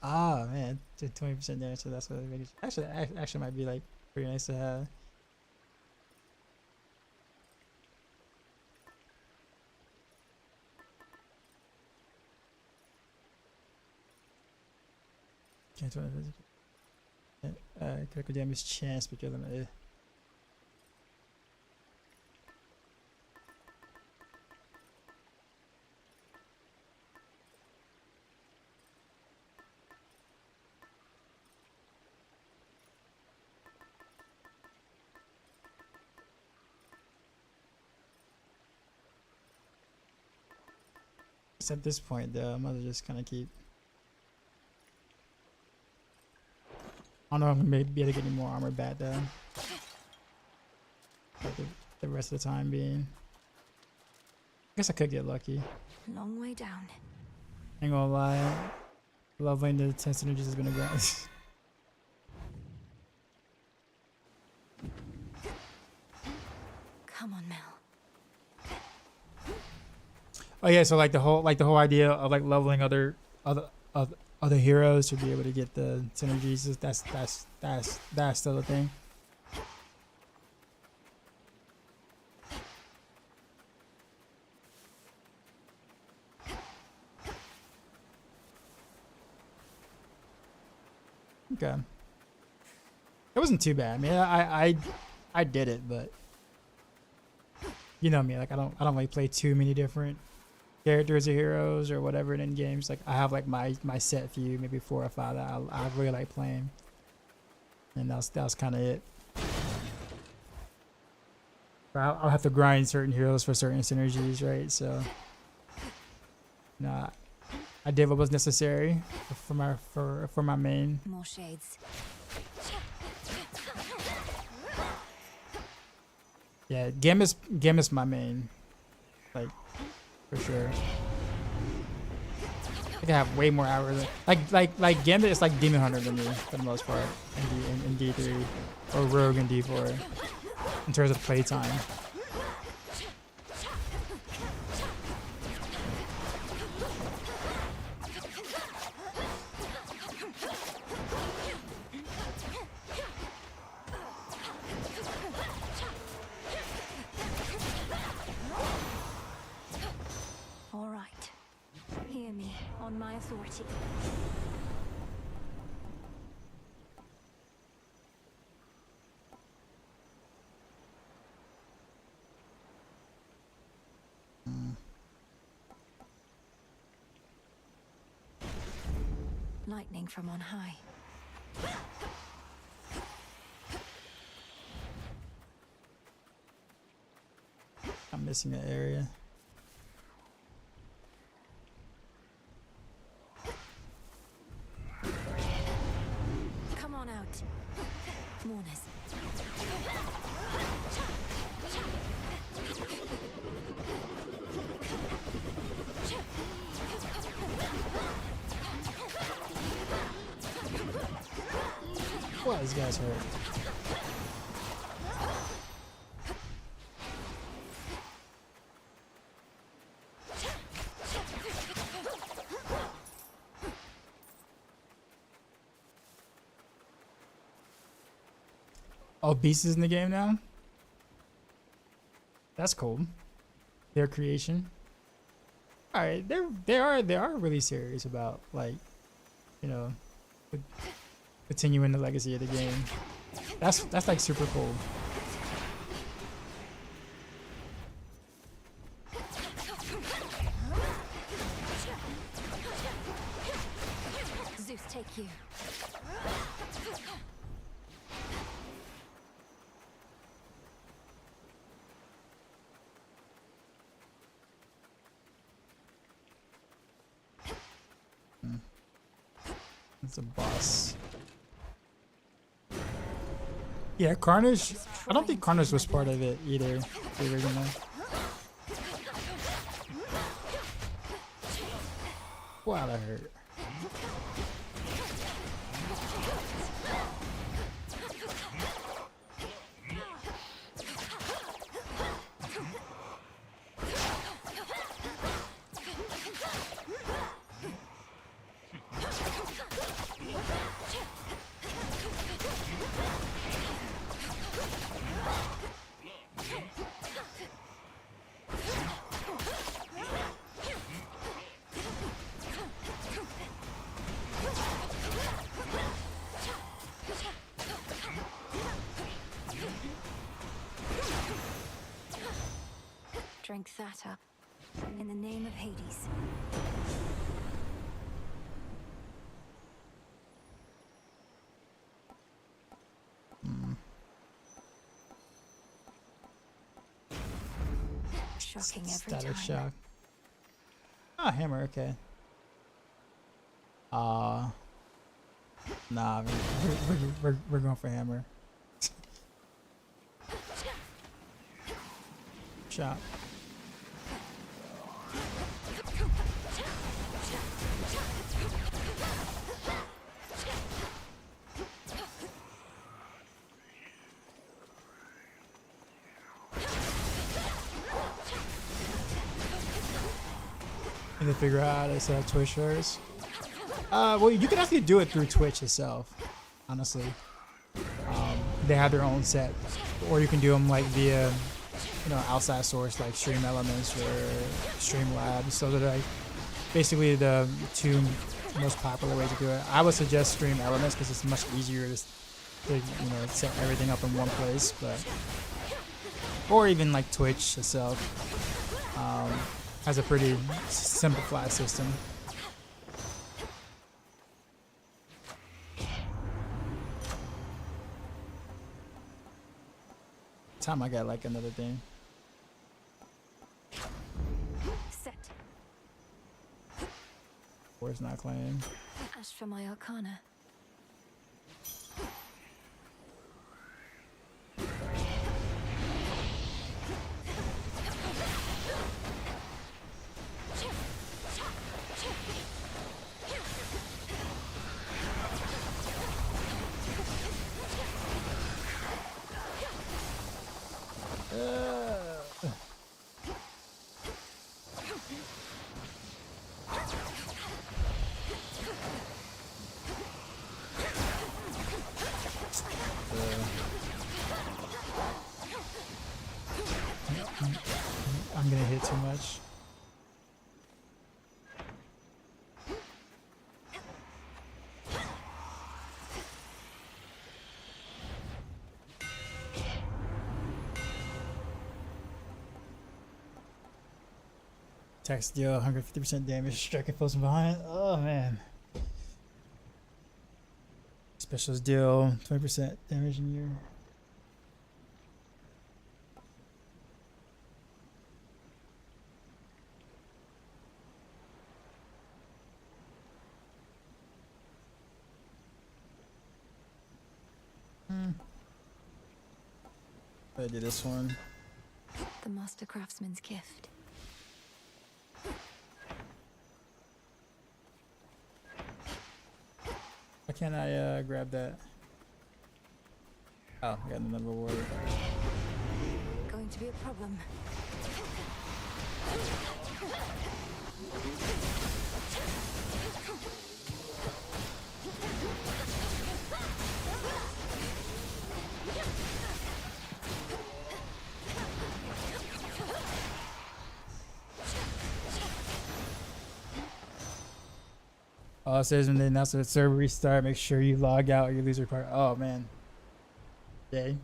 Ah man, 20% damage, so that's what it makes. Actually might be like pretty nice to have. Critical damage chance, but you're limited. At this point, though, I might just kind of keep. I don't know if I'm gonna be able to get any more armor back though. Like the rest of the time being. I guess I could get lucky. Long way down. Ain't gonna lie. Leveling the 10 synergies is gonna go. Come on, Mel. Oh yeah, so like the whole idea of like leveling other heroes to be able to get the synergies, that's still a thing. Okay. It wasn't too bad. I mean, I did it, but you know me, like I don't really play too many different characters or heroes or whatever in games. Like I have like my set few, maybe 4 or 5 that I really like playing, and that was kind of it. But I'll have to grind certain heroes for certain synergies, right? So Nah, I did what was necessary for my main. More shades. Yeah, Gambit's my main, like for sure. I think I have way more hours. Like Gambit is like Demon Hunter to me for the most part in D3 or Rogue in D4 in terms of playtime. All right. Hear me on my authority. Lightning from on high. I'm missing an area. Come on out. Mourners. Wow, these guys hurt. Oh, Beast is in the game now? That's cool. Their creation. Alright, they are really serious about, like, you know, continuing the legacy of the game. That's like super cool. Zeus, take you. It's a boss. Yeah, Carnage. I don't think Carnage was part of it either. The original. Wow, that hurt. Drink that up. In the name of Hades. Shocking every Static time. shock. Ah, hammer, okay. Nah, we're going for hammer. Shot. Need to figure out how to set up Twitch shares. Well, you can actually do it through Twitch itself, honestly. They have their own set, or you can do them like via, you know, outside source like Stream Elements or Streamlabs. So they're like basically the two most popular ways to do it. I would suggest Stream Elements because it's much easier to you know, set everything up in one place, but or even like Twitch itself has a pretty simplified system. Time I got like another thing. Set. Where's not claim? Ash for my arcana. I'm gonna hit too much. Attacks deal 150% damage, striking foes from behind. Oh man. Specials deal 20% damage in your. I do this one. The Master Craftsman's gift. Why can't I grab that? Oh, I got another reward. Going to be a problem. Oh, it says when they announce the server restart, make sure you log out or you lose your part. Oh man. Yay.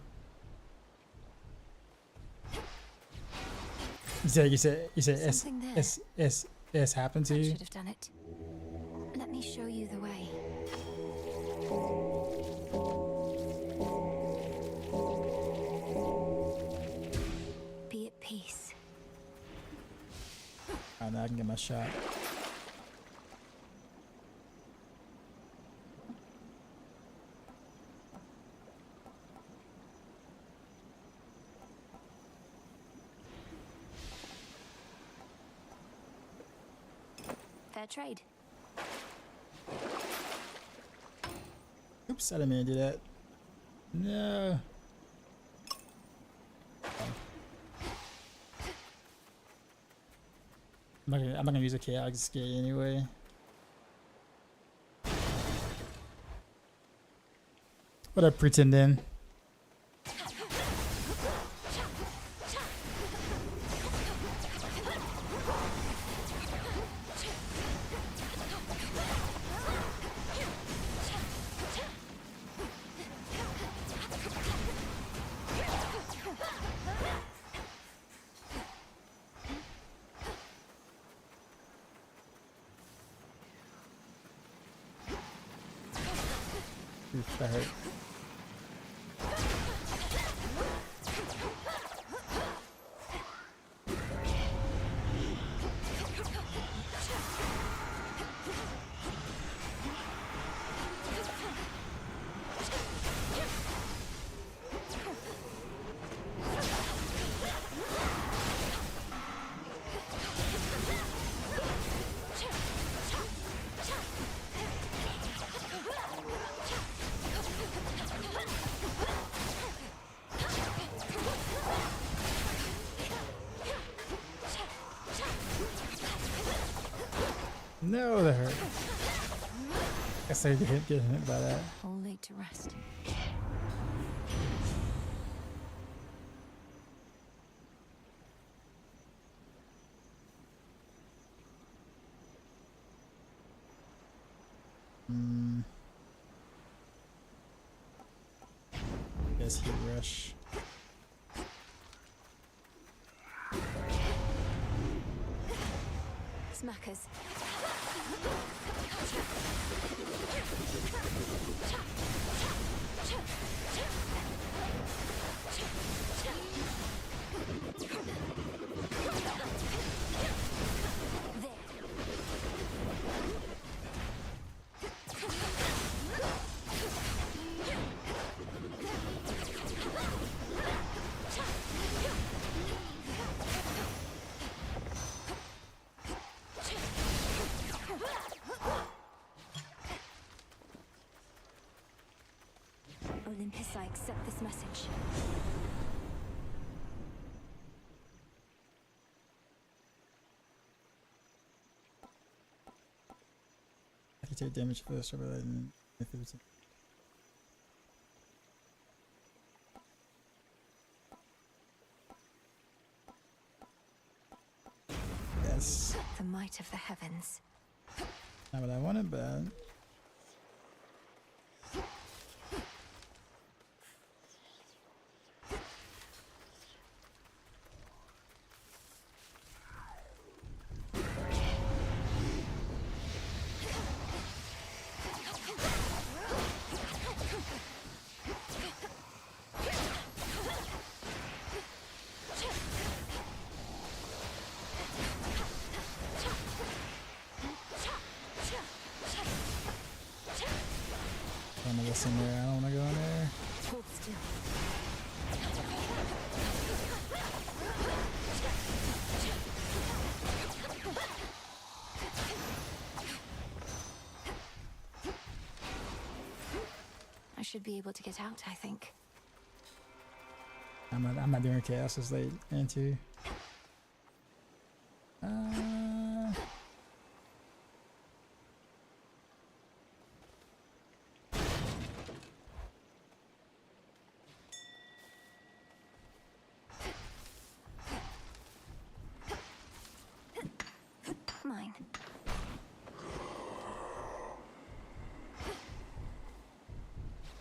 You said S happened to you? Should have done it. Let me show you the way. Be at peace. Alright, now I can get my shot. Fair trade. Oops, I didn't mean to do that. No. I'm not gonna use a chaos skate anyway. What up, pretending? Oof, that hurt. No, that hurt. Guess I get hit by that. All laid to rest. Guess heat rush. Smackers. Olympus, I accept this message. I can take damage first, rather than if it was. Yes. The might of the heavens. Not what I wanted, but. I'm gonna go in there. I don't wanna go in there. Hold still. I should be able to get out, I think. I'm not doing chaos as late into. Mine.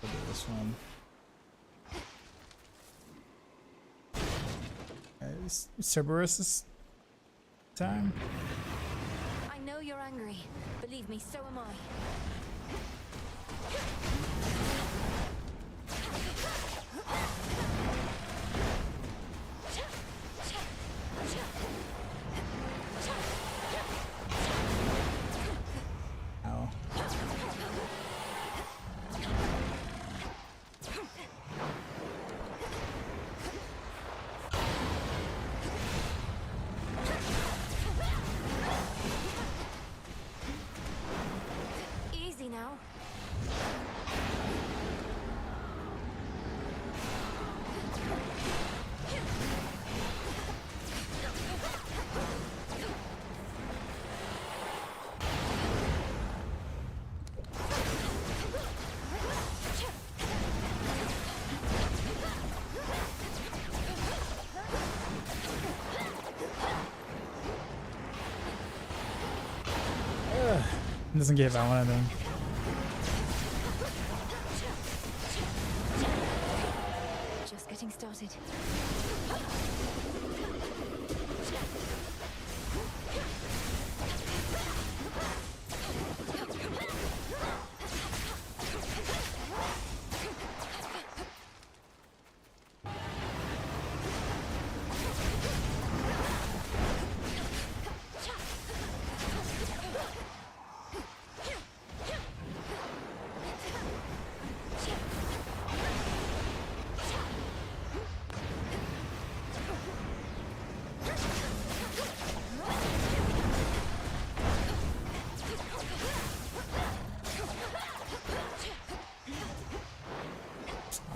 I'll do this one. Cerberus time. I know you're angry. Believe me, so am I. Ow. Easy now. It doesn't give out one of them. Just getting started.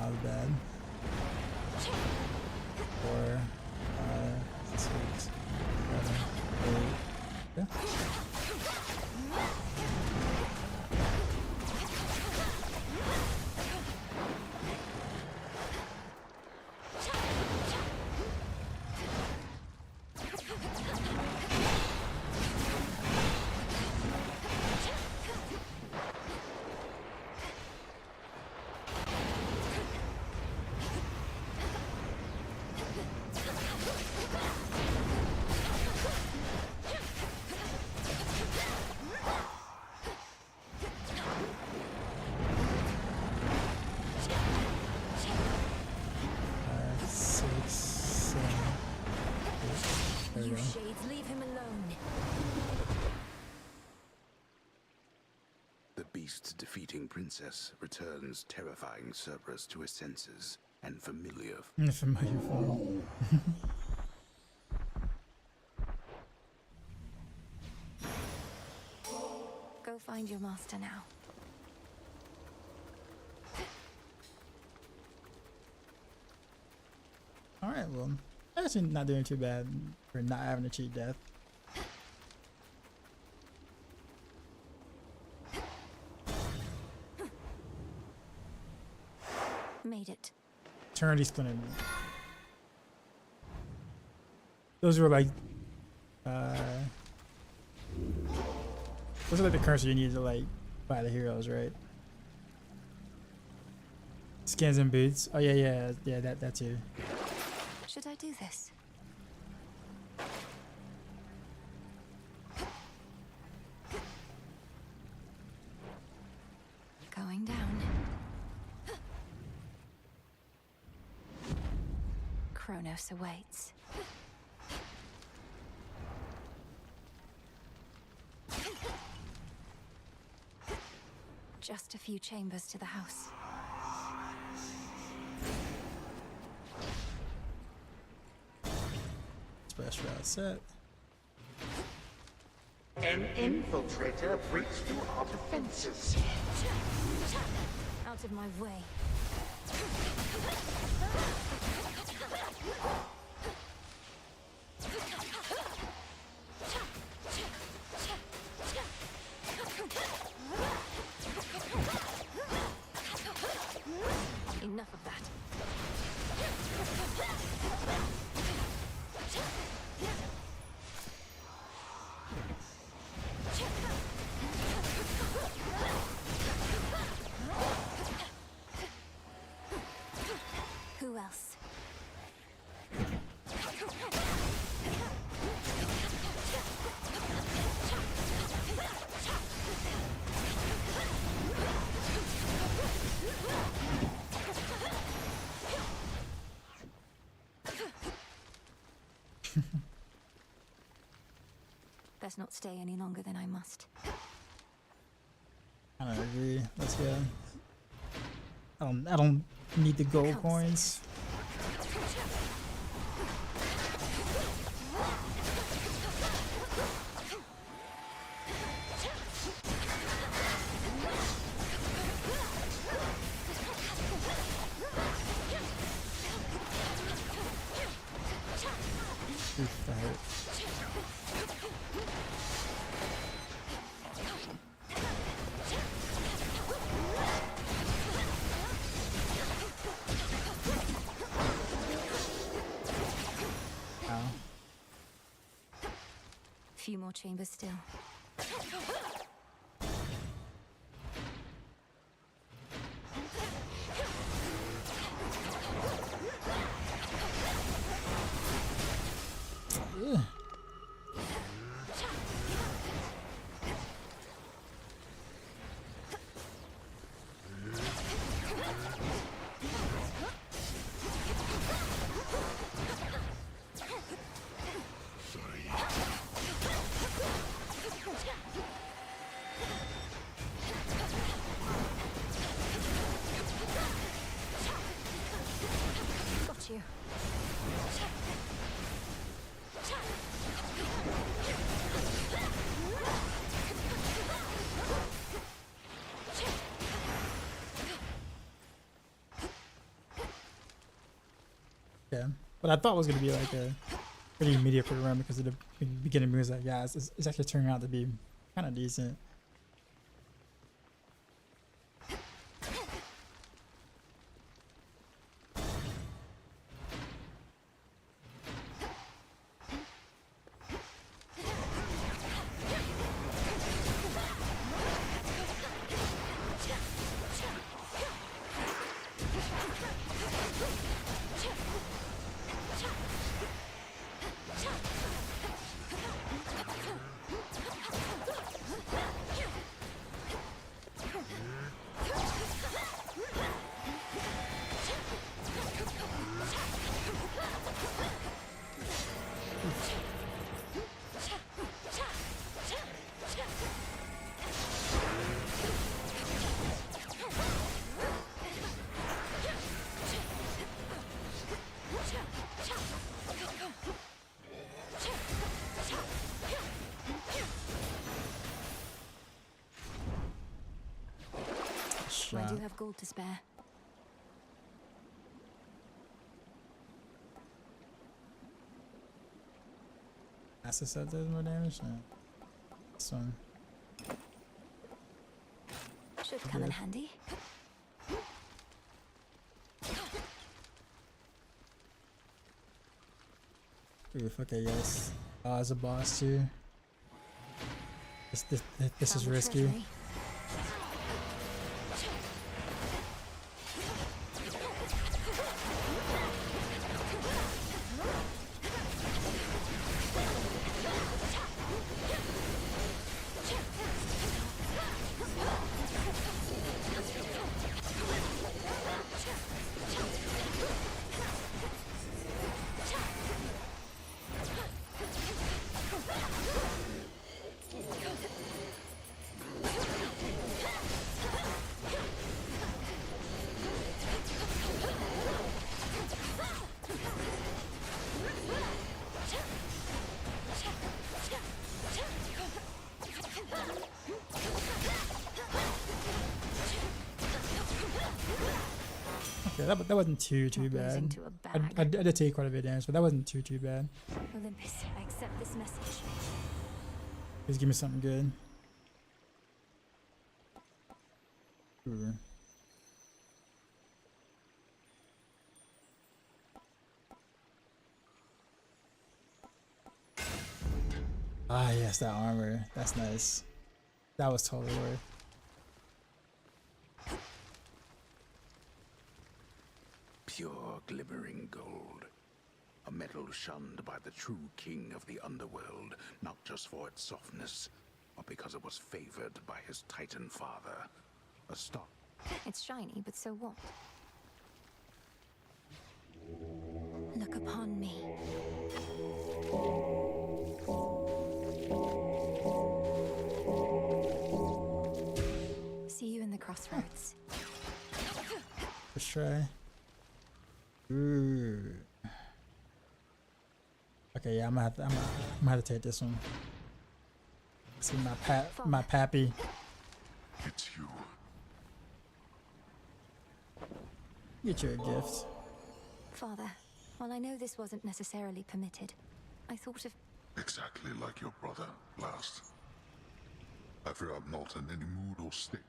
That was bad. 4, 5, 6, 7, 8. Yeah. You shades, leave him alone. The beast's defeating princess returns terrifying Cerberus to his senses and familiar. Familiar form. Go find your master now. Alright, well, actually not doing too bad for not having a cheat death. Made it. Eternity Splinter. Those were like, those are like the currency you need to like buy the heroes, right? Skins and boots. Oh yeah, that too. Should I do this? Going down. Kronos awaits. Just a few chambers to the house. Splash route set. An infiltrator breaks through our defenses. Out of my way. Enough of that. Who else? Best not stay any longer than I must. I don't agree. Let's go. I don't need the gold coins. Oof, that hurt. Few more chambers still. Ugh. Got you. Yeah, but I thought it was gonna be like a pretty mediocre run because of the beginning moves. Like, yeah, it's actually turning out to be kind of decent. I do have gold to spare. Acid set does more damage? No. This one. Should come in handy. Ooh, okay, yes. As a boss too. This is risky. Yeah, that wasn't too bad. I did take quite a bit of damage, but that wasn't too bad. Olympus, I accept this message. Please give me something good. Ooh. Ah, yes, that armor. That's nice. That was totally worth. Pure glimmering gold. A metal shunned by the true king of the underworld, not just for its softness, but because it was favored by his titan father. A stock. It's shiny, but so what? Look upon me. See you in the crossroads. Let's try. Ooh. Okay, yeah, I'm gonna have to take this one. See my pappy. It's you. Get you a gift. Father, while I know this wasn't necessarily permitted, I thought of... Exactly like your brother, last. I fear I'm not in any mood or state.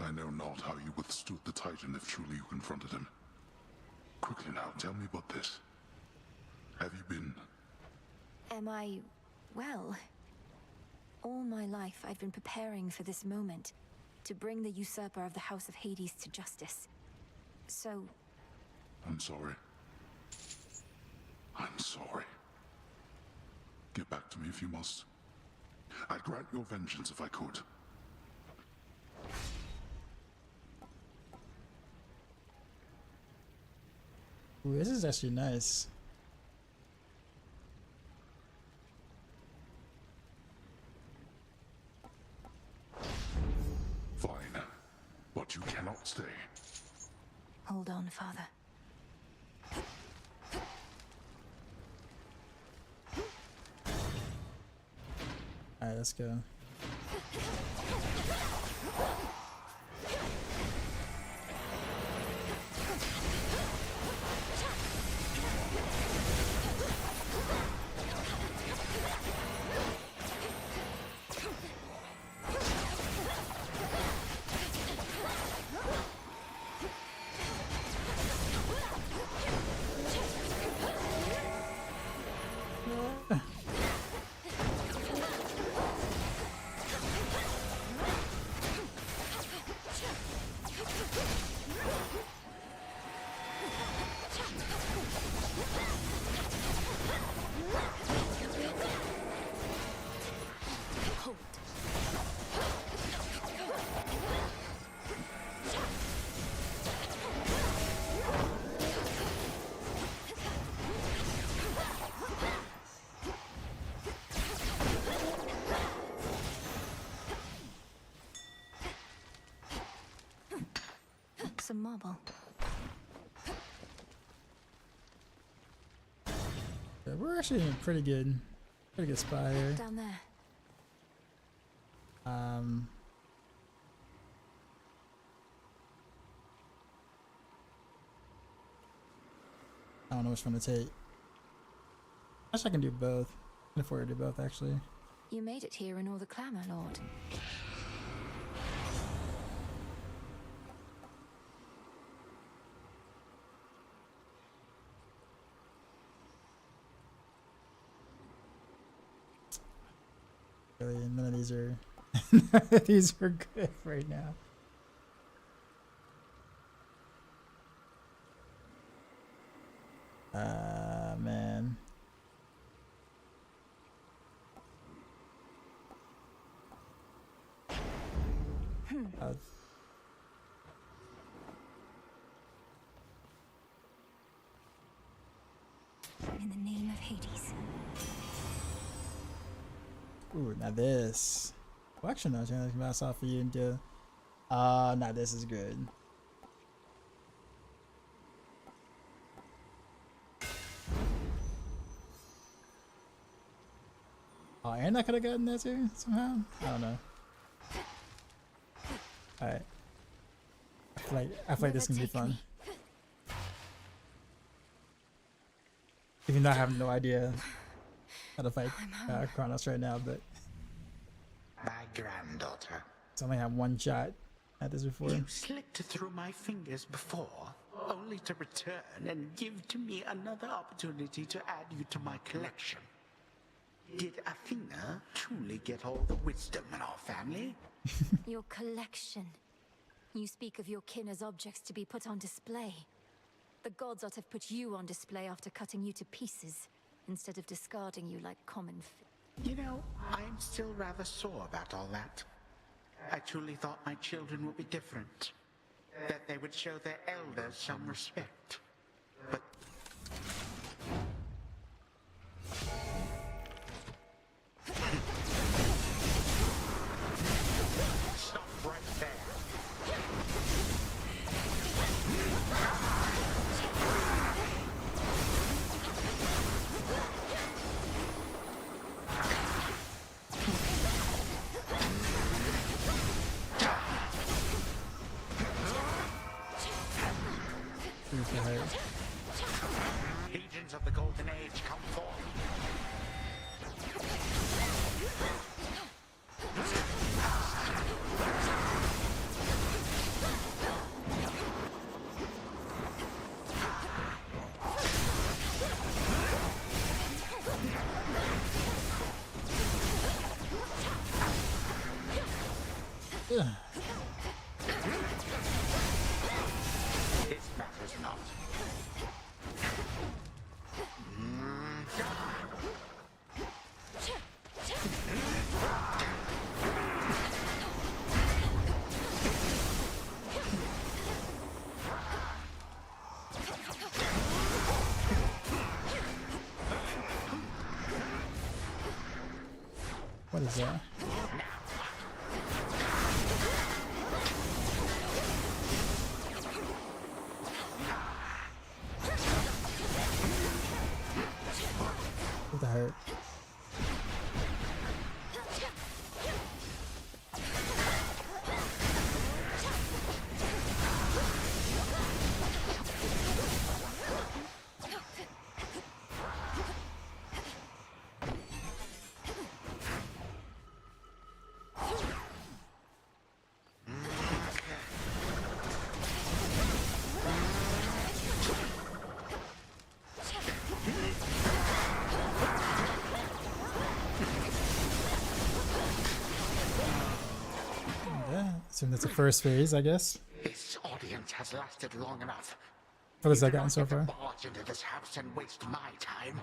I know not how you withstood the Titan if truly you confronted him. Quickly now, tell me about this. Have you been... Am I... well... All my life I've been preparing for this moment, to bring the usurper of the House of Hades to justice. So... I'm sorry. I'm sorry. Get back to me if you must. I'd grant your vengeance if I could. Ooh, this is actually nice. Fine, but you cannot stay. Hold on, Father. Alright, let's go. Some marble. Yeah, we're actually in a pretty good spot here. Down there. I don't know which one to take. Actually, I can do both. I can afford to do both, actually. You made it here in all the clamor, Lord. Really, none of these are none of these are good right now. Man. In the name of Hades. Ooh, now this. Well, actually, no, I'm going to pass off for you and do. Now this is good. Oh, and I could have gotten that too somehow. I don't know. All right. I feel like this can be fun. Even though I have no idea how to fight Kronos right now, but My granddaughter. I only have one shot at this before. You slipped through my fingers before, only to return and give to me another opportunity to add you to my collection. Did Athena truly get all the wisdom in our family? Your collection. You speak of your kin as objects to be put on display. The gods ought to have put you on display after cutting you to pieces, instead of discarding you like common You know, I'm still rather sore about all that. I truly thought my children would be different. That they would show their elders some respect. But... Stop right there. Legions of the Golden Age come forth. This matters not. What is that? What the hurt? Assume that's the first phase, I guess. This audience has lasted long enough. What has that gotten so far? Barge into this house and waste my time.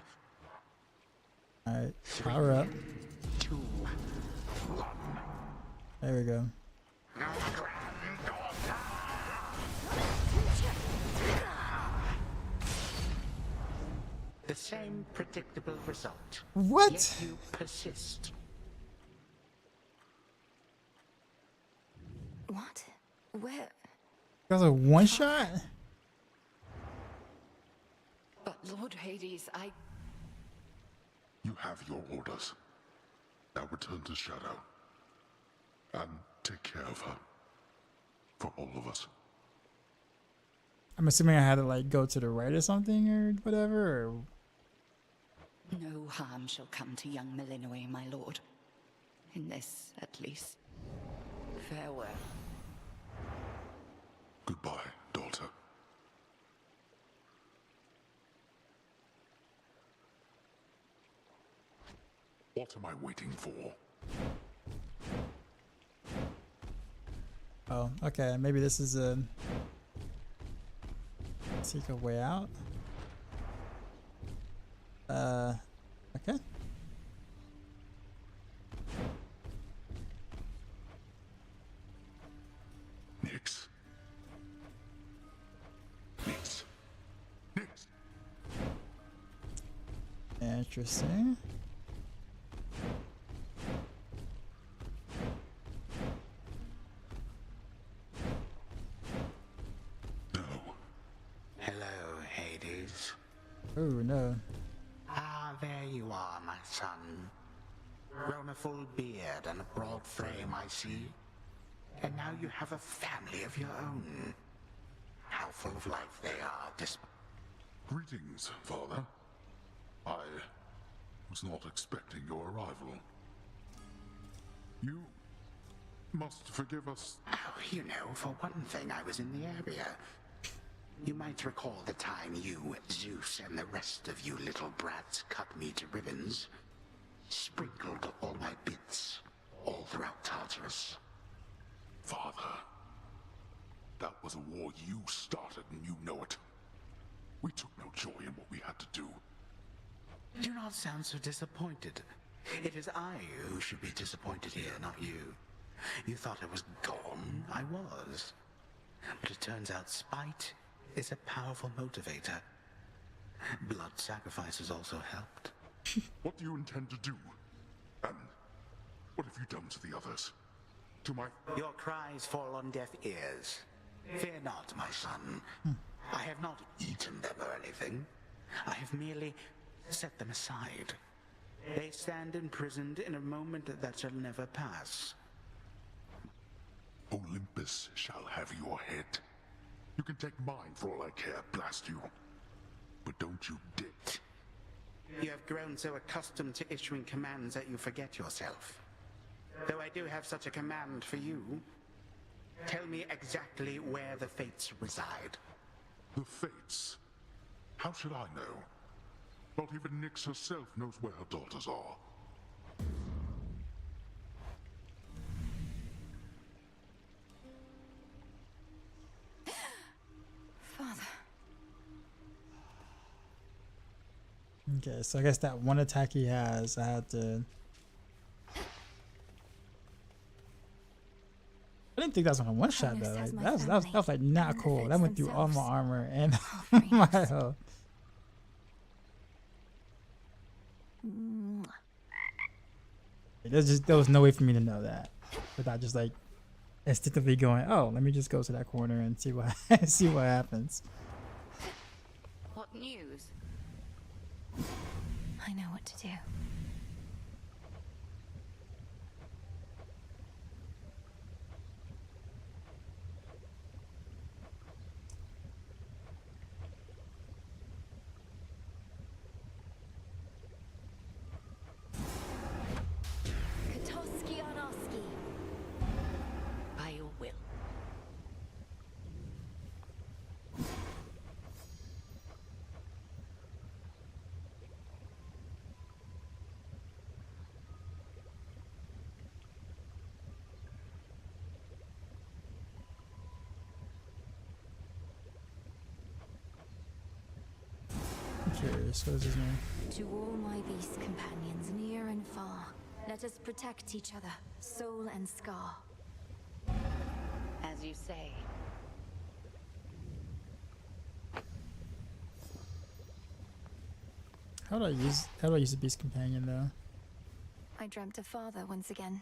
Alright, power up. 2, 1. There we go. The same predictable result. What? Yet you persist. What? Where? That was a one shot? But Lord Hades, You have your orders. Now return to Shadow. And take care of her. For all of us. I'm assuming I had to like go to the right or something or whatever. Or... No harm shall come to young Malinois, my lord. In this, at least. Farewell. Goodbye, daughter. What am I waiting for? Oh, okay. Maybe this is a secret way out. Okay. Nix. Nix. Nix. Interesting. Oh no. Ah, there you are, my son. Grown a full beard and a broad frame, I see. And now you have a family of your own. How full of life they are, Greetings, father. I was not expecting your arrival. You must forgive us. Oh, you know, for one thing, I was in the area. You might recall the time you, Zeus, and the rest of you little brats cut me to ribbons. Sprinkled all my bits all throughout Tartarus. Father, that was a war you started and you know it. We took no joy in what we had to do. Do not sound so disappointed. It is I who should be disappointed here, not you. You thought I was gone. I was. But it turns out spite is a powerful motivator. Blood sacrifices also helped. What do you intend to do? And what have you done to the others? To my... Your cries fall on deaf ears. Fear not, my son. I have not eaten them or anything. I have merely set them aside. They stand imprisoned in a moment that shall never pass. Olympus shall have your head. You can take mine for all I care, blast you. But don't you dare. You have grown so accustomed to issuing commands that you forget yourself. Though I do have such a command for you, tell me exactly where the Fates reside. The Fates? How should I know? Not even Nyx herself knows where her daughters are. Father. Okay, so I guess that one attack he has, I had to... I didn't think that was gonna one shot though. Like, that was like not cool. That went through all my armor and my health. There was no way for me to know that without just like instinctively going, oh, let me just go to that corner and see what see what happens. What news? I know what to do. By your will. I'm curious, what is his name? To all my beast companions, near and far, let us protect each other, soul and scar. As you say. How do I use the beast companion though? I dreamt of father once again,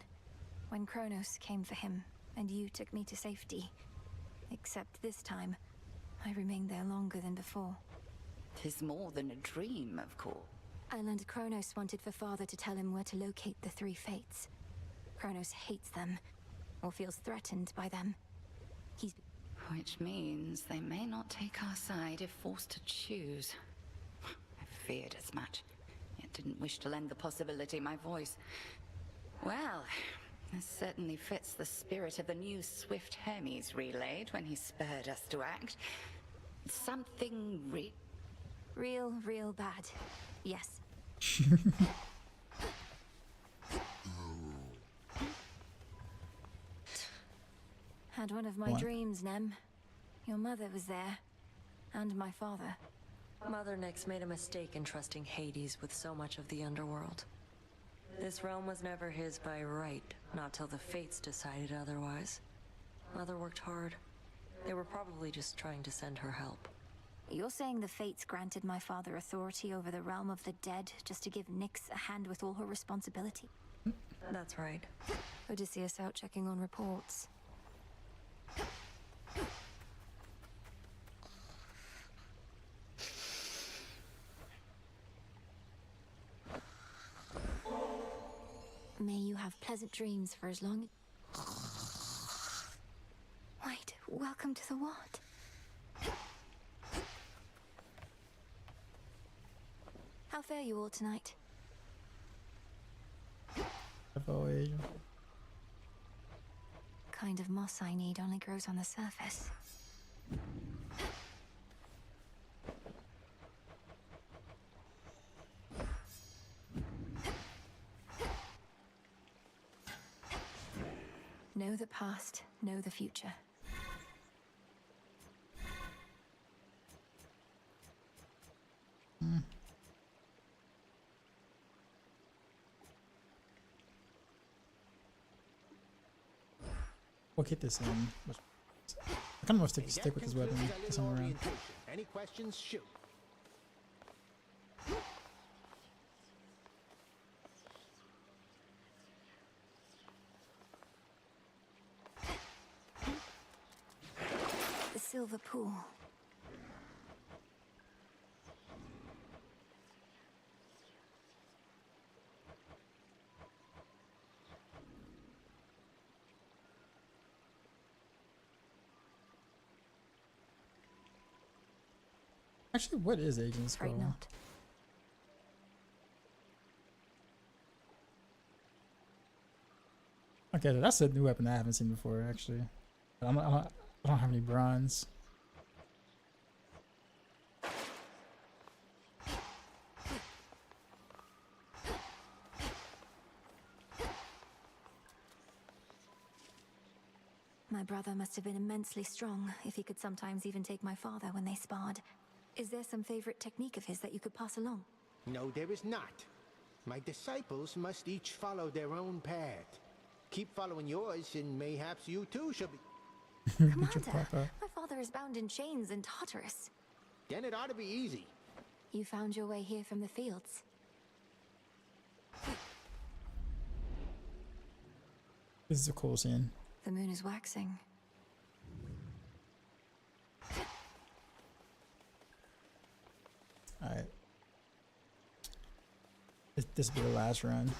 when Kronos came for him, and you took me to safety. Except this time, I remained there longer than before. 'Tis more than a dream, of course. I learned Kronos wanted for father to tell him where to locate the three fates. Kronos hates them, or feels threatened by them. He's... Which means they may not take our side if forced to choose. I feared as much, yet didn't wish to lend the possibility my voice. Well, this certainly fits the spirit of the news Swift Hermes relayed when he spurred us to act. Something real bad. Yes. Had one of my dreams, Nem. Your mother was there. And my father. Mother Nyx made a mistake in trusting Hades with so much of the underworld. This realm was never his by right, not till the Fates decided otherwise. Mother worked hard. They were probably just trying to send her help. You're saying the Fates granted my father authority over the realm of the dead just to give Nyx a hand with all her responsibility? That's right. Odysseus out checking on reports. May you have pleasant dreams for as long. Wait, welcome to the what? How fare you all tonight? Kind of moss I need only grows on the surface. Know the past, know the future. We'll get this in. I kind of want to stick with this weapon this time around. Any questions? Shoot. The silver pool. Actually, what is Agent Scroll? Right not. Okay, that's a new weapon I haven't seen before, actually. But I don't have any bronze. My brother must have been immensely strong, if he could sometimes even take my father when they sparred. Is there some favorite technique of his that you could pass along? No, there is not. My disciples must each follow their own path. Keep following yours, and mayhaps you too shall be... Commander, my father is bound in chains in Tartarus. Then it ought to be easy. You found your way here from the fields. This is a cool scene. The moon is waxing. Alright. This will be the last run.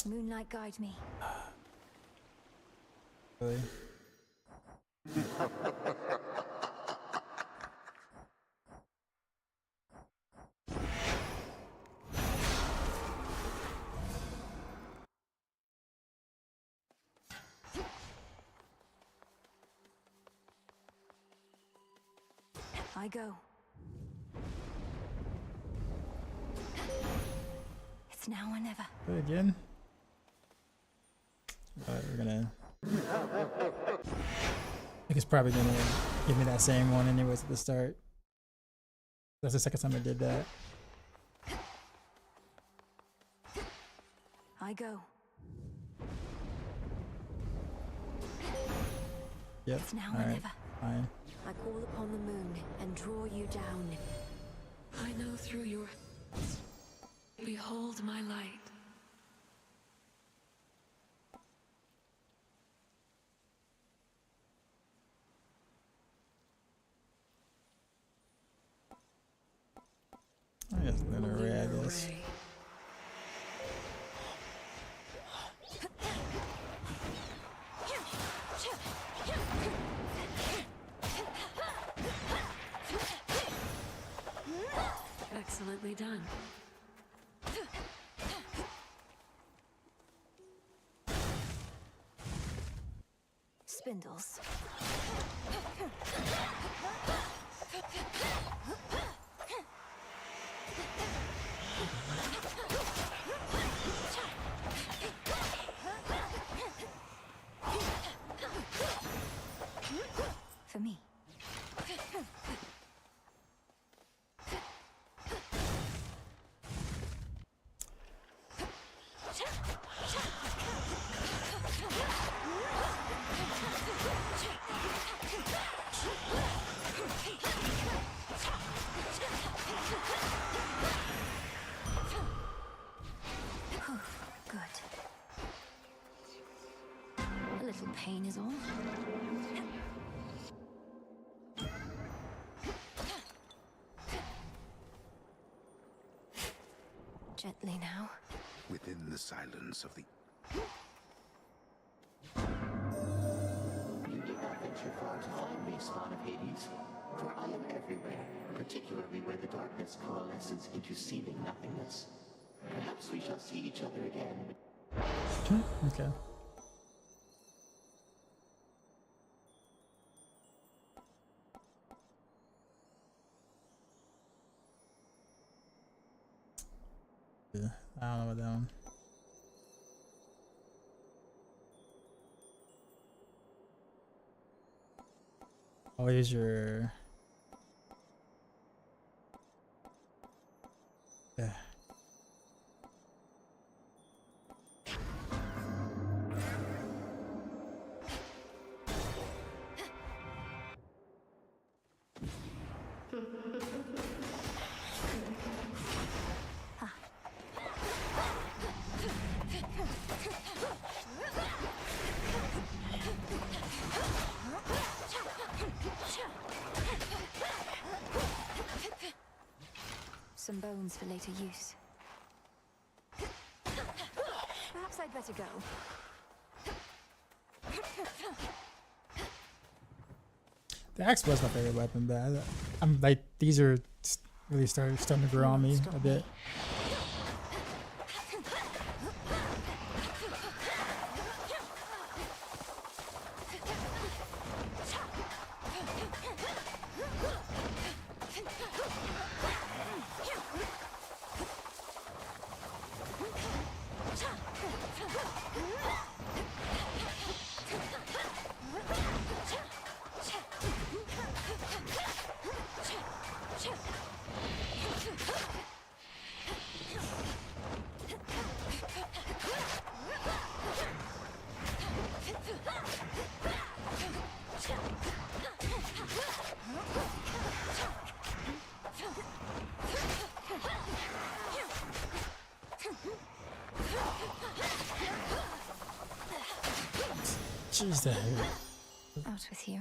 Moonlight guide me. Really? I go. It's now or never. Do it again. But we're gonna. I think it's probably gonna give me that same one anyways at the start. That's the second time I did that. I go. Yep. It's now All or right. never. Fine. I call upon the moon and draw you down. I know through your... Behold my light. I guess I'm gonna read this. Excellently done. Spindles. For me. Good. A little pain is all. Gently now. Within the silence of the... You did not venture far to find me, Spawn of Hades, for I am everywhere, particularly where the darkness coalesces into seething nothingness. Perhaps we shall see each other again. Okay. Yeah, I don't know about that one. Oh, here's your... Yeah. Some bones for later use. Perhaps I'd better go. The axe was my favorite weapon, but I'm like, these are really starting to grow on me a bit. Jeez, that hurt. Out with you.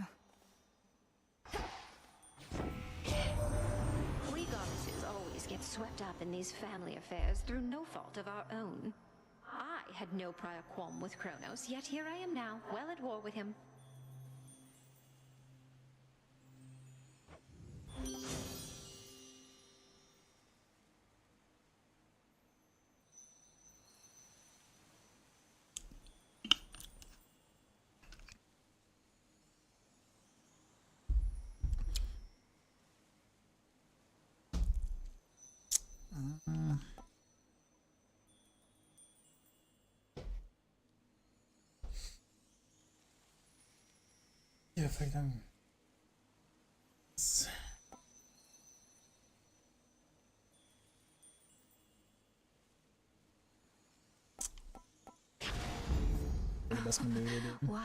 We goddesses always get swept up in these family affairs through no fault of our own. I had no prior qualm with Kronos, yet here I am now, well at war with him. Yeah, if I can. That's gonna be really good. Wow.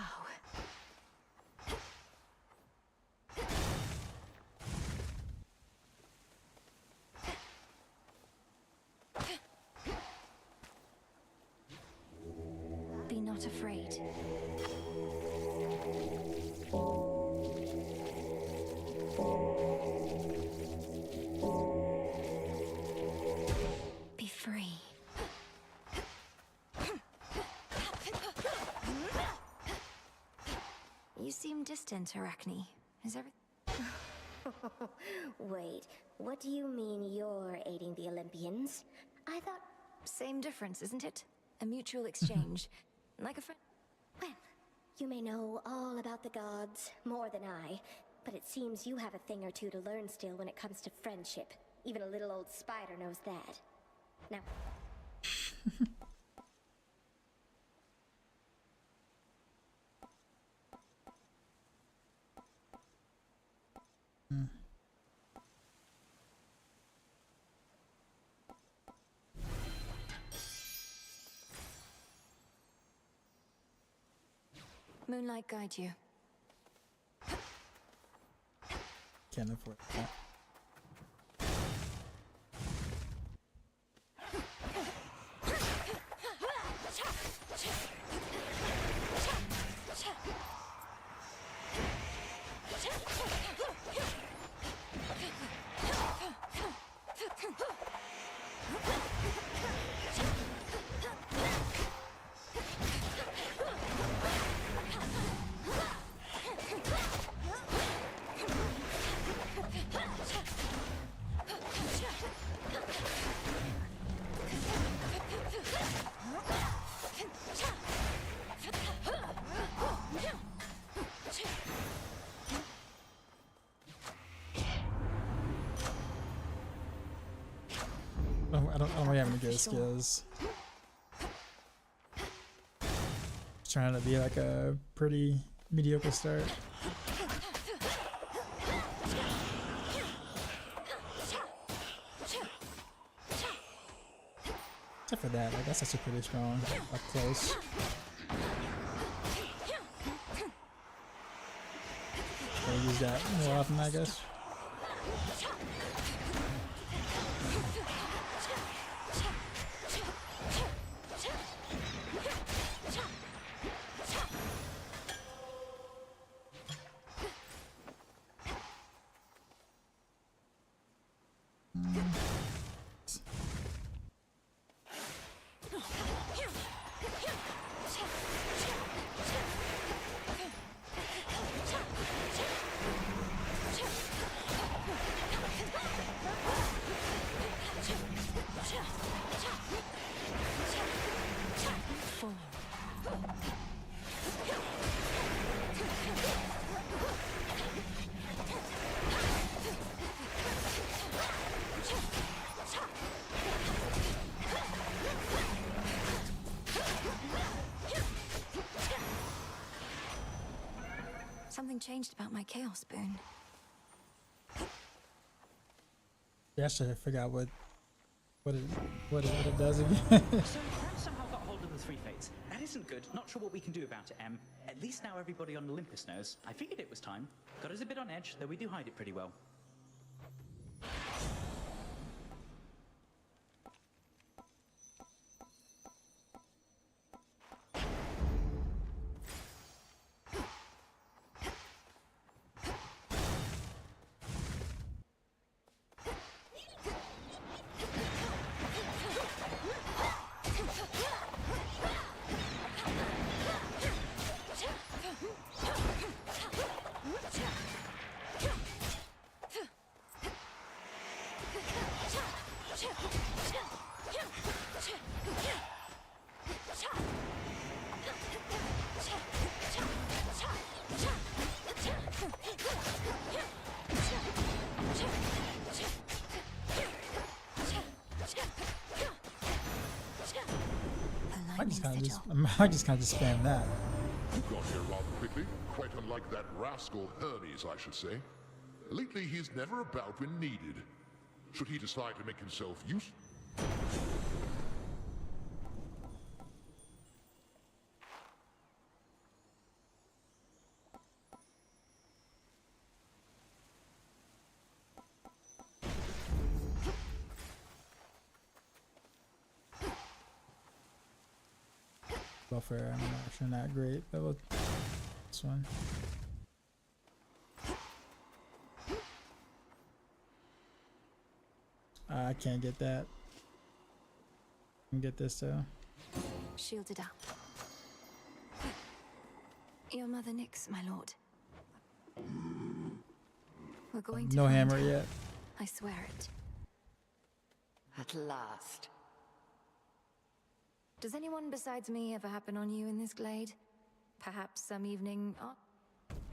Be not afraid. Be free. You seem distant, Arachne. Is everything... Wait, what do you mean you're aiding the Olympians? I thought... Same difference, isn't it? A mutual exchange. Like a friend. Well, you may know all about the gods, more than I, but it seems you have a thing or two to learn still when it comes to friendship. Even a little old spider knows that. Now... Moonlight guide you. Can't afford that. I don't really have any good skills. Just trying to be like a pretty mediocre start. Except for that, I guess that's a pretty strong up close. I'll use that more often, I guess. Something changed about my chaos boon. Yeah, actually, I forgot what it does again. So Ram somehow got hold of the three fates. That isn't good. Not sure what we can do about it, Em. At least now everybody on Olympus knows. I figured it was time. Got us a bit on edge, though we do hide it pretty well. I just kind of spam that. You got here rather quickly, quite unlike that rascal Hermes, I should say. Lately, he's never about when needed. Should he decide to make himself useful? Buffer, I'm actually not great, but with this one. I can't get that. I can get this though. Shielded up. Your mother Nyx, my lord. We're going to No find hammer her. yet. I swear it. At last. Does anyone besides me ever happen on you in this glade? Perhaps some evening. Oh,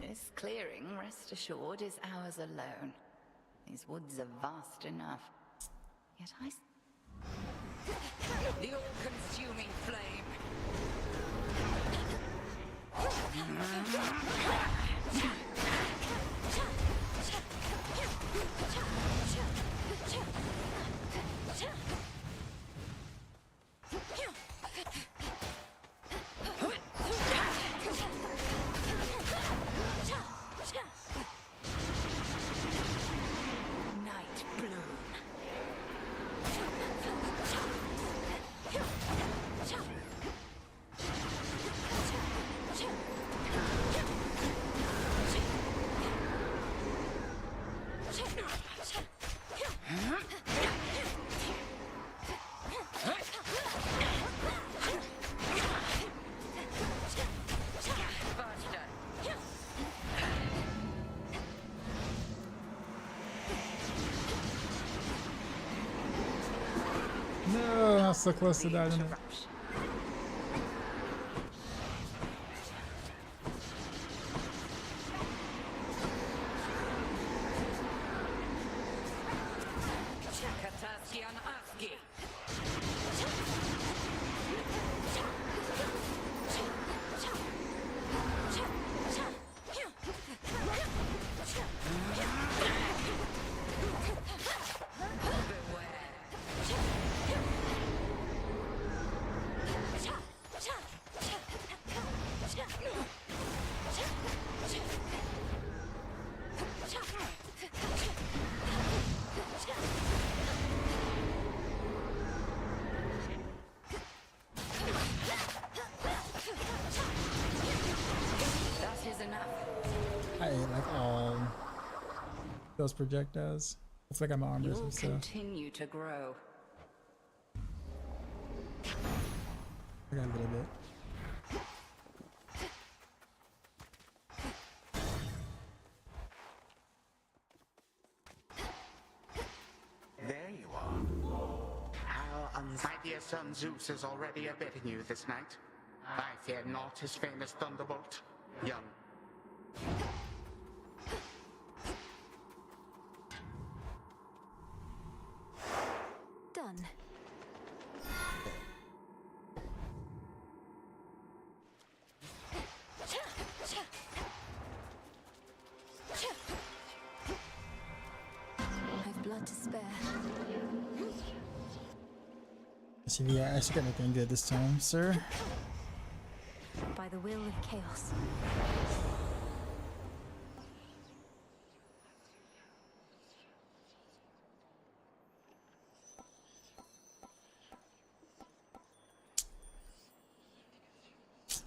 This clearing, rest assured, is ours alone. These woods are vast enough. Yet the all-consuming flame. Night bloom. No, not so close to dying. That is enough. I ate like all those projectiles. It's like I'm armors You'll and stuff. continue to grow. I got a little bit. There you are. How my dear son Zeus is already abetting you this night. I fear not his famous thunderbolt. Young. done. I've blood to spare. See if you actually got anything good this time, sir. By the will of chaos.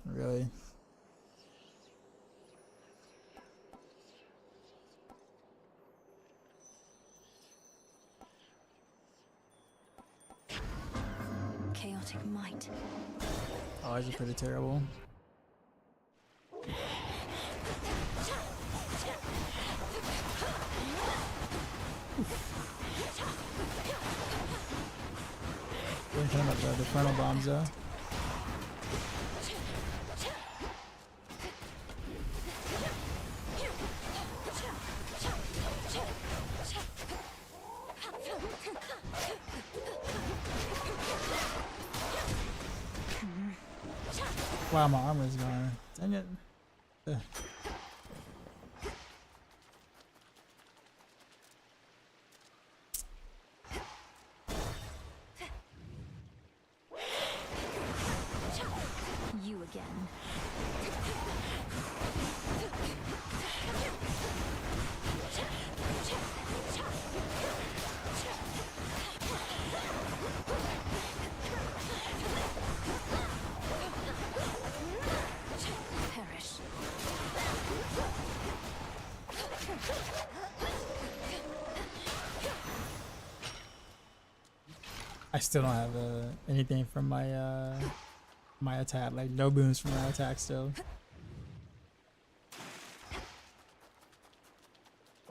Really? Chaotic might. Oh, these are pretty terrible. We're talking about the frontal bombs though. Wow, my armor's gone. Dang it. Ugh. You again. Perish. I still don't have anything from my my attack, like no boons from my attack still.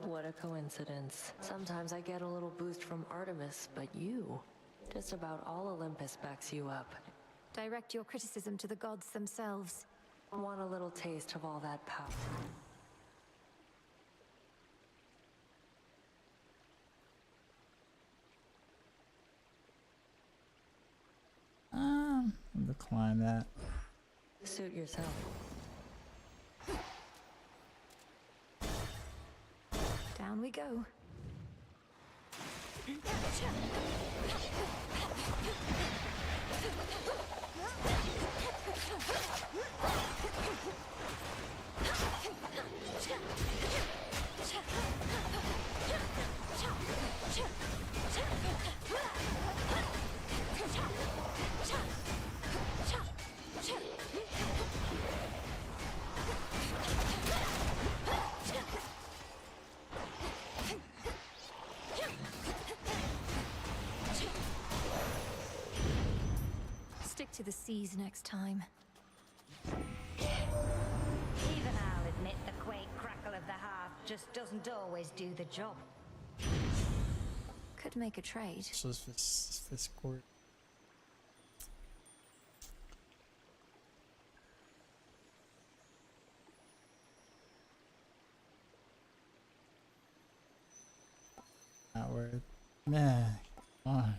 What a a coincidence. Sometimes I get a little boost from Artemis, but you... just about all Olympus backs you up. Direct your criticism to the gods themselves. Want a little taste of all that power. I'll decline that. Suit yourself. Down we go. Stick to the seas next time. Even I'll admit the quake crackle of the hearth just doesn't always do the job. Could make a trade. So this court. Not worth. Man, come on.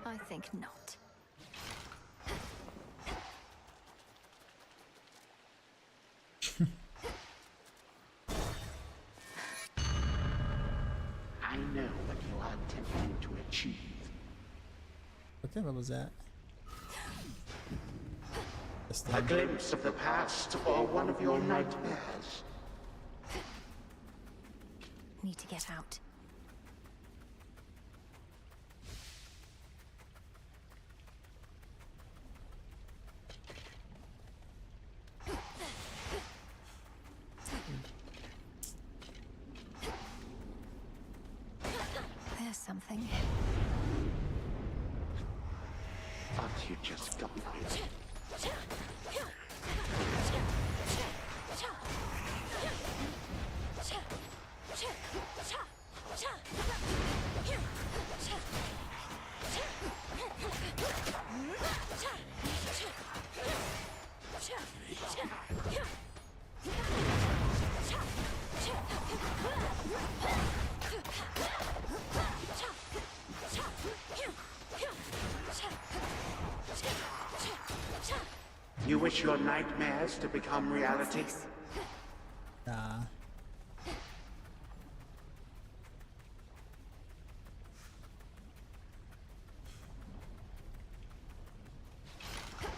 I think not. I know what you are attempting to achieve. Okay, what was that? A glimpse of the past or one of your nightmares. Need to get out. There's something. Thought you just got me. You wish your nightmares to become reality? Nah.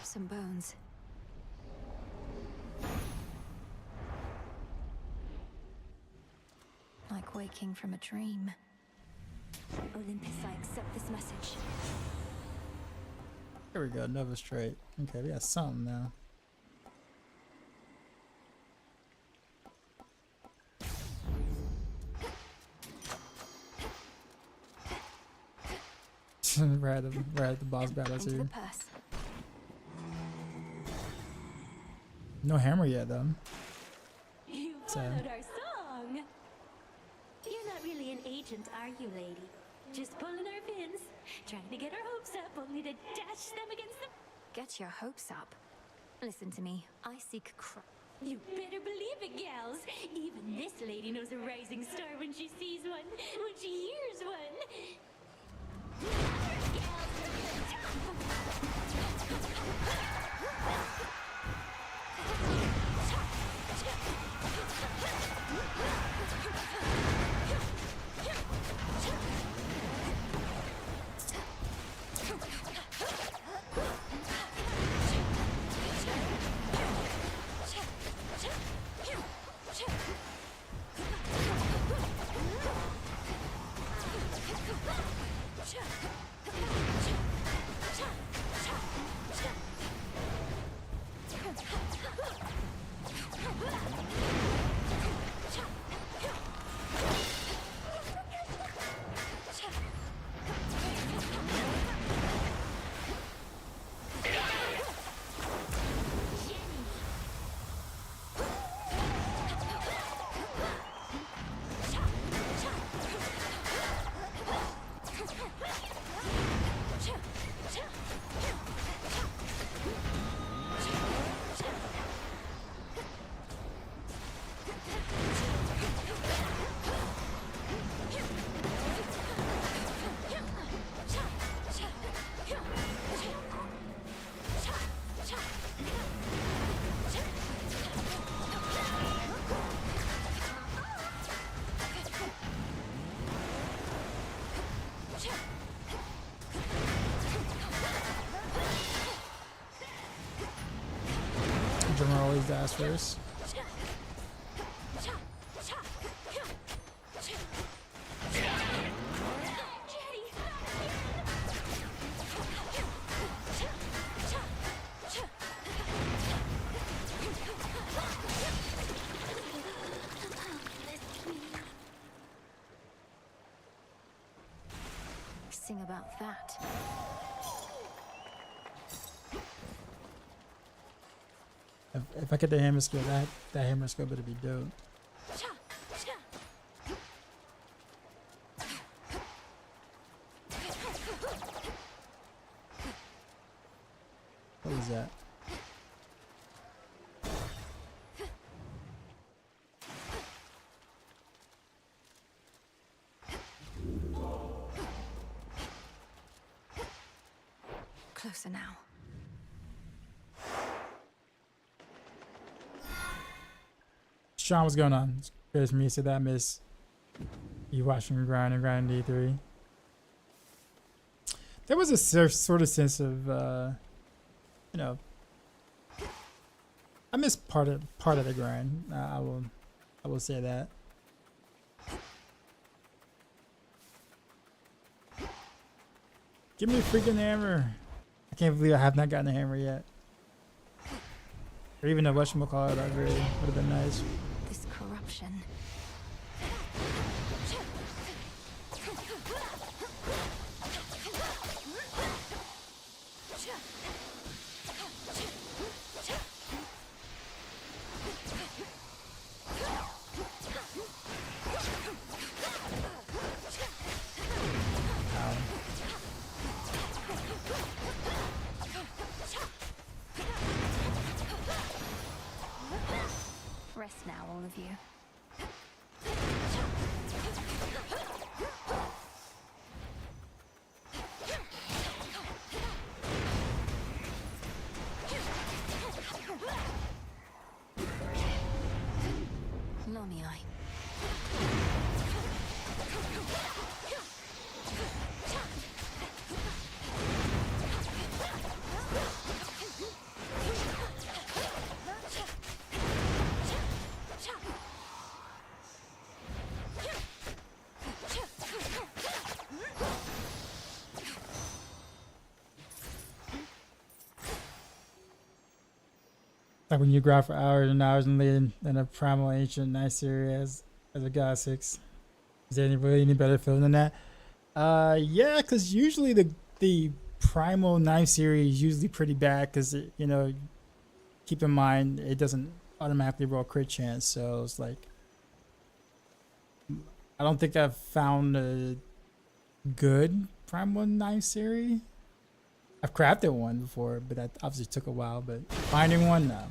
Some bones. Like waking from a dream. Olympus, I accept this message. There we go, Nova Straight. Okay, we got something now. we're at the boss battle too. No hammer yet though. You followed our song. You're not really an agent, are you, lady? Just pulling our pins, trying to get our hopes up, only to dash them against them. Get your hopes up. Listen to me. I seek You better believe it, gals. Even this lady knows a rising star when she sees one, when she hears one. Drummer always dies first. Sing about that. If I get the hammer skill, that hammer skill better be dope. What was that? Closer now. Sean, what's going on? There's me, so that I miss you watching grind and grind D3. There was a sort of sense of, you know, I miss part of the grind. I will say that. Give me a freaking hammer! I can't believe I have not gotten a hammer yet. Or even a whatchamacallit upgrade would have been nice. This corruption. Rest now, all of you. Lummy eye. Like when you grind for hours and hours and lead in a primal ancient nice series as a god 6. Is there any better feeling than that? Yeah, because usually the primal 9 series is usually pretty bad because you know, keep in mind it doesn't automatically roll crit chance, so it's like I don't think I've found a good primal 9 series. I've crafted one before, but that obviously took a while. But finding one, no.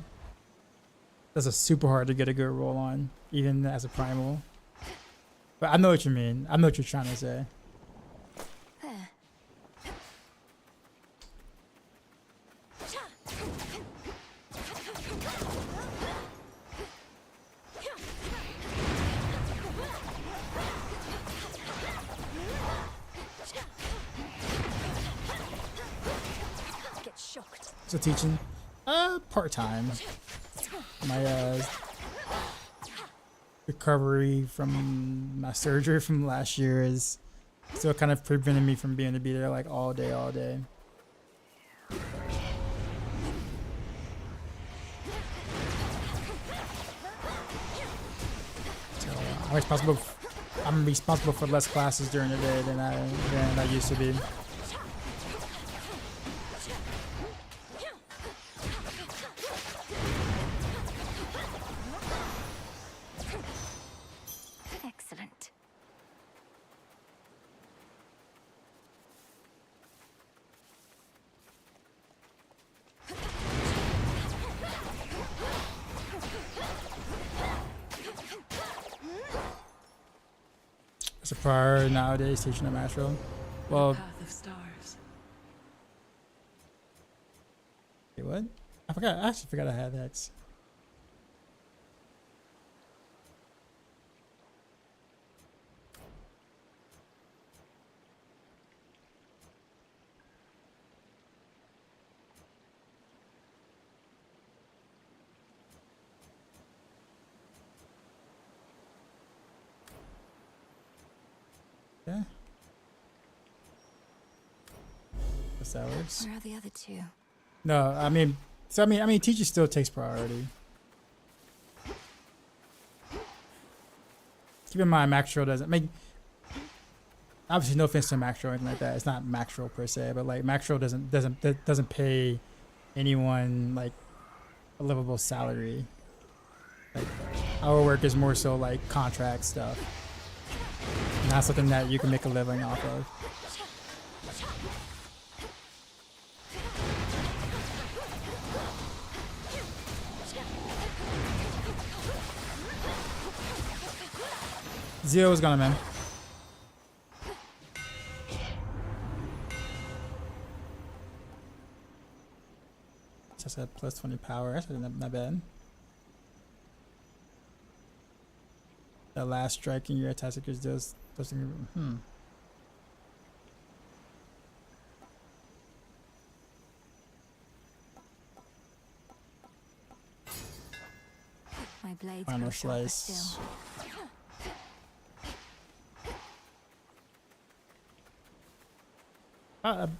That's super hard to get a good roll on, even as a primal. But I know what you mean. I know what you're trying to say. There. Get shocked. So teaching, part-time. My recovery from my surgery from last year is still kind of preventing me from being able to be there like all day. So I'm responsible for less classes during the day than I used to be. Excellent. It's a priority nowadays teaching a Maxroll. Well, Path of stars. wait, what? I actually forgot I had X. Okay. Guess that works. Where are the other two? No, I mean, so I mean, teacher still takes priority. Keep in mind, Maxroll doesn't make. Obviously, no offense to Maxroll or anything like that. It's not Maxroll per se, but like Maxroll doesn't pay anyone like a livable salary. Like our work is more so like contract stuff, not something that you can make a living off of. Zeo's gonna man. Just had plus 20 power. That's not bad. The last strike in your Heartseeker does My blades Final grow sharper slice. still.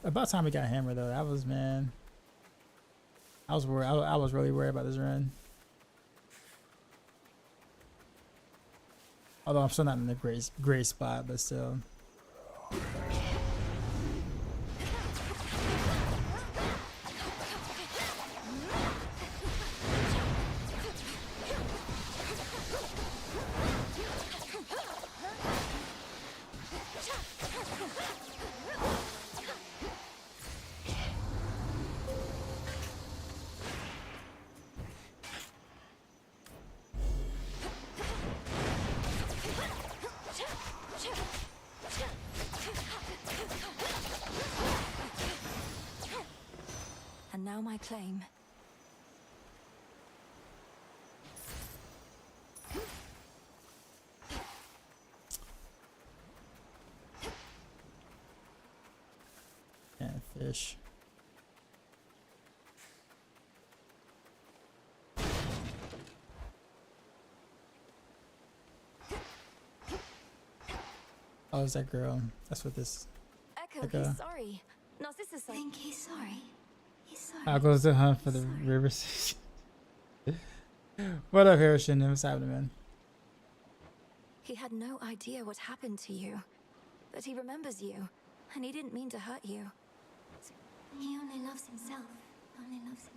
About time we got hammer though. That was, man. I was worried. I was really worried about this run. Although I'm still not in the great spot, but still. And now my claim. Can't fish. Oh, is that girl? That's what this. Echo, he's sorry. Narcissus, I think he's sorry. He's sorry. I'll go to hunt for the rivers. What up, Harrison? What's happening, man? He had no idea what happened to you. But he remembers you. And he didn't mean to hurt you. He only loves himself. Only loves himself.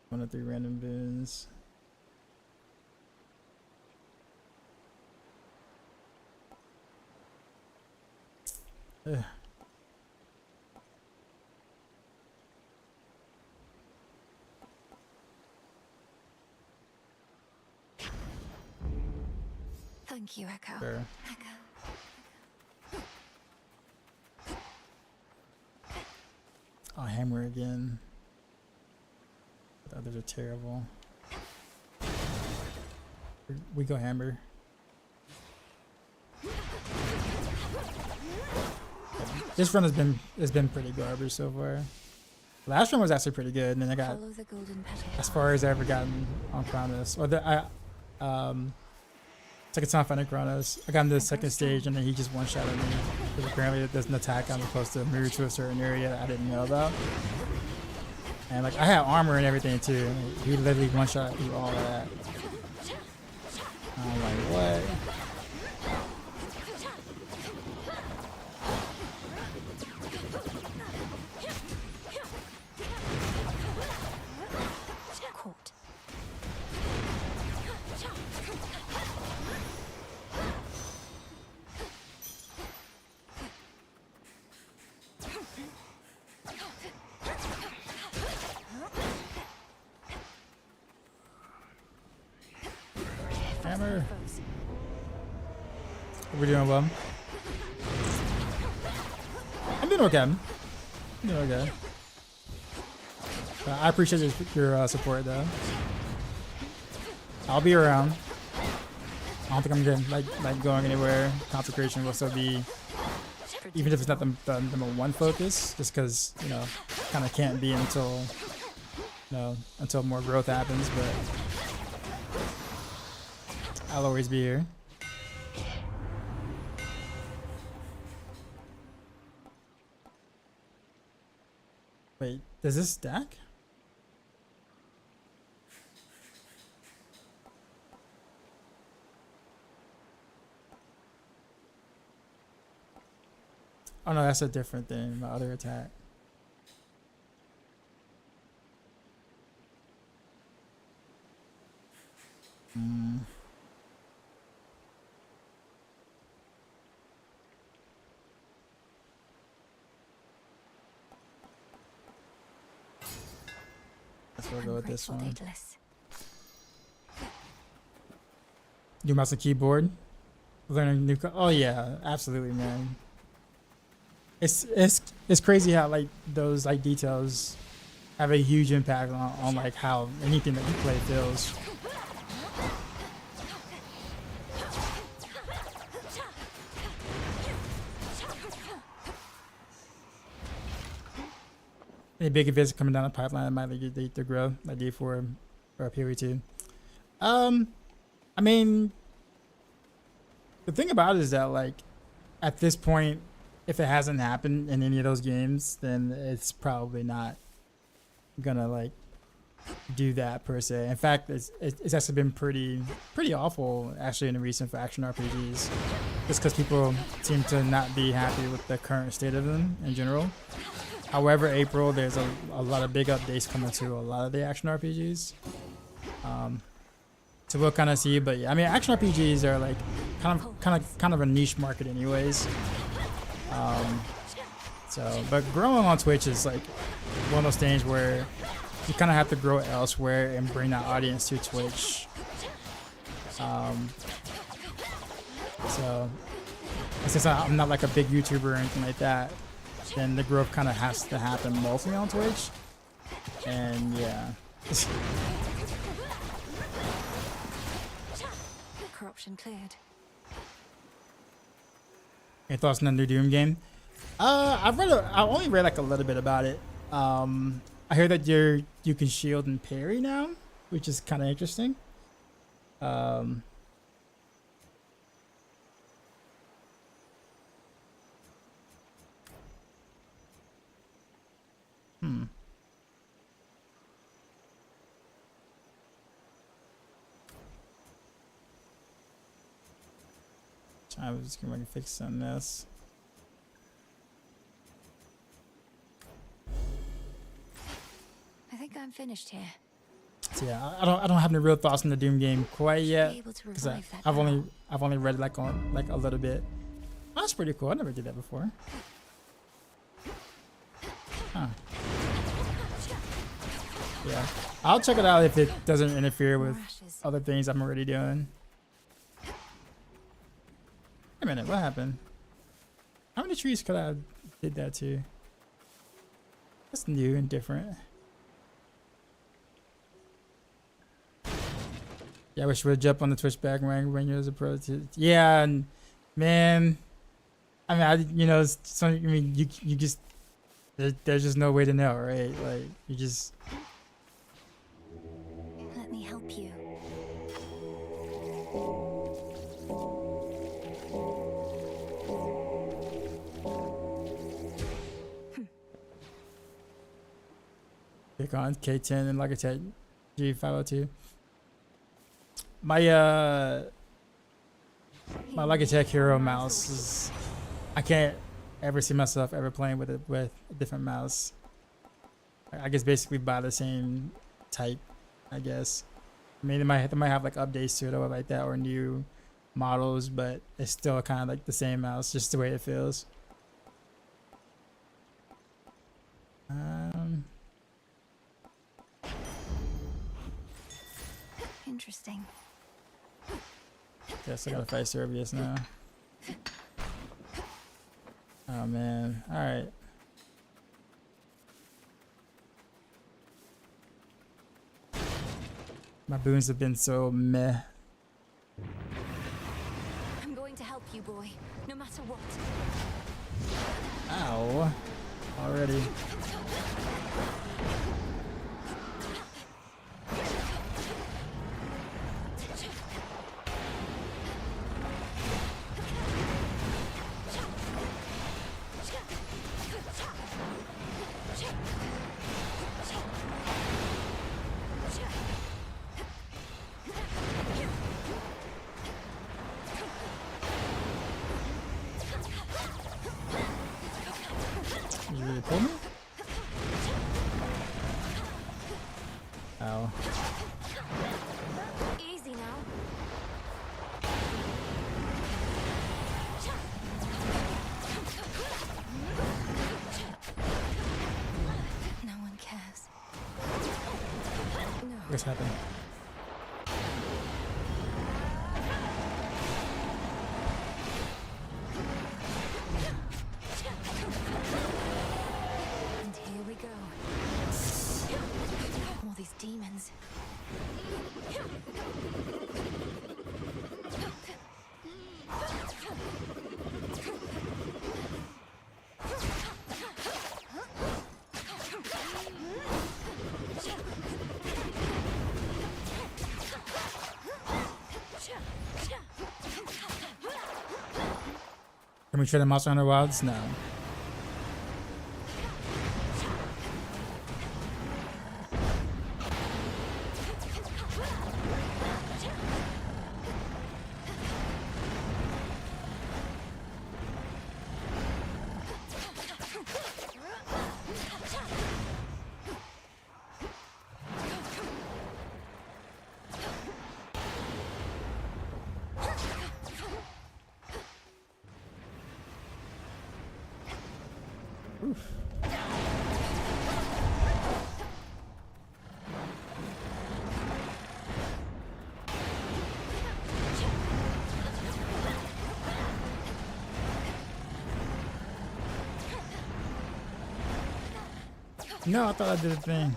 1 of 3 random boons. Ugh. Thank you, Echo. Sure. Echo. Oh, hammer again. The others are terrible. We go hammer. This run has been pretty garbage so far. Last run was actually pretty good, and then I got Follow the golden petal. as far as I ever gotten on Chronos. Or second time fighting Chronos. I got into the second stage, and then he just one-shotted me. Because apparently there's an attack I'm supposed to move to a certain area that I didn't know about. And like I had armor and everything too. He literally one-shot through all of that. I'm like, what? Caught. Hammer. Are we doing well? I'm doing okay. I'm doing okay. I appreciate your support though. I'll be around. I don't think I'm getting like going anywhere. Consecration will still be, even if it's not the number one focus, just because, you know, kind of can't be until until more growth happens, but I'll always be here. Wait, does this stack? Oh no, that's a different thing. My other attack. Let's go with this one. New mouse and keyboard. Learning new. Oh yeah, absolutely, man. It's crazy how like those like details have a huge impact on like how anything that you play feels. Any big events coming down the pipeline that might lead to grow, like D4 or PoE2. I mean, the thing about it is that like at this point, if it hasn't happened in any of those games, then it's probably not gonna like do that per se. In fact, it's actually been pretty awful actually in the recent for action RPGs, just because people seem to not be happy with the current state of them in general. However, April, there's a lot of big updates coming to a lot of the action RPGs. So we'll kind of see, but yeah, I mean, action RPGs are like kind of a niche market, anyways. But growing on Twitch is like one of those things where you kind of have to grow elsewhere and bring that audience to Twitch. So since I'm not like a big YouTuber or anything like that, then the growth kind of has to happen mostly on Twitch. And yeah. Corruption cleared. Any thoughts on the new Doom game? I only read like a little bit about it. I hear that you can shield and parry now, which is kind of interesting. I was just gonna fix on this. I think I'm finished here. So yeah, I don't have any real thoughts on the Doom game quite yet, because I've only read like a little bit. Oh, that's pretty cool. I never did that before. Huh. Yeah, I'll check it out if it doesn't interfere with other things I'm already doing. Wait a minute, what happened? How many trees could I have did that to? That's new and different. Yeah, I wish we would jump on the Twitch back when you're as a pro. Yeah, and man, I mean, you just there's just no way to know, right? Like you just. Let me help you. Pick on K10 and Logitech G502. My Logitech Hero mouse is, I can't ever see myself ever playing with it with a different mouse. I guess basically buy the same type, I guess. I mean, they might have like updates to it or like that, or new models, but it's still kind of like the same mouse, just the way it feels. Interesting. Guess I gotta fight Servius now. Oh man, alright. My boons have been so meh. I'm going to help you, boy, no matter what. Ow. Already. what's happening. And here we go. All these demons. Can we try the Monster Hunter Wilds? No. No, I thought I did a thing.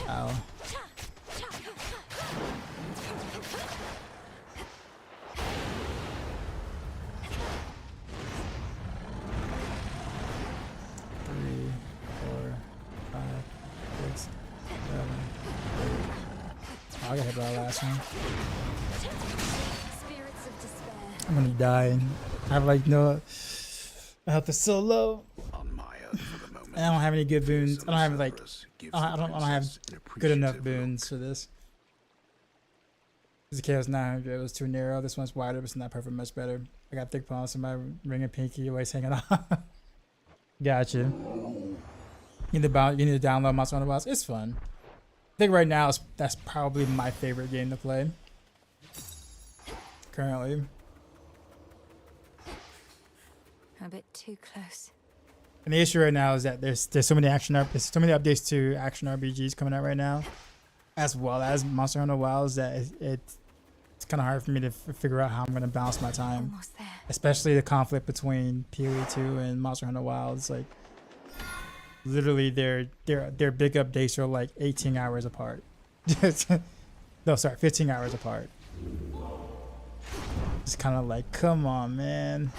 Ow. I got hit by the last one. I'm gonna die. I have like no. My health is so low. And I don't have any good boons. I don't have like. I don't have good enough boons for this. This is Chaos 900. It was too narrow. This one's wider, but it's not perfect. Much better. I got thick palms, so my ring and pinky always hanging off. Gotcha. You need to download Monster Hunter Wilds. It's fun. I think right now that's probably my favorite game to play currently. A bit too close. And the issue right now is that there's so many updates to action RPGs coming out right now, as well as Monster Hunter Wilds, that it's kind of hard for me to figure out how I'm going to balance my time. Especially the conflict between PoE 2 and Monster Hunter Wilds. Like, literally, their big updates are like 18 hours apart. No, sorry, 15 hours apart. It's kind of like, come on, man.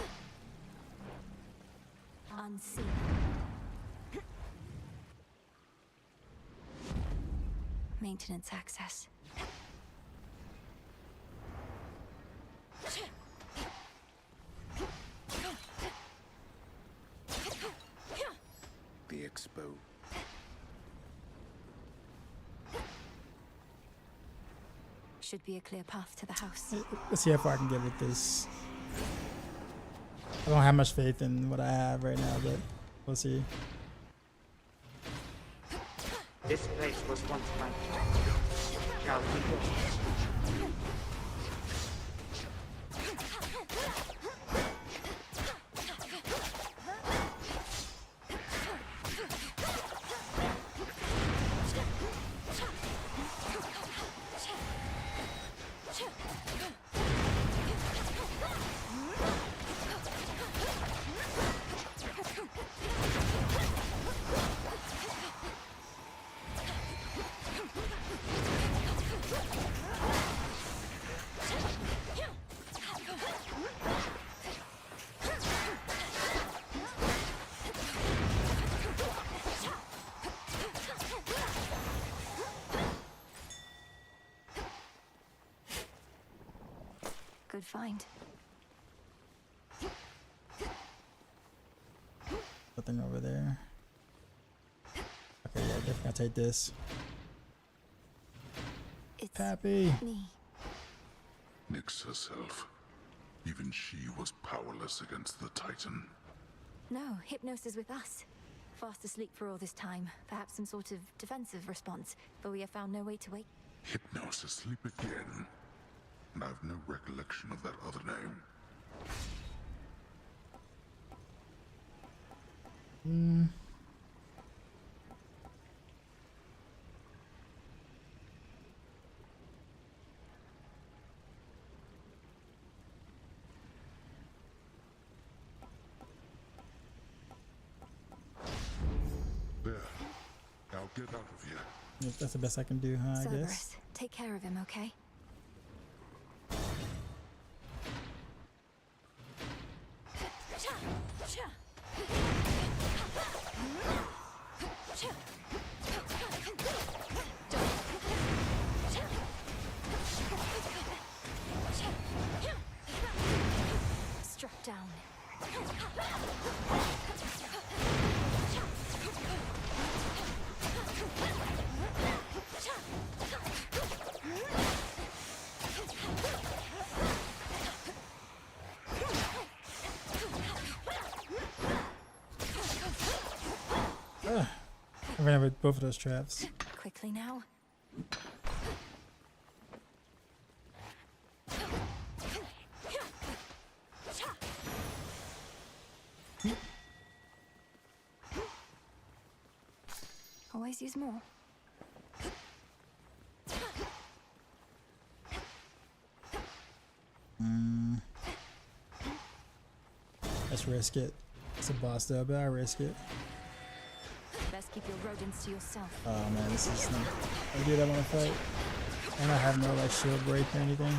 Unseen. Maintenance access. The expo. Should be a clear path to the house. Let's see how far I can get with this. I don't have much faith in what I have right now, but we'll see. This place was once my shall we go? Good find. Nothing over there. Okay, yeah, definitely gotta take this. It's Pappy. me. Nyx herself. Even she was powerless against the Titan. No, Hypnos is with us. Fast asleep for all this time. Perhaps some sort of defensive response, but we have found no way to wake. Hypnos asleep again. And I've no recollection of that other name. There. Now get out of here. If that's the best I can do, huh? I guess. Cerberus, take care of him, okay? Struck down. I ran with both of those traps. Quickly now. Always use more. Let's risk it. It's a boss though, but I risk it. Best keep your rodents to yourself. Oh man, this is not. I do that when I fight. And I have no like shield break or anything.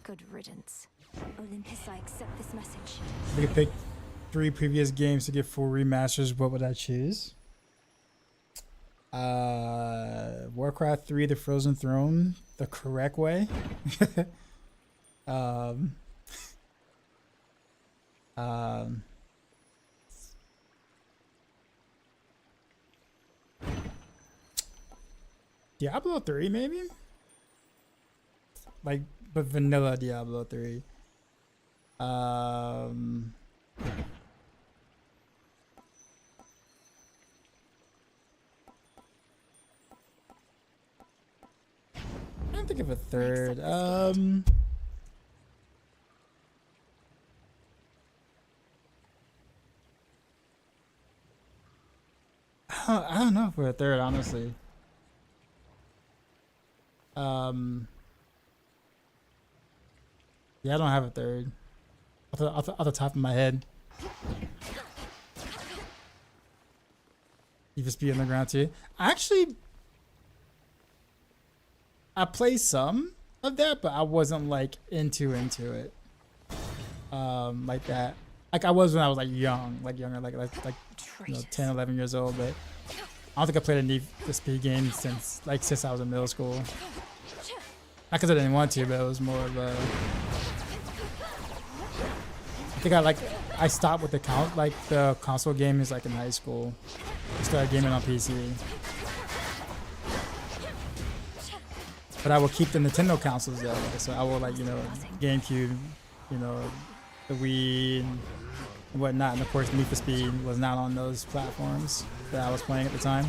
Good riddance. Olympus, I accept this message. We could pick 3 previous games to get 4 remasters. What would I choose? Warcraft 3: The Frozen Throne, the correct way. Diablo 3 maybe? Like, but vanilla Diablo 3. I don't think of a third. I don't know for a third, honestly. Yeah, I don't have a third. Off the top of my head. Even Speed on the ground too. Actually, I played some of that, but I wasn't like into it. Like that. Like I was when I was like young, like younger, like you know, 10, 11 years old. But I don't think I played a Need for Speed game since I was in middle school. Not because I didn't want to, but it was more of a. I think I stopped with the console game is like in high school. I started gaming on PC. But I will keep the Nintendo consoles though. So I will like, you know, GameCube, you know, the Wii and whatnot. And of course Need for Speed was not on those platforms that I was playing at the time.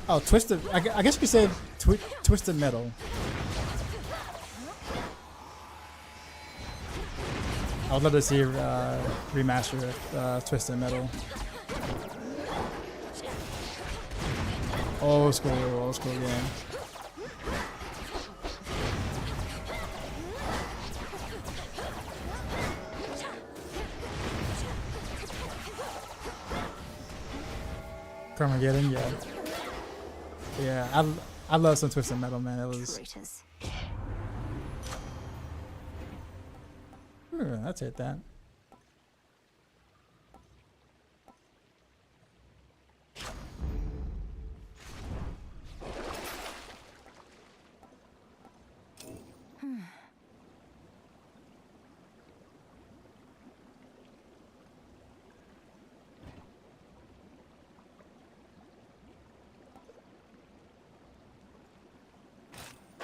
Oh, Twisted, I guess you could say Twisted Metal. I would love to see a remaster of Twisted Metal. Old school game. Carmageddon, yeah. Yeah, I love some Twisted Metal, man. It was. I'd take that.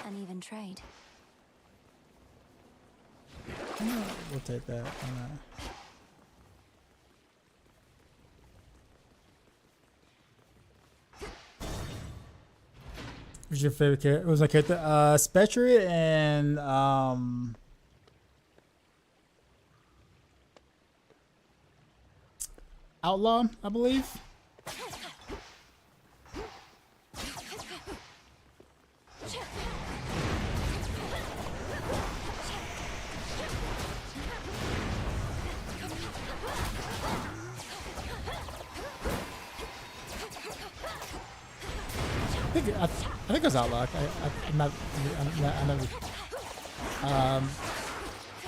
An even trade. We'll take that. Why not? Who's your favorite character? Who's my character? Spectre and Outlaw, I believe. I think it was Outlaw. I'm not.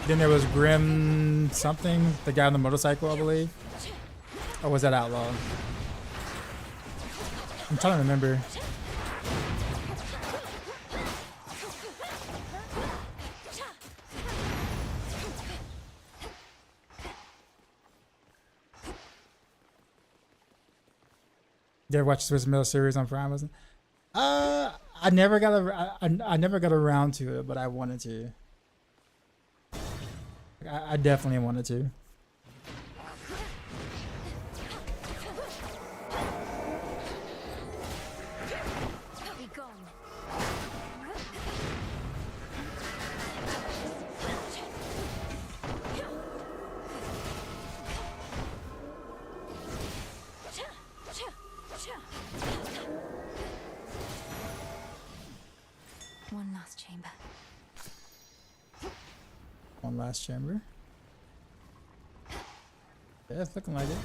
Then there was Grim something, the guy on the motorcycle, I believe. Or was that Outlaw? I'm trying to remember. Did you ever watch the Swiss Mill series on Prime? Wasn't? I never got around to it, but I wanted to. I definitely wanted to. Be gone. One last chamber. One last chamber. Yeah, it's looking like it.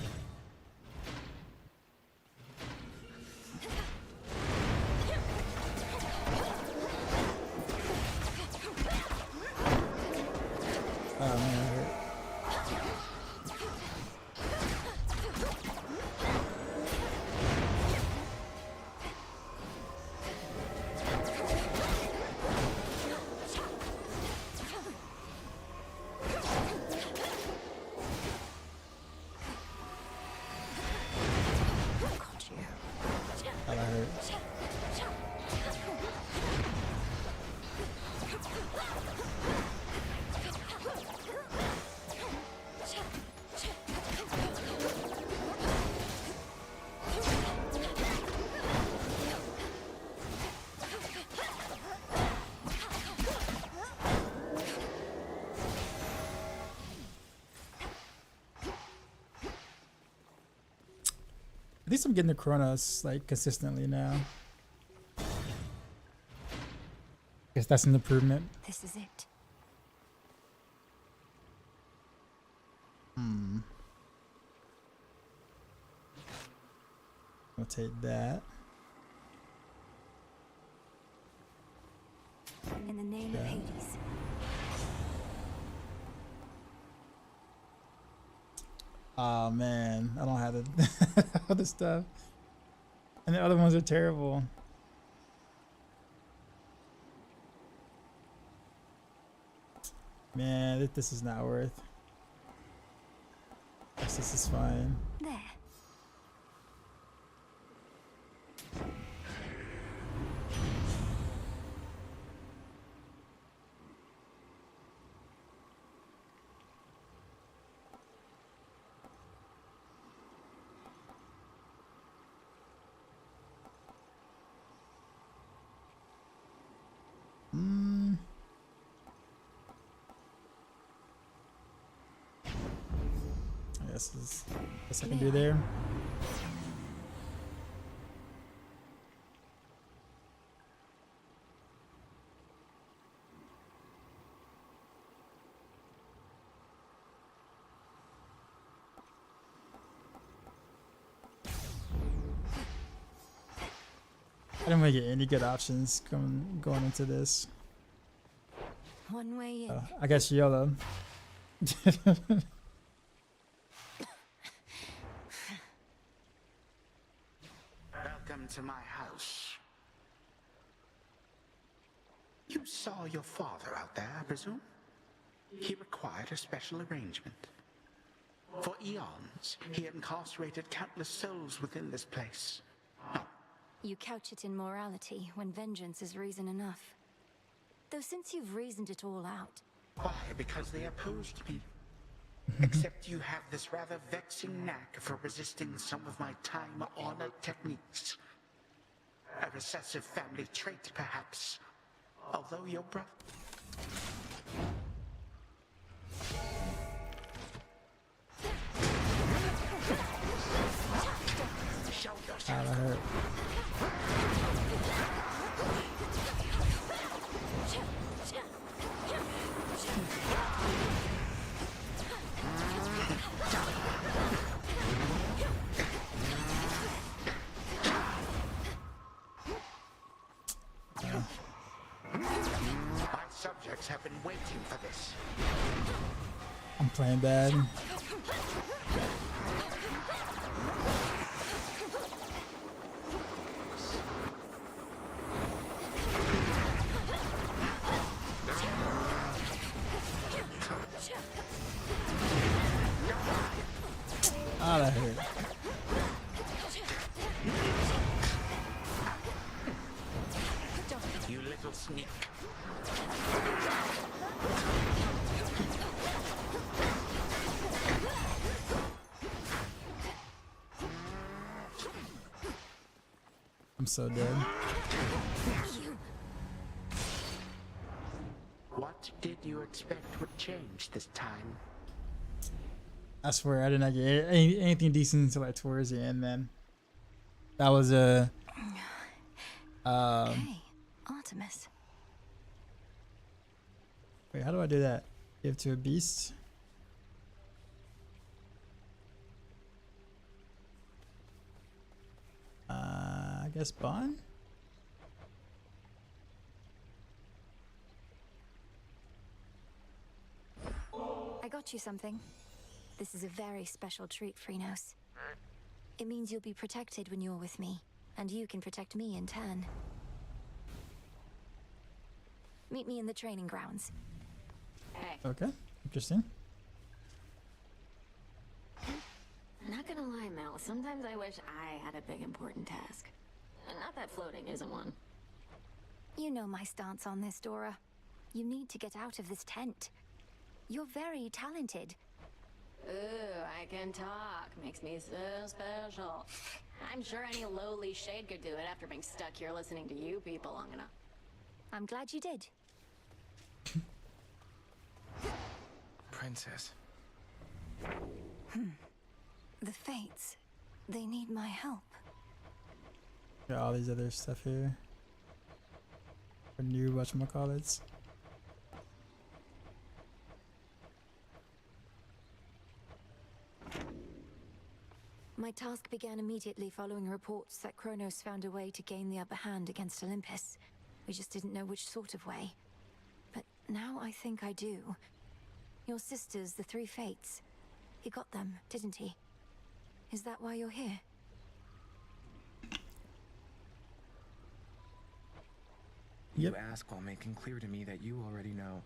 Oh man, that hurt. At least I'm getting the Chronos like consistently now. Guess that's an improvement. This is it. I'll take that. In the name of Hades. Oh man, I don't have the other stuff. And the other ones are terrible. Man, this is not worth. Guess this is fine. There. Guess I can do there. I didn't really get any good options going into this. One way in. I guess YOLO. Welcome to my house. You saw your father out there, I presume? He required a special arrangement. For eons, he incarcerated countless souls within this place. You couch it in morality when vengeance is reason enough. Though since you've reasoned it all out... Why? Because they opposed me. Except you have this rather vexing knack for resisting some of my time-honored techniques. A recessive family trait, perhaps. Although your brother... Show yourself. That hurt. My subjects have been waiting for this. I'm playing bad. Ah, that hurt. You little sneak. I'm so dead. What did you expect would change this time? I swear I did not get anything decent until like towards the end, man. That was a Hey, Artemis. wait, how do I do that? Give to a beast? I guess bond? I got you something. This is a very special treat, Phrynos. It means you'll be protected when you're with me, and you can protect me in turn. Meet me in the training grounds. Hey, Okay, interesting. Not gonna lie, Mel, sometimes I wish I had a big important task. Not that floating isn't one. You know my stance on this, Dora. You need to get out of this tent. You're very talented. Ooh, I can talk. Makes me so special. I'm sure any lowly shade could do it after being stuck here listening to you people long enough. I'm glad you did. Princess. The Fates. They need my help. Got all these other stuff here. For new whatchamacallits. My task began immediately following reports that Kronos found a way to gain the upper hand against Olympus. We just didn't know which sort of way. But now I think I do. Your sisters, the three Fates. He got them, didn't he? Is that why you're here? You ask while making clear to me that you already know.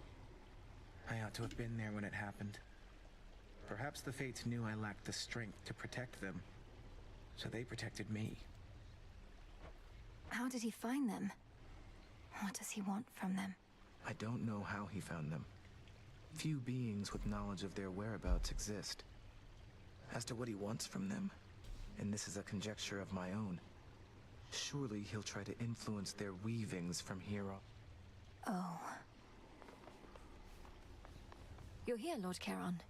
I ought to have been there when it happened. Perhaps the Fates knew I lacked the strength to protect them, so they protected me. How did he find them? What does he want from them? I don't know how he found them. Few beings with knowledge of their whereabouts exist. As to what he wants from them, and this is a conjecture of my own, surely he'll try to influence their weavings from here on. Oh. You're here, Lord Charon.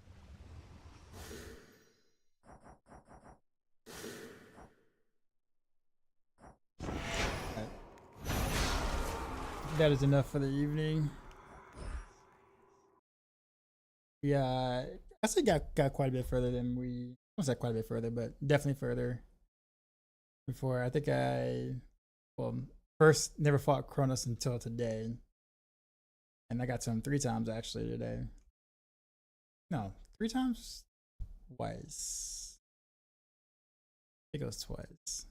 That is enough for the evening. Yeah, I say got quite a bit further than we. I won't say quite a bit further, but definitely further. Before I think first never fought Kronos until today, and I got to him 3 times actually today. No, 3 times. Twice. I think it was twice.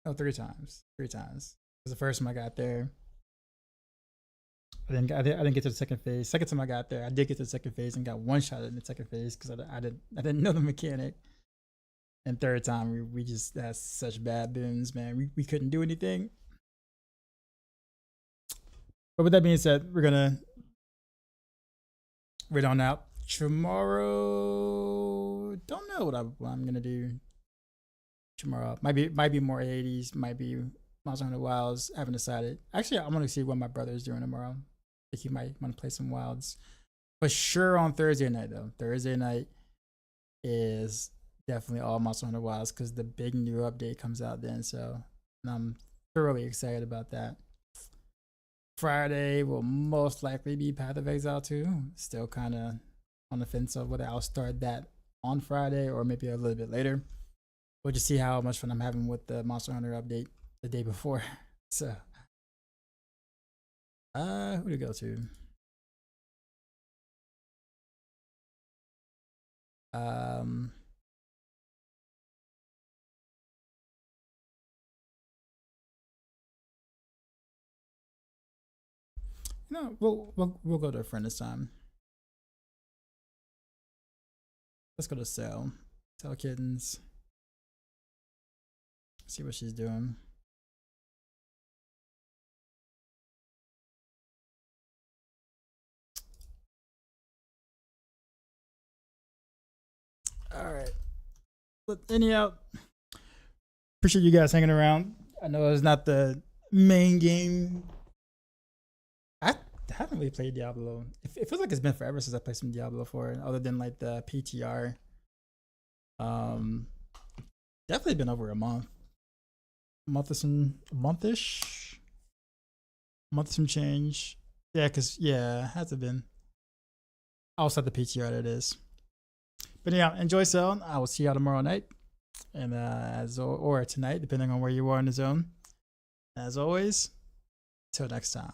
No, 3 times. 3 times. It was the first time I got there. I didn't get to the second phase. Second time I got there, I did get to the second phase and got one shot in the second phase because I didn't know the mechanic. And third time we just had such bad boons, man. We couldn't do anything. But with that being said, we're gonna read on out. Tomorrow, don't know what I'm gonna do tomorrow. Might be more 80s, might be Monster Hunter Wilds. I haven't decided. Actually, I'm gonna see what my brother is doing tomorrow. I think he might want to play some Wilds. For sure on Thursday night though. Thursday night is definitely all Monster Hunter Wilds because the big new update comes out then. So I'm thoroughly excited about that. Friday will most likely be Path of Exile 2. Still kind of on the fence of whether I'll start that on Friday or maybe a little bit later. We'll just see how much fun I'm having with the Monster Hunter update the day before. So, who to go to? No, we'll go to a friend this time. Let's go to Cell Kittens. See what she's doing. All right. But anyhow, appreciate you guys hanging around. I know it's not the main game. I haven't really played Diablo. It feels like it's been forever since I played some Diablo 4, other than like the PTR. Definitely been over a month. Month-ish, some change. Yeah, it has been. Outside the PTR, that is. But yeah, enjoy Cell. I will see y'all tomorrow night, and or tonight, depending on where you are in the zone. As always, till next time.